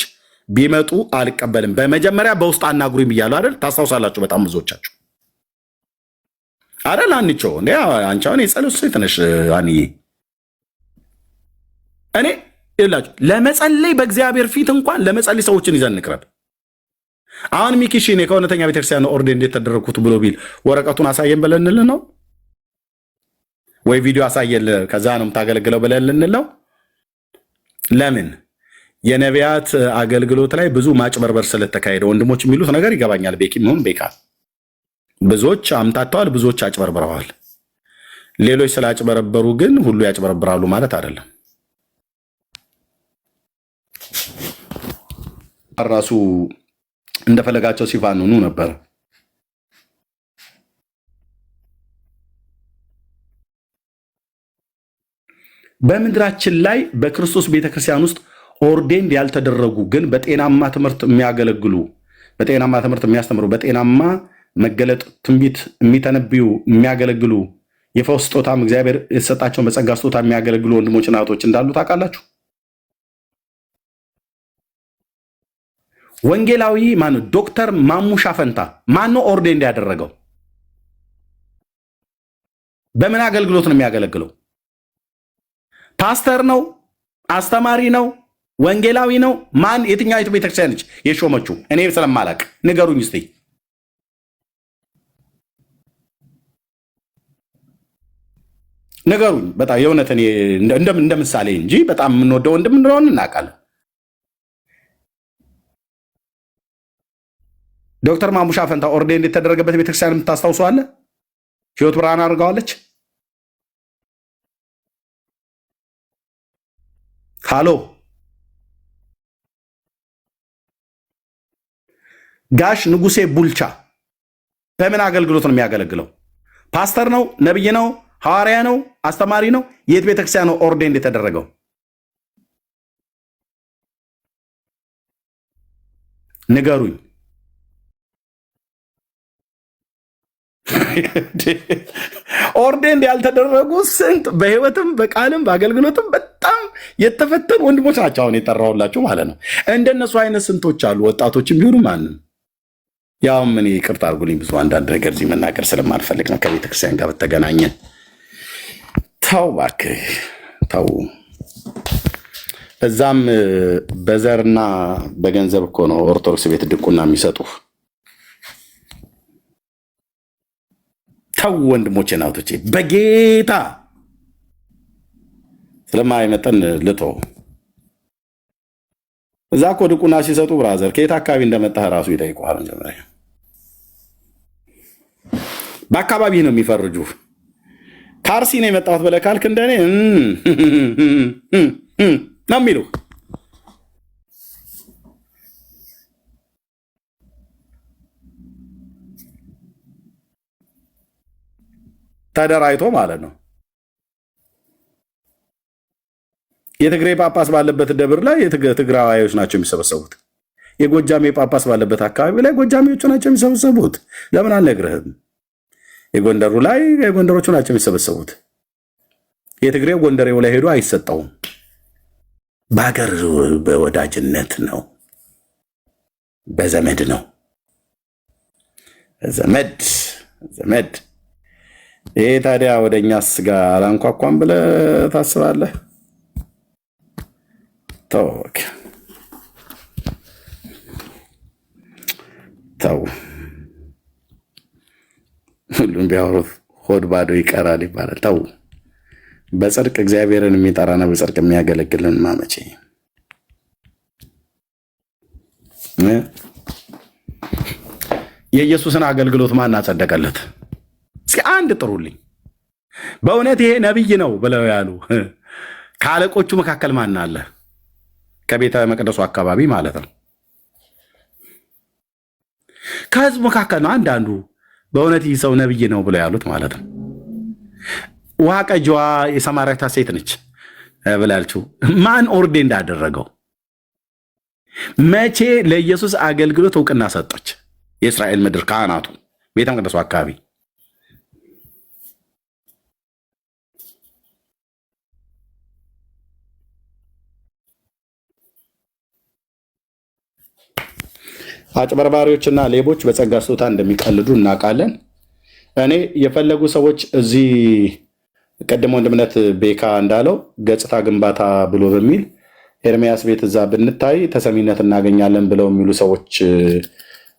ቢመጡ አልቀበልም። በመጀመሪያ በውስጥ አናግሩኝ ብያለሁ አይደል? ታስታውሳላችሁ በጣም ብዙዎቻችሁ አይደል? አንቾ እንዴ አንቻውን የጸሎት ሴት ነሽ አንዬ። እኔ ይላችሁ ለመጸለይ በእግዚአብሔር ፊት እንኳን ለመጸለይ ሰዎችን ይዘን እንቅረብ። አሁን ሚኪ እኔ ከእውነተኛ ቤተክርስቲያን ኦርዴን እንዴት ተደረግኩት ብሎ ቢል ወረቀቱን አሳየን ብለን እንል ነው ወይ ቪዲዮ አሳየን ከዛ ነው የምታገለግለው ብለን እንለው? ለምን? የነቢያት አገልግሎት ላይ ብዙ ማጭበርበር ስለተካሄደ ወንድሞች የሚሉት ነገር ይገባኛል። ቤኪም ሆን ቤካ ብዙዎች አምታተዋል፣ ብዙዎች አጭበርብረዋል። ሌሎች ስላጭበረበሩ ግን ሁሉ ያጭበረብራሉ ማለት አይደለም። ራሱ እንደፈለጋቸው ሲፋንኑ ነበር። በምድራችን ላይ በክርስቶስ ቤተክርስቲያን ውስጥ ኦርዴንድ ያልተደረጉ ግን በጤናማ ትምህርት የሚያገለግሉ፣ በጤናማ ትምህርት የሚያስተምሩ፣ በጤናማ መገለጥ ትንቢት የሚተነብዩ የሚያገለግሉ፣ የፈውስ ስጦታም እግዚአብሔር የተሰጣቸውን በጸጋ ስጦታ የሚያገለግሉ ወንድሞችና እህቶች እንዳሉ ታውቃላችሁ። ወንጌላዊ ማነው? ዶክተር ማሙሻ ፈንታ ማነው ኦርዴንድ ያደረገው? በምን አገልግሎት ነው የሚያገለግለው? ፓስተር ነው? አስተማሪ ነው? ወንጌላዊ ነው? ማን? የትኛይቱ ቤተክርስቲያን ነች የሾመችው? እኔ ስለማላቅ ንገሩኝ እስቲ። ንገሩኝ። በጣም የእውነት እኔ እንደ ምሳሌ እንጂ በጣም የምንወደው ወንድም እንደሆነ እናውቃለን። ዶክተር ማሙሻ ፈንታ ኦርዴንድ የተደረገበት ቤተክርስቲያን የምታስታውሱ አለ? ህይወት ብርሃን አድርገዋለች። ሃሎ ጋሽ ንጉሴ ቡልቻ በምን አገልግሎት ነው የሚያገለግለው? ፓስተር ነው? ነብይ ነው? ሐዋርያ ነው? አስተማሪ ነው? የት ቤተክርስቲያን ነው ኦርዴንድ የተደረገው? ንገሩኝ። ኦርዴንድ ያልተደረጉ ስንት በህይወትም በቃልም በአገልግሎትም በጣም የተፈተኑ ወንድሞች ናቸው አሁን የጠራሁላችሁ ማለት ነው። እንደነሱ አይነት ስንቶች አሉ፣ ወጣቶችም ቢሆኑ ማንም። ያው ምን ይቅርታ አድርጉልኝ፣ ብዙ አንዳንድ ነገር እዚህ መናገር ስለማልፈልግ ነው ከቤተክርስቲያን ጋር በተገናኘ። ተው እባክህ ተው። እዛም በዘርና በገንዘብ እኮ ነው ኦርቶዶክስ ቤት ድቁና የሚሰጡ። ተው ወንድሞቼ ናቶቼ፣ በጌታ ስለማይመጠን ልቶ እዛ እኮ ድቁና ሲሰጡ ብራዘር ከየት አካባቢ እንደመጣህ ራሱ ይጠይቁሃል። መጀመሪያ በአካባቢ ነው የሚፈርጁ። ከአርሲ ነው የመጣሁት ብለህ ካልክ እንደኔ ነው የሚሉ። ተደራጅቶ ማለት ነው። የትግሬ ጳጳስ ባለበት ደብር ላይ ትግራዋዮች ናቸው የሚሰበሰቡት። የጎጃሜ ጳጳስ ባለበት አካባቢ ላይ ጎጃሜዎቹ ናቸው የሚሰበሰቡት። ለምን አልነግርህም? የጎንደሩ ላይ የጎንደሮቹ ናቸው የሚሰበሰቡት። የትግሬው ጎንደሬው ላይ ሄዶ አይሰጠውም። በሀገር በወዳጅነት ነው፣ በዘመድ ነው። ዘመድ ይሄ ታዲያ ወደ እኛስ ጋር አላንኳኳም ብለህ ታስባለህ? ተው። ሁሉም ቢያወሩት ሆድ ባዶ ይቀራል ይባላል። ተው። በጽድቅ እግዚአብሔርን የሚጠራና በጽድቅ የሚያገለግልን ማመቼ የኢየሱስን አገልግሎት ማን አጸደቀለት? እስኪ አንድ ጥሩልኝ። በእውነት ይሄ ነቢይ ነው ብለው ያሉ ከአለቆቹ መካከል ማን አለ? ከቤተ መቅደሱ አካባቢ ማለት ነው። ከህዝቡ መካከል ነው አንዳንዱ በእውነት ይህ ሰው ነቢይ ነው ብለው ያሉት ማለት ነው። ውሃ ቀጂዋ የሰማርያታ ሴት ነች ብላችሁ ማን ኦርዴንድ እንዳደረገው? መቼ ለኢየሱስ አገልግሎት እውቅና ሰጦች? የእስራኤል ምድር ካህናቱ ቤተ መቅደሱ አካባቢ አጭበርባሪዎችና ሌቦች በጸጋ ስጦታ እንደሚቀልዱ እናውቃለን። እኔ የፈለጉ ሰዎች እዚህ ቀደም ወንድምነት ቤካ እንዳለው ገጽታ ግንባታ ብሎ በሚል ኤርሚያስ ቤት እዛ ብንታይ ተሰሚነት እናገኛለን ብለው የሚሉ ሰዎች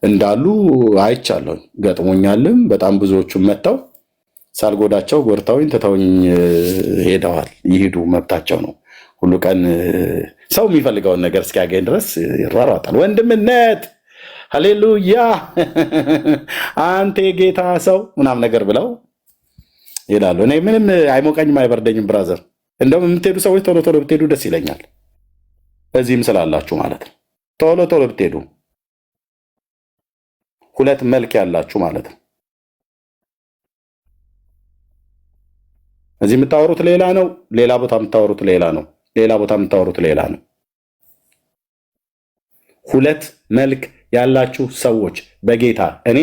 እንዳሉ አይቻለሁ፣ ገጥሞኛልም። በጣም ብዙዎቹም መጥተው ሳልጎዳቸው ጎድተውኝ ትተውኝ ሄደዋል። ይሄዱ፣ መብታቸው ነው። ሁሉ ቀን ሰው የሚፈልገውን ነገር እስኪያገኝ ድረስ ይሯሯጣል። ወንድምነት ሃሌሉያ አንተ የጌታ ሰው ምናምን ነገር ብለው ይላሉ። እኔ ምንም አይሞቀኝም አይበርደኝም። ብራዘር እንደውም የምትሄዱ ሰዎች ቶሎ ቶሎ ብትሄዱ ደስ ይለኛል። እዚህም ስላላችሁ ማለት ነው። ቶሎ ቶሎ ብትሄዱ ሁለት መልክ ያላችሁ ማለት ነው። እዚህ የምታወሩት ሌላ ነው፣ ሌላ ቦታ የምታወሩት ሌላ ነው፣ ሌላ ቦታ የምታወሩት ሌላ ነው። ሁለት መልክ ያላችሁ ሰዎች በጌታ እኔ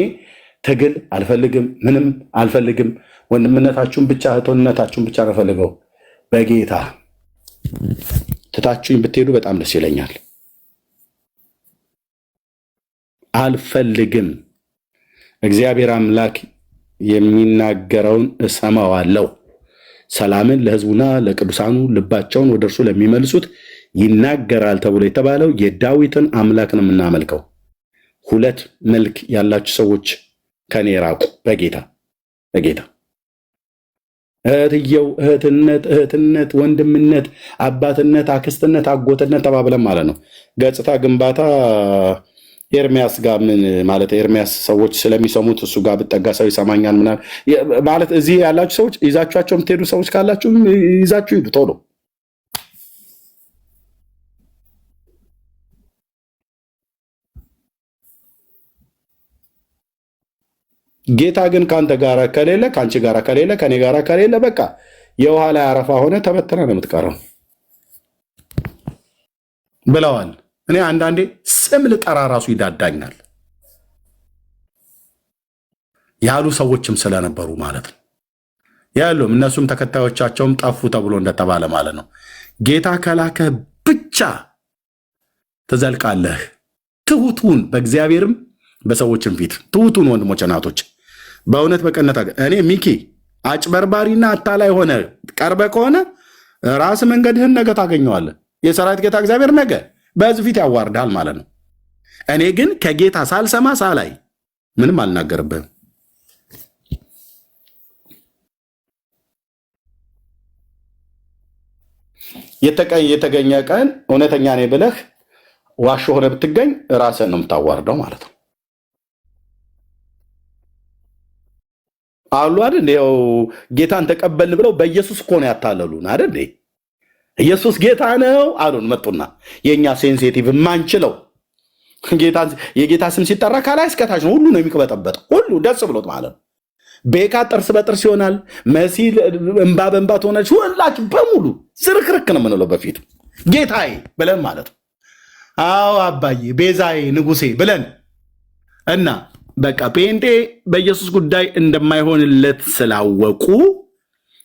ትግል አልፈልግም፣ ምንም አልፈልግም። ወንድምነታችሁን ብቻ እህቶነታችሁን ብቻ ነው ፈልገው በጌታ ትታችሁኝ ብትሄዱ በጣም ደስ ይለኛል። አልፈልግም። እግዚአብሔር አምላክ የሚናገረውን እሰማዋለሁ። ሰላምን ለሕዝቡና ለቅዱሳኑ ልባቸውን ወደ እርሱ ለሚመልሱት ይናገራል ተብሎ የተባለው የዳዊትን አምላክ ነው የምናመልከው። ሁለት መልክ ያላችሁ ሰዎች ከኔ ራቁ በጌታ በጌታ። እህትየው እህትነት፣ ወንድምነት፣ አባትነት፣ አክስትነት፣ አጎትነት ተባብለን ማለት ነው። ገጽታ ግንባታ ኤርሚያስ ጋር ምን ማለት ኤርሚያስ ሰዎች ስለሚሰሙት እሱ ጋር ብጠጋ ሰው ይሰማኛል ምናምን ማለት እዚህ ያላችሁ ሰዎች ይዛችኋቸው የምትሄዱ ሰዎች ካላችሁ ይዛችሁ ሂዱ ቶሎ። ጌታ ግን ከአንተ ጋር ከሌለ፣ ከአንቺ ጋር ከሌለ፣ ከኔ ጋር ከሌለ በቃ የውሃ ላይ አረፋ ሆነ ተበተነ ነው የምትቀረው ብለዋል። እኔ አንዳንዴ ስም ልጠራ ራሱ ይዳዳኛል ያሉ ሰዎችም ስለነበሩ ማለት ነው። ያሉም እነሱም ተከታዮቻቸውም ጠፉ ተብሎ እንደተባለ ማለት ነው። ጌታ ከላከህ ብቻ ትዘልቃለህ። ትሁቱን በእግዚአብሔርም በሰዎችም ፊት ትሁቱን ወንድሞች እናቶች፣ በእውነት በቀነት እኔ ሚኪ አጭበርባሪና አታላይ ሆነ ቀርበ ከሆነ ራስ መንገድህን ነገ ታገኘዋለህ። የሰራዊት ጌታ እግዚአብሔር ነገ በሕዝብ ፊት ያዋርዳል ማለት ነው። እኔ ግን ከጌታ ሳልሰማ ሳላይ ምንም አልናገርብህም። የተገኘ ቀን እውነተኛ ነኝ ብለህ ዋሾ ሆነ ብትገኝ ራስህን ነው የምታዋርደው ማለት ነው። አሉ አይደል? ያው ጌታን ተቀበልን ብለው በኢየሱስ እኮ ነው ያታለሉን አይደል? ኢየሱስ ጌታ ነው አሉን። መጡና የኛ ሴንሲቲቭ ማንችለው የጌታ ስም ሲጠራ ከላይ እስከታች ነው ሁሉ ነው የሚቅበጠበጥ ሁሉ ደስ ብሎት ማለት ነው። ቤካ ጥርስ በጥርስ ይሆናል። መሲ እንባ በእንባ ትሆናለች። ሁላችሁ በሙሉ ዝርክርክ ነው የምንለው በፊቱ ጌታዬ ብለን ማለት ነው። አዎ አባዬ ቤዛዬ ንጉሴ ብለን እና በቃ ጴንጤ በኢየሱስ ጉዳይ እንደማይሆንለት ስላወቁ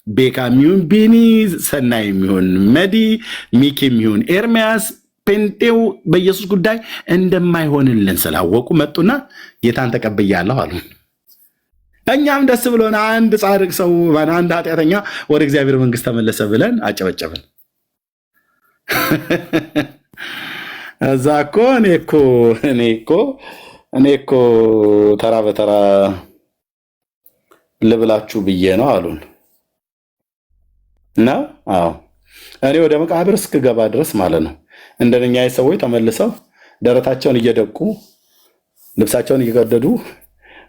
ቤካ የሚሆን ቢኒ፣ ሰናይ የሚሆን መዲ፣ ሚኪ የሚሆን ኤርሚያስ ጴንጤው በኢየሱስ ጉዳይ እንደማይሆንልን ስላወቁ መጡና ጌታን ተቀብያለሁ አሉ። እኛም ደስ ብሎን አንድ ጻድቅ ሰው አንድ ኃጢአተኛ ወደ እግዚአብሔር መንግስት ተመለሰ ብለን አጨበጨብን። እዛ እኮ እኔ እኮ ተራ በተራ ልብላችሁ ብዬ ነው አሉን። እና አዎ እኔ ወደ መቃብር እስክገባ ድረስ ማለት ነው እንደኛ ሰዎች ተመልሰው ደረታቸውን እየደቁ ልብሳቸውን እየቀደዱ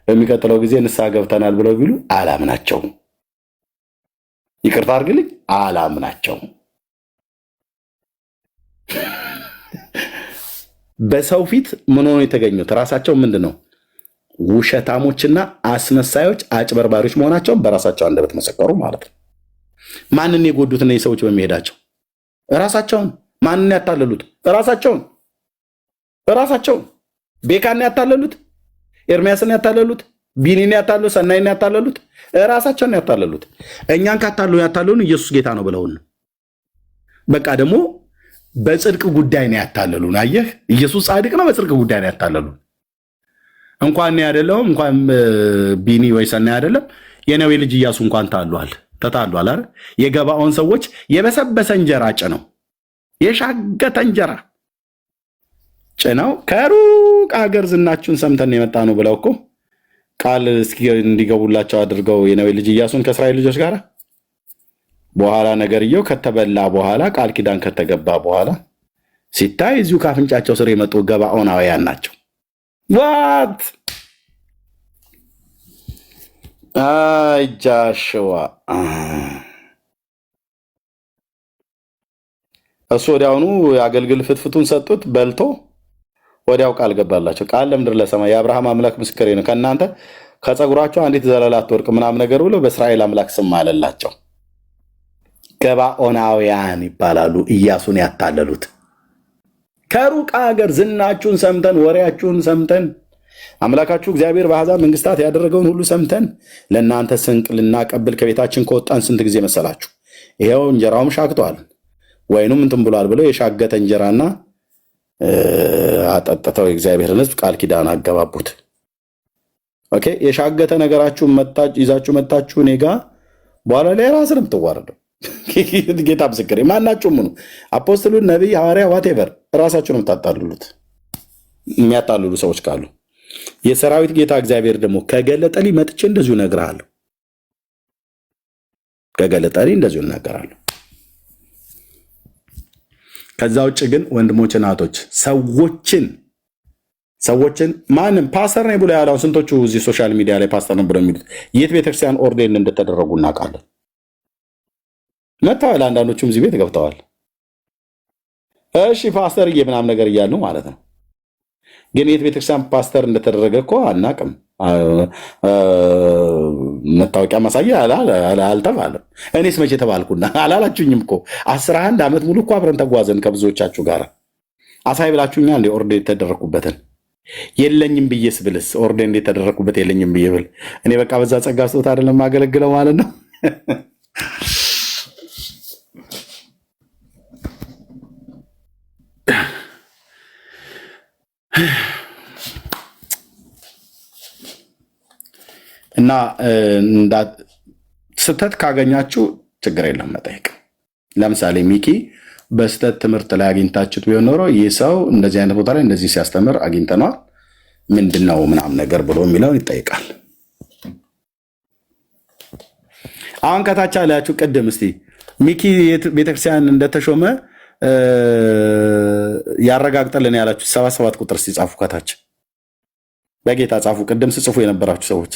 በሚቀጥለው ጊዜ ንስሐ ገብተናል ብለው ቢሉ አላምናቸውም። ይቅርታ አድርግልኝ፣ አላምናቸውም። በሰው ፊት ምን ሆኖ የተገኙት ራሳቸው ምንድን ነው ውሸታሞችና አስመሳዮች አጭበርባሪዎች መሆናቸውን በራሳቸው አንደበት መሰከሩ ማለት ነው። ማንን የጎዱት እነዚህ ሰዎች በመሄዳቸው? ራሳቸውን። ማንን ያታለሉት? ራሳቸውን። ቤካን ያታለሉት፣ ኤርሚያስን ያታለሉት፣ ቢኒን ያታለሉት፣ ሰናይን ያታለሉት፣ ራሳቸውን ያታለሉት። እኛን ያታለሉን ኢየሱስ ጌታ ነው ብለውን በቃ ደግሞ በጽድቅ ጉዳይ ነው ያታለሉን። አየህ፣ ኢየሱስ ጻድቅ ነው፣ በጽድቅ ጉዳይ ነው ያታለሉን። እንኳን አይደለም እንኳን ቢኒ ወይ ሰናይ አይደለም የነዌ ልጅ ኢያሱ እንኳን ተታሏል አይደል? የገባኦን ሰዎች የበሰበሰ እንጀራ ጭነው የሻገተ እንጀራ ጭነው ከሩቅ ሀገር ዝናችሁን ሰምተን የመጣ ነው ብለው እኮ ቃል እንዲገቡላቸው አድርገው የነዌ ልጅ ኢያሱን ከእስራኤል ልጆች ጋር በኋላ ነገርየው ከተበላ በኋላ ቃል ኪዳን ከተገባ በኋላ ሲታይ እዚሁ ካፍንጫቸው ስር የመጡ ገባኦናውያን ናቸው። ዋት ጃሽዋ እሱ ወዲያውኑ የአገልግል ፍትፍቱን ሰጡት በልቶ ወዲያው ቃል ገባላቸው። ቃል ለምድር ለሰማይ የአብርሃም አምላክ ምስክሬ ነው ከእናንተ ከፀጉራቸው አንዲት ዘለላ አትወድቅ ምናምን ነገር ብሎ በእስራኤል አምላክ ስም አለላቸው። ገባኦናውያን ይባላሉ። ኢያሱን ያታለሉት ከሩቅ ሀገር ዝናችሁን ሰምተን ወሬያችሁን ሰምተን አምላካችሁ እግዚአብሔር በአሕዛብ መንግስታት ያደረገውን ሁሉ ሰምተን ለእናንተ ስንቅ ልናቀብል ከቤታችን ከወጣን ስንት ጊዜ መሰላችሁ? ይኸው እንጀራውም ሻግቷል ወይኑም እንትን ብሏል ብለው የሻገተ እንጀራና አጠጥተው የእግዚአብሔርን ሕዝብ ቃል ኪዳን አገባቡት። ኦኬ የሻገተ ነገራችሁን ይዛችሁ መጣችሁ እኔ ጋ በኋላ ላይ ራስን የምትዋረደው ጌታ ምስክሬ። ማናችሁም ነው አፖስትሉን፣ ነቢይ፣ ሐዋርያ ዋቴቨር ራሳችሁን የምታጣልሉት የሚያጣልሉ ሰዎች ካሉ የሰራዊት ጌታ እግዚአብሔር ደግሞ ከገለጠልኝ መጥቼ እንደዚሁ እነግርሃለሁ። ከገለጠልኝ እንደዚሁ እነግርሃለሁ። ከዛ ውጭ ግን ወንድሞች እናቶች ሰዎችን ማንም ፓስተር ነኝ ብሎ ያለው ስንቶቹ እዚህ ሶሻል ሚዲያ ላይ ፓስተር ነኝ ብሎ የሚሉት የት ቤተክርስቲያን ኦርዴን እንደተደረጉ እናውቃለን። መጥተዋል። አንዳንዶቹም እዚህ ቤት ገብተዋል። እሺ ፓስተርዬ ምናምን ነገር እያሉ ማለት ነው። ግን የት ቤተክርስቲያን ፓስተር እንደተደረገ እኮ አናውቅም። መታወቂያ ማሳያ አልተባለም። እኔስ መቼ ተባልኩና አላላችሁኝም እኮ 11 ዓመት ሙሉ እኮ አብረን ተጓዘን ከብዙዎቻችሁ ጋር አሳይ ብላችሁኛ እንደ ኦርዴን የተደረግኩበትን የለኝም ብዬስ ብልስ ኦርዴን እንደተደረግኩበት የለኝም ብዬ ብል እኔ በቃ በዛ ጸጋ ስጦታ አይደለም ማገለግለው ማለት ነው። እና ስህተት ካገኛችሁ ችግር የለም መጠየቅ። ለምሳሌ ሚኪ በስህተት ትምህርት ላይ አግኝታችሁት ቢሆን ኖሮ ይህ ሰው እንደዚህ አይነት ቦታ ላይ እንደዚህ ሲያስተምር አግኝተነዋል ምንድን ነው ምናምን ነገር ብሎ የሚለውን ይጠይቃል። አሁን ከታች አላችሁ ቅድም እስቲ ሚኪ ቤተክርስቲያን እንደተሾመ ያረጋግጠልን ያላችሁ 77 ቁጥር ሲጻፉ ከታች በጌታ ጻፉ። ቅድም ስጽፉ የነበራችሁ ሰዎች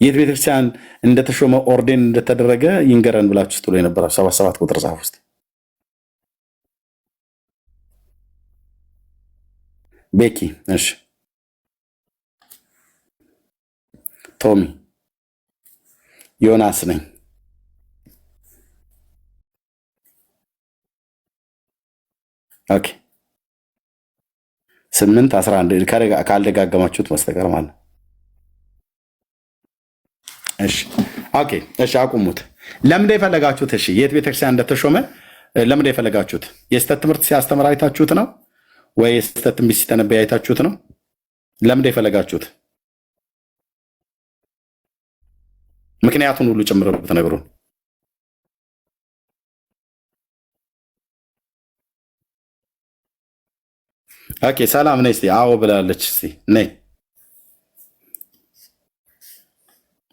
የት ቤተክርስቲያን እንደተሾመ ኦርዴን እንደተደረገ ይንገረን ብላችሁ ስትሉ የነበራችሁ 77 ቁጥር ጻፉ ውስጥ ቤኪ። እሺ ቶሚ ዮናስ ነኝ። ኦኬ 8-11 ካልደጋገማችሁት መስተቀር ማለት ነው። እሺ ኦኬ እሺ አቁሙት። ለምን የፈለጋችሁት? እሺ የት ቤተክርስቲያን እንደተሾመ ለምን የፈለጋችሁት? የስተት ትምህርት ሲያስተምር አይታችሁት ነው ወይ የስተት ትንቢት ሲተነበይ አይታችሁት ነው? ለምን የፈለጋችሁት? ምክንያቱን ሁሉ ጭምር ብትነግሩን። ኦኬ ሰላም ነይ። እስቲ አዎ ብላለች። እስቲ ነይ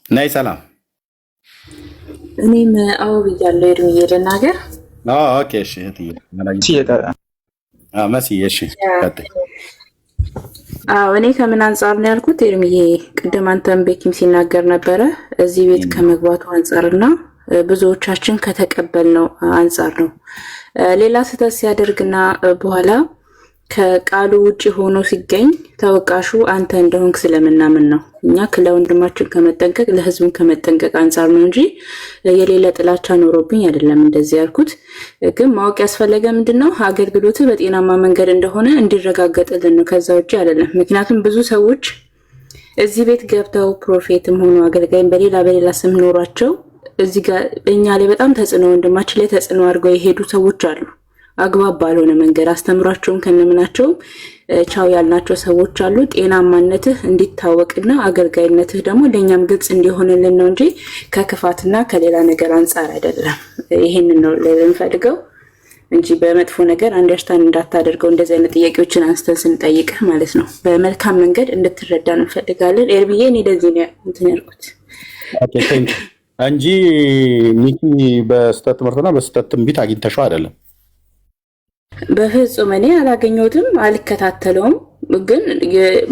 ነይ። ሰላም
እኔም አዎ ብያለሁ። እድሜዬ ልናገር።
ኦኬ እሺ እህትዬ መሲ እሺ ቀጥይ።
እኔ ከምን አንጻር ነው ያልኩት? እድሜዬ ቅድም አንተም ቤኪም ሲናገር ነበረ እዚህ ቤት ከመግባቱ አንጻርና ብዙዎቻችን ከተቀበልነው አንጻር ነው። ሌላ ስህተት ሲያደርግና በኋላ ከቃሉ ውጭ ሆኖ ሲገኝ ተወቃሹ አንተ እንደሆንክ ስለምናምን ነው። እኛ ለወንድማችን ከመጠንቀቅ ለህዝቡን ከመጠንቀቅ አንጻር ነው እንጂ የሌለ ጥላቻ ኖሮብኝ አይደለም እንደዚህ ያልኩት። ግን ማወቅ ያስፈለገ ምንድነው አገልግሎት በጤናማ መንገድ እንደሆነ እንዲረጋገጥልን ነው፣ ከዛ ውጭ አይደለም። ምክንያቱም ብዙ ሰዎች እዚህ ቤት ገብተው ፕሮፌትም ሆኖ አገልጋይም በሌላ ስም ኖሯቸው እዚህ ጋር እኛ ላይ በጣም ተጽዕኖ ወንድማችን ላይ ተጽዕኖ አድርገው የሄዱ ሰዎች አሉ። አግባብ ባልሆነ መንገድ አስተምሯቸውም ከነምናቸውም ቻው ያልናቸው ሰዎች አሉ። ጤናማነትህ እንዲታወቅና አገልጋይነትህ ደግሞ ለኛም ግልጽ እንዲሆንልን ነው እንጂ ከክፋትና ከሌላ ነገር አንጻር አይደለም። ይሄንን ነው ልንፈልገው እንጂ በመጥፎ ነገር አንደርስታንድ እንዳታደርገው እንደዚህ አይነት ጥያቄዎችን አንስተን ስንጠይቅህ ማለት ነው በመልካም መንገድ እንድትረዳን እንፈልጋለን። ኤርሚዬ እኔ ለዚህ ነው እንትን ያልኩት
እንጂ ሚኪ በስተት ትምህርትና በስተት ትንቢት አግኝተሽው አይደለም።
በፍጹም እኔ አላገኘሁትም፣ አልከታተለውም። ግን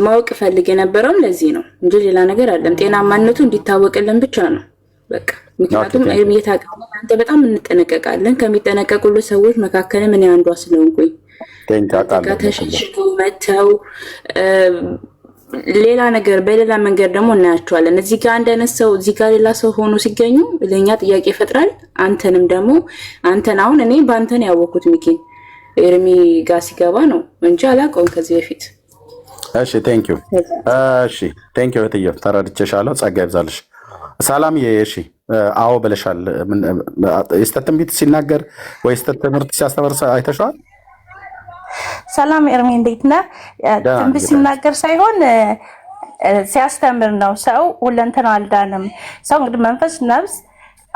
ማወቅ ፈልግ የነበረው ለዚህ ነው እንጂ ሌላ ነገር አይደለም። ጤናማነቱ እንዲታወቅልን ብቻ ነው በቃ። ምክንያቱም ኤርሚዬ ታውቃለህ፣ አንተ በጣም እንጠነቀቃለን። ከሚጠነቀቁልህ ሰዎች መካከል ምን አንዷ ስለሆንኩኝ ተሸሽገው መተው ሌላ ነገር በሌላ መንገድ ደግሞ እናያቸዋለን። እዚህ ጋር አንድ አይነት ሰው እዚህ ጋር ሌላ ሰው ሆኖ ሲገኙ ለኛ ጥያቄ ይፈጥራል። አንተንም ደግሞ አንተን አሁን እኔ በአንተን ያወቅኩት ሚኪን ኤርሚ ጋር ሲገባ ነው እንጂ አላውቀውም ከዚህ በፊት።
እሺ ቴንኪው። እሺ ቴንኪው እህትዬ ተረድቼሻለሁ። ጸጋ ይብዛልሽ። ሰላምዬ እሺ አዎ ብለሻል። የስተት ትንቢት ሲናገር ወይ ስተት ትምህርት ሲያስተምር አይተሽዋል?
ሰላም ኤርሚ እንዴት ነህ? ትንቢት ሲናገር ሳይሆን ሲያስተምር ነው። ሰው ሁለንተናው አልዳንም። ሰው እንግዲህ መንፈስ፣ ነፍስ፣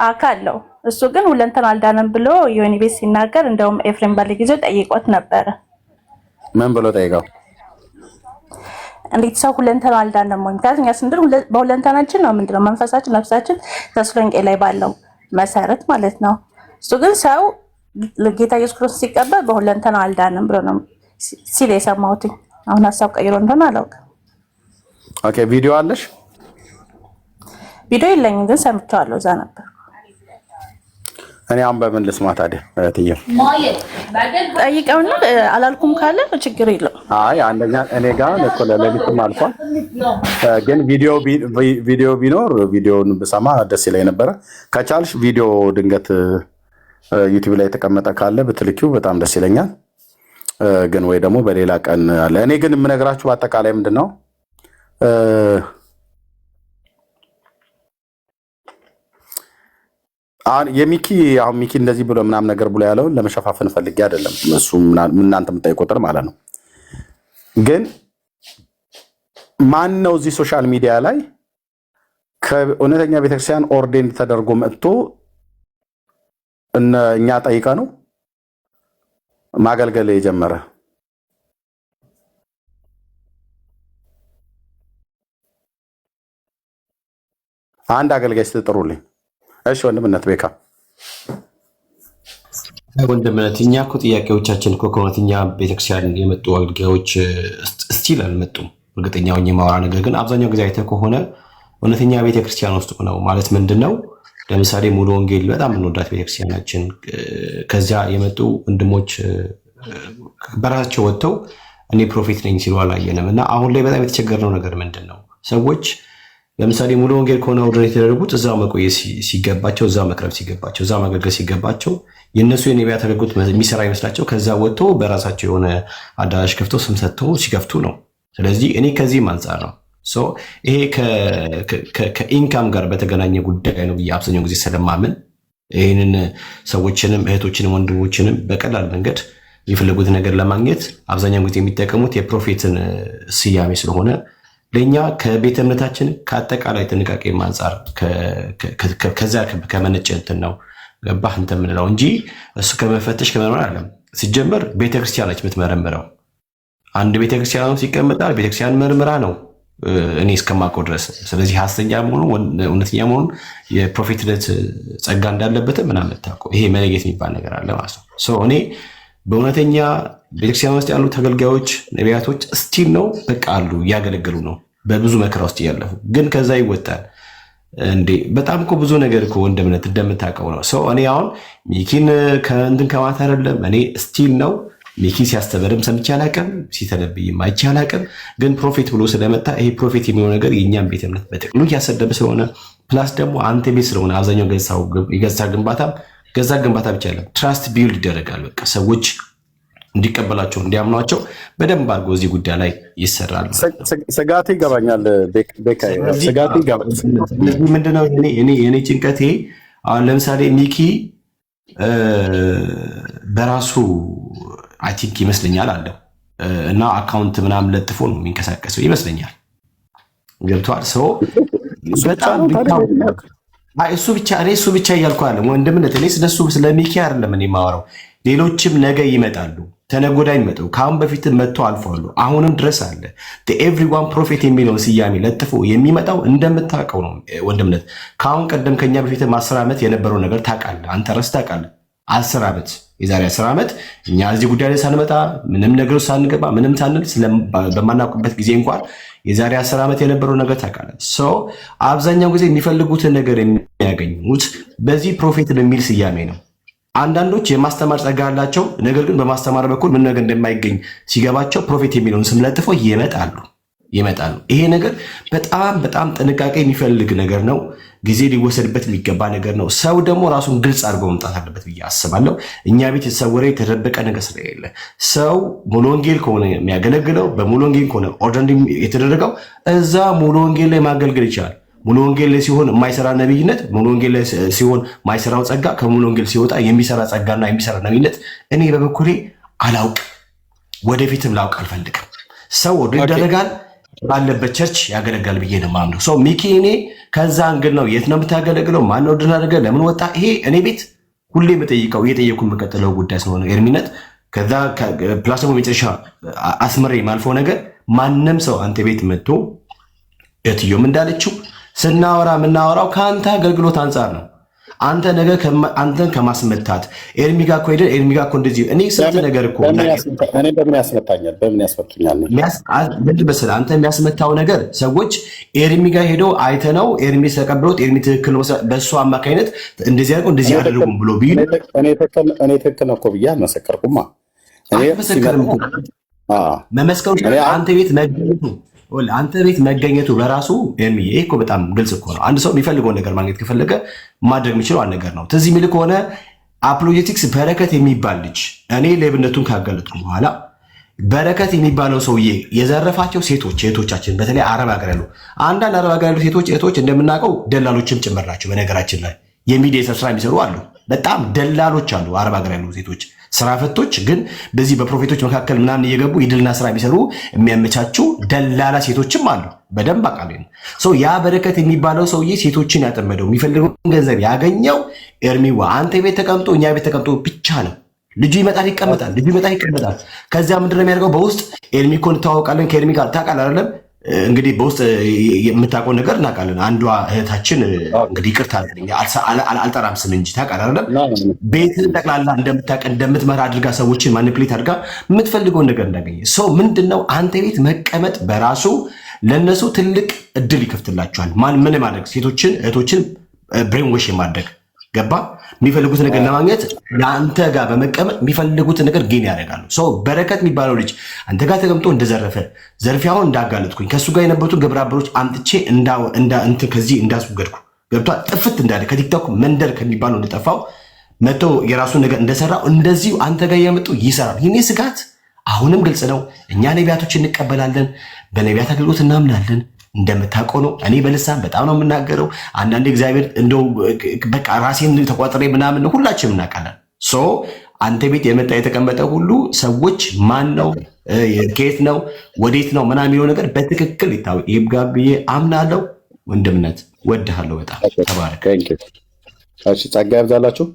አካል ነው። እሱ ግን ሁለንተናው አልዳንም ብሎ ዮኒ ቤት ሲናገር እንደውም ኤፍሬም ባለጊዜው ጠይቆት ነበረ።
ምን ብሎ ጠይቀው?
እንዴት ሰው ሁለንተናው አልዳንም ወይ? ምክንያቱም እኛ ስንድን በሁለንተናችን ነው ምንድነው መንፈሳችን፣ ነፍሳችን ተስሎንቄ ላይ ባለው መሰረት ማለት ነው። እሱ ግን ሰው ጌታ ኢየሱስ ክርስቶስ ሲቀበል በሁለንተናው አልዳንም ብሎ ነው ሲል የሰማሁት። አሁን ሀሳብ ቀይሮ እንደሆነ አላውቅም።
ኦኬ ቪዲዮ አለሽ?
ቪዲዮ የለኝም ግን ሰምቼዋለሁ፣ እዛ ነበር።
እኔ አሁን በምን ልስማ ታዲያ? እህትዬ
ጠይቀውና አላልኩም ካለ ችግር የለውም።
አይ አንደኛ እኔ ጋር ለሌሊትም አልፏል፣ ግን ቪዲዮ ቢኖር ቪዲዮውን ብሰማ ደስ ይለኝ ነበረ። ከቻልሽ ቪዲዮ ድንገት ዩቲዩብ ላይ የተቀመጠ ካለ ብትልኪው በጣም ደስ ይለኛል። ግን ወይ ደግሞ በሌላ ቀን አለ። እኔ ግን የምነግራችሁ በአጠቃላይ ምንድን ነው የሚኪ አሁን ሚኪ እንደዚህ ብሎ ምናምን ነገር ብሎ ያለውን ለመሸፋፈን ፈልጌ አይደለም። እሱ እናንተ የምታይቆጥር ማለት ነው። ግን ማን ነው እዚህ ሶሻል ሚዲያ ላይ ከእውነተኛ ቤተክርስቲያን ኦርዴን ተደርጎ መጥቶ እኛ ጠይቀ ነው ማገልገል የጀመረ? አንድ አገልጋይ ስትጥሩልኝ። እሺ ወንድምነት ቤካ
ወንድምነት እኛ እኮ ጥያቄዎቻችን እኮ ከእውነተኛ ቤተክርስቲያን የመጡ አገልጋዮች ስቲል አልመጡም። እርግጠኛ ሆኜ የማወራ ነገር ግን አብዛኛው ጊዜ አይተህ ከሆነ እውነተኛ ቤተክርስቲያን ውስጥ ነው ማለት ምንድን ነው? ለምሳሌ ሙሉ ወንጌል በጣም የምንወዳት ቤተክርስቲያናችን ከዚያ የመጡ ወንድሞች በራሳቸው ወጥተው እኔ ፕሮፌት ነኝ ሲሉ አላየንም። እና አሁን ላይ በጣም የተቸገርነው ነገር ምንድን ነው? ሰዎች ለምሳሌ ሙሉ ወንጌል ከሆነ ኦርዲኔት የተደረጉት እዛ መቆየት ሲገባቸው፣ እዛ መቅረብ ሲገባቸው፣ እዛ ማገልገል ሲገባቸው የእነሱ የነቢያት አገልግሎት የሚሰራ ይመስላቸው ከዛ ወጥቶ በራሳቸው የሆነ አዳራሽ ከፍተው ስም ሰጥተው ሲከፍቱ ነው። ስለዚህ እኔ ከዚህም አንጻር ነው ይሄ ከኢንካም ጋር በተገናኘ ጉዳይ ነው ብዬ አብዛኛው ጊዜ ስለማምን ይህንን ሰዎችንም እህቶችንም ወንድሞችንም በቀላል መንገድ የፈለጉት ነገር ለማግኘት አብዛኛው ጊዜ የሚጠቀሙት የፕሮፌትን ስያሜ ስለሆነ ለእኛ ከቤተ እምነታችን ከአጠቃላይ ጥንቃቄ አንጻር ከዛ ከመነጨ እንትን ነው ገባህ እንትን የምንለው እንጂ እሱ ከመፈተሽ ከመርመር አለም። ሲጀመር ቤተክርስቲያናች የምትመረምረው አንድ ቤተክርስቲያን ሲቀመጣል ቤተክርስቲያን መርምራ ነው እኔ እስከማውቀው ድረስ። ስለዚህ ሐሰተኛ መሆኑ እውነተኛ መሆኑ የፕሮፌትነት ጸጋ እንዳለበት ምናምን የምታውቀው ይሄ መለየት የሚባል ነገር አለ ማለት ነው። እኔ በእውነተኛ ቤተክርስቲያን ውስጥ ያሉ ተገልጋዮች ነቢያቶች ስቲል ነው በቃ አሉ እያገለገሉ ነው በብዙ መከራ ውስጥ እያለፉ ግን ከዛ ይወጣል እንዴ በጣም እኮ ብዙ ነገር እኮ ወንድምነት እንደምታውቀው ነው። እኔ አሁን ሚኪን ከእንትን ከማታ አይደለም እኔ ስቲል ነው ሚኪ ሲያስተምርም ሰምቼ አላውቅም፣ ሲተነብይም አይቼ አላውቅም። ግን ፕሮፌት ብሎ ስለመጣ ይሄ ፕሮፌት የሚሆን ነገር የእኛም ቤተ እምነት በጥቅሉ እያሰደበ ስለሆነ ፕላስ ደግሞ አንተ ቤት ስለሆነ አብዛኛው የገዛ ግንባታ ብቻ አይደለም ትራስት ቢልድ ይደረጋል። በቃ ሰዎች እንዲቀበላቸው እንዲያምኗቸው በደንብ አድርጎ እዚህ ጉዳይ ላይ ይሰራል።
ስጋት ይገባኛል። ስጋት ይገባኛል።
ምንድነው የኔ ጭንቀቴ አሁን ለምሳሌ ሚኪ በራሱ አይ ቲንክ ይመስለኛል አለው እና አካውንት ምናምን ለጥፎ ነው የሚንቀሳቀሰው ይመስለኛል። ገብቷል። በጣም እሱ ብቻ እያልኩ አይደለም ወንድምነት። እኔ ስለሱ ስለሚኪ አይደለም እኔ የማወራው። ሌሎችም ነገ ይመጣሉ፣ ተነጎዳ ይመጡ። ከአሁን በፊት መጥቶ አልፈዋሉ፣ አሁንም ድረስ አለ። ኤቭሪዋን ፕሮፌት የሚለውን ስያሜ ለጥፎ የሚመጣው እንደምታውቀው ነው ወንድምነት። ከአሁን ቀደም ከኛ በፊት 10 ዓመት የነበረው ነገር ታውቃለህ፣ አንተ ረስ ታውቃለህ። 10 ዓመት የዛሬ 10 ዓመት እኛ እዚህ ጉዳይ ላይ ሳንመጣ ምንም ነገር ሳንገባ ምንም ሳንል በማናውቅበት ጊዜ እንኳን የዛሬ 10 ዓመት የነበረው ነገር ታውቃለህ። ሰው አብዛኛው ጊዜ የሚፈልጉትን ነገር የሚያገኙት በዚህ ፕሮፌት በሚል ስያሜ ነው። አንዳንዶች የማስተማር ጸጋ አላቸው፣ ነገር ግን በማስተማር በኩል ምን ነገር እንደማይገኝ ሲገባቸው ፕሮፌት የሚለውን ስም ለጥፈው ይመጣሉ። ይሄ ነገር በጣም በጣም ጥንቃቄ የሚፈልግ ነገር ነው። ጊዜ ሊወሰድበት የሚገባ ነገር ነው። ሰው ደግሞ ራሱን ግልጽ አድርጎ መምጣት አለበት ብዬ አስባለሁ። እኛ ቤት የተሰወረ የተደበቀ ነገር ስለሌለ ሰው ሙሉ ወንጌል ከሆነ የሚያገለግለው በሙሉ ወንጌል ከሆነ ኦርደር የተደረገው እዛ ሙሉ ወንጌል ላይ ማገልገል ይችላል። ሙሉ ወንጌል ላይ ሲሆን የማይሰራ ነብይነት፣ ሙሉ ወንጌል ላይ ሲሆን የማይሰራው ጸጋ፣ ከሙሉ ወንጌል ሲወጣ የሚሰራ ጸጋና የሚሰራ ነብይነት እኔ በበኩሌ አላውቅም፣ ወደፊትም ላውቅ አልፈልግም። ሰው ወደ ይደረጋል ባለበት ቸርች ያገለግላል ብዬ ነው የማምነው። ሰው ሚኪ እኔ ከዛ እንግል ነው የት ነው የምታገለግለው? ማን ነው ድናደርገ? ለምን ወጣ? ይሄ እኔ ቤት ሁሌ የምጠይቀው እየጠየኩ የምቀጥለው ጉዳይ ስለሆነ ኤርሚነት ከዛ ፕላስ ደግሞ መጨረሻ አስመሬ ማልፈው ነገር ማንም ሰው አንተ ቤት መጥቶ እትዮም እንዳለችው ስናወራ የምናወራው ከአንተ አገልግሎት አንጻር ነው። አንተ ነገ አንተን ከማስመታት ኤርሚ ጋር እኮ ሄደን ኤርሚ ጋር እኮ እንደዚህ እኔ ስንት ነገር እኮ
እኔ በምን ያስመታኛል? በምን ያስመቱኛል?
ምንድን መሰለህ አንተ የሚያስመታው ነገር ሰዎች ኤርሚ ጋር ሄደው አይተነው ኤርሚ ተቀብሎት ኤርሚ ትክክል ነው በእሱ አማካኝነት እንደዚህ አድርገው እንደዚህ አደረጉም ብሎ ቢሉ
እኔ ትክክል ነው እኮ ብዬ አልመሰከርኩማ።
መመስከሩ አንተ ቤት መገኘቱ አንተ ቤት መገኘቱ በራሱ ይሄ እኮ በጣም ግልጽ እኮ ነው። አንድ ሰው የሚፈልገውን ነገር ማግኘት ከፈለገ ማድረግ የሚችለው አንድ ነገር ነው። ትዝ የሚል ከሆነ አፖሎጀቲክስ በረከት የሚባል ልጅ እኔ ሌብነቱን ካገለጥኩ በኋላ በረከት የሚባለው ሰውዬ የዘረፋቸው ሴቶች እህቶቻችን፣ በተለይ አረብ ሀገር ያሉ አንዳንድ አረብ ሀገር ያሉ ሴቶች እህቶች እንደምናውቀው ደላሎችም ጭምር ናቸው። በነገራችን ላይ የሚዲያ ስራ የሚሰሩ አሉ፣ በጣም ደላሎች አሉ። አረብ ሀገር ያሉ ሴቶች ስራ ፈቶች ግን በዚህ በፕሮፌቶች መካከል ምናምን እየገቡ የድልና ስራ የሚሰሩ የሚያመቻቹ ደላላ ሴቶችም አሉ። በደንብ አቃቤ ነው። ያ በረከት የሚባለው ሰውዬ ሴቶችን ያጠመደው የሚፈልገው ገንዘብ ያገኘው ኤርሚዋ አንተ ቤት ተቀምጦ እኛ ቤት ተቀምጦ ብቻ ነው። ልጁ ይመጣል ይቀመጣል፣ ልጁ ይመጣል ይቀመጣል። ከዚያ ምንድን ነው የሚያደርገው? በውስጥ ኤርሚ እኮ እንተዋወቃለን ከኤርሚ ጋር ታውቃለህ አይደለም? እንግዲህ በውስጥ የምታውቀው ነገር እናውቃለን። አንዷ እህታችን እንግዲህ ይቅርታ አልጠራም ስም እንጂ ታውቃለህ አይደለም? ቤትን ጠቅላላ እንደምታውቅ እንደምትመራ አድርጋ ሰዎችን ማኒፕሌት አድርጋ የምትፈልገውን ነገር እንዳገኘ ሰው ምንድን ነው አንተ ቤት መቀመጥ በራሱ ለነሱ ትልቅ እድል ይከፍትላቸዋል። ምን ማድረግ ሴቶችን እህቶችን ብሬንዎሽ የማድረግ ገባ የሚፈልጉት ነገር ለማግኘት የአንተ ጋር በመቀመጥ የሚፈልጉት ነገር ጌን ያደርጋሉ። ሰው በረከት የሚባለው ልጅ አንተ ጋር ተቀምጦ እንደዘረፈ ዘርፊያውን እንዳጋለጥኩኝ ከእሱ ጋር የነበሩትን ግብረ አበሮች አምጥቼ እንትን ከዚህ እንዳስወገድኩ ገብቷ ጥፍት እንዳለ ከቲክቶክ መንደር ከሚባለው እንደጠፋው መቶ የራሱን ነገር እንደሰራው እንደዚሁ አንተ ጋር እያመጡ ይሰራል። ይህኔ ስጋት አሁንም ግልጽ ነው። እኛ ነቢያቶች እንቀበላለን፣ በነቢያት አገልግሎት እናምናለን። እንደምታውቀው ነው። እኔ በልሳን በጣም ነው የምናገረው። አንዳንዴ እግዚአብሔር እንደው በቃ ራሴን ተቋጥሬ ምናምን ነው፣ ሁላችንም እናውቃለን። አንተ ቤት የመጣ የተቀመጠ ሁሉ ሰዎች ማን ነው ከየት ነው ወዴት ነው ምናምን የሚለው ነገር በትክክል ይታወቅ ይብጋ ብዬ አምናለሁ። ወንድምነት ወድሃለሁ። በጣም ተባረክ።
ጸጋ ያብዛላችሁ።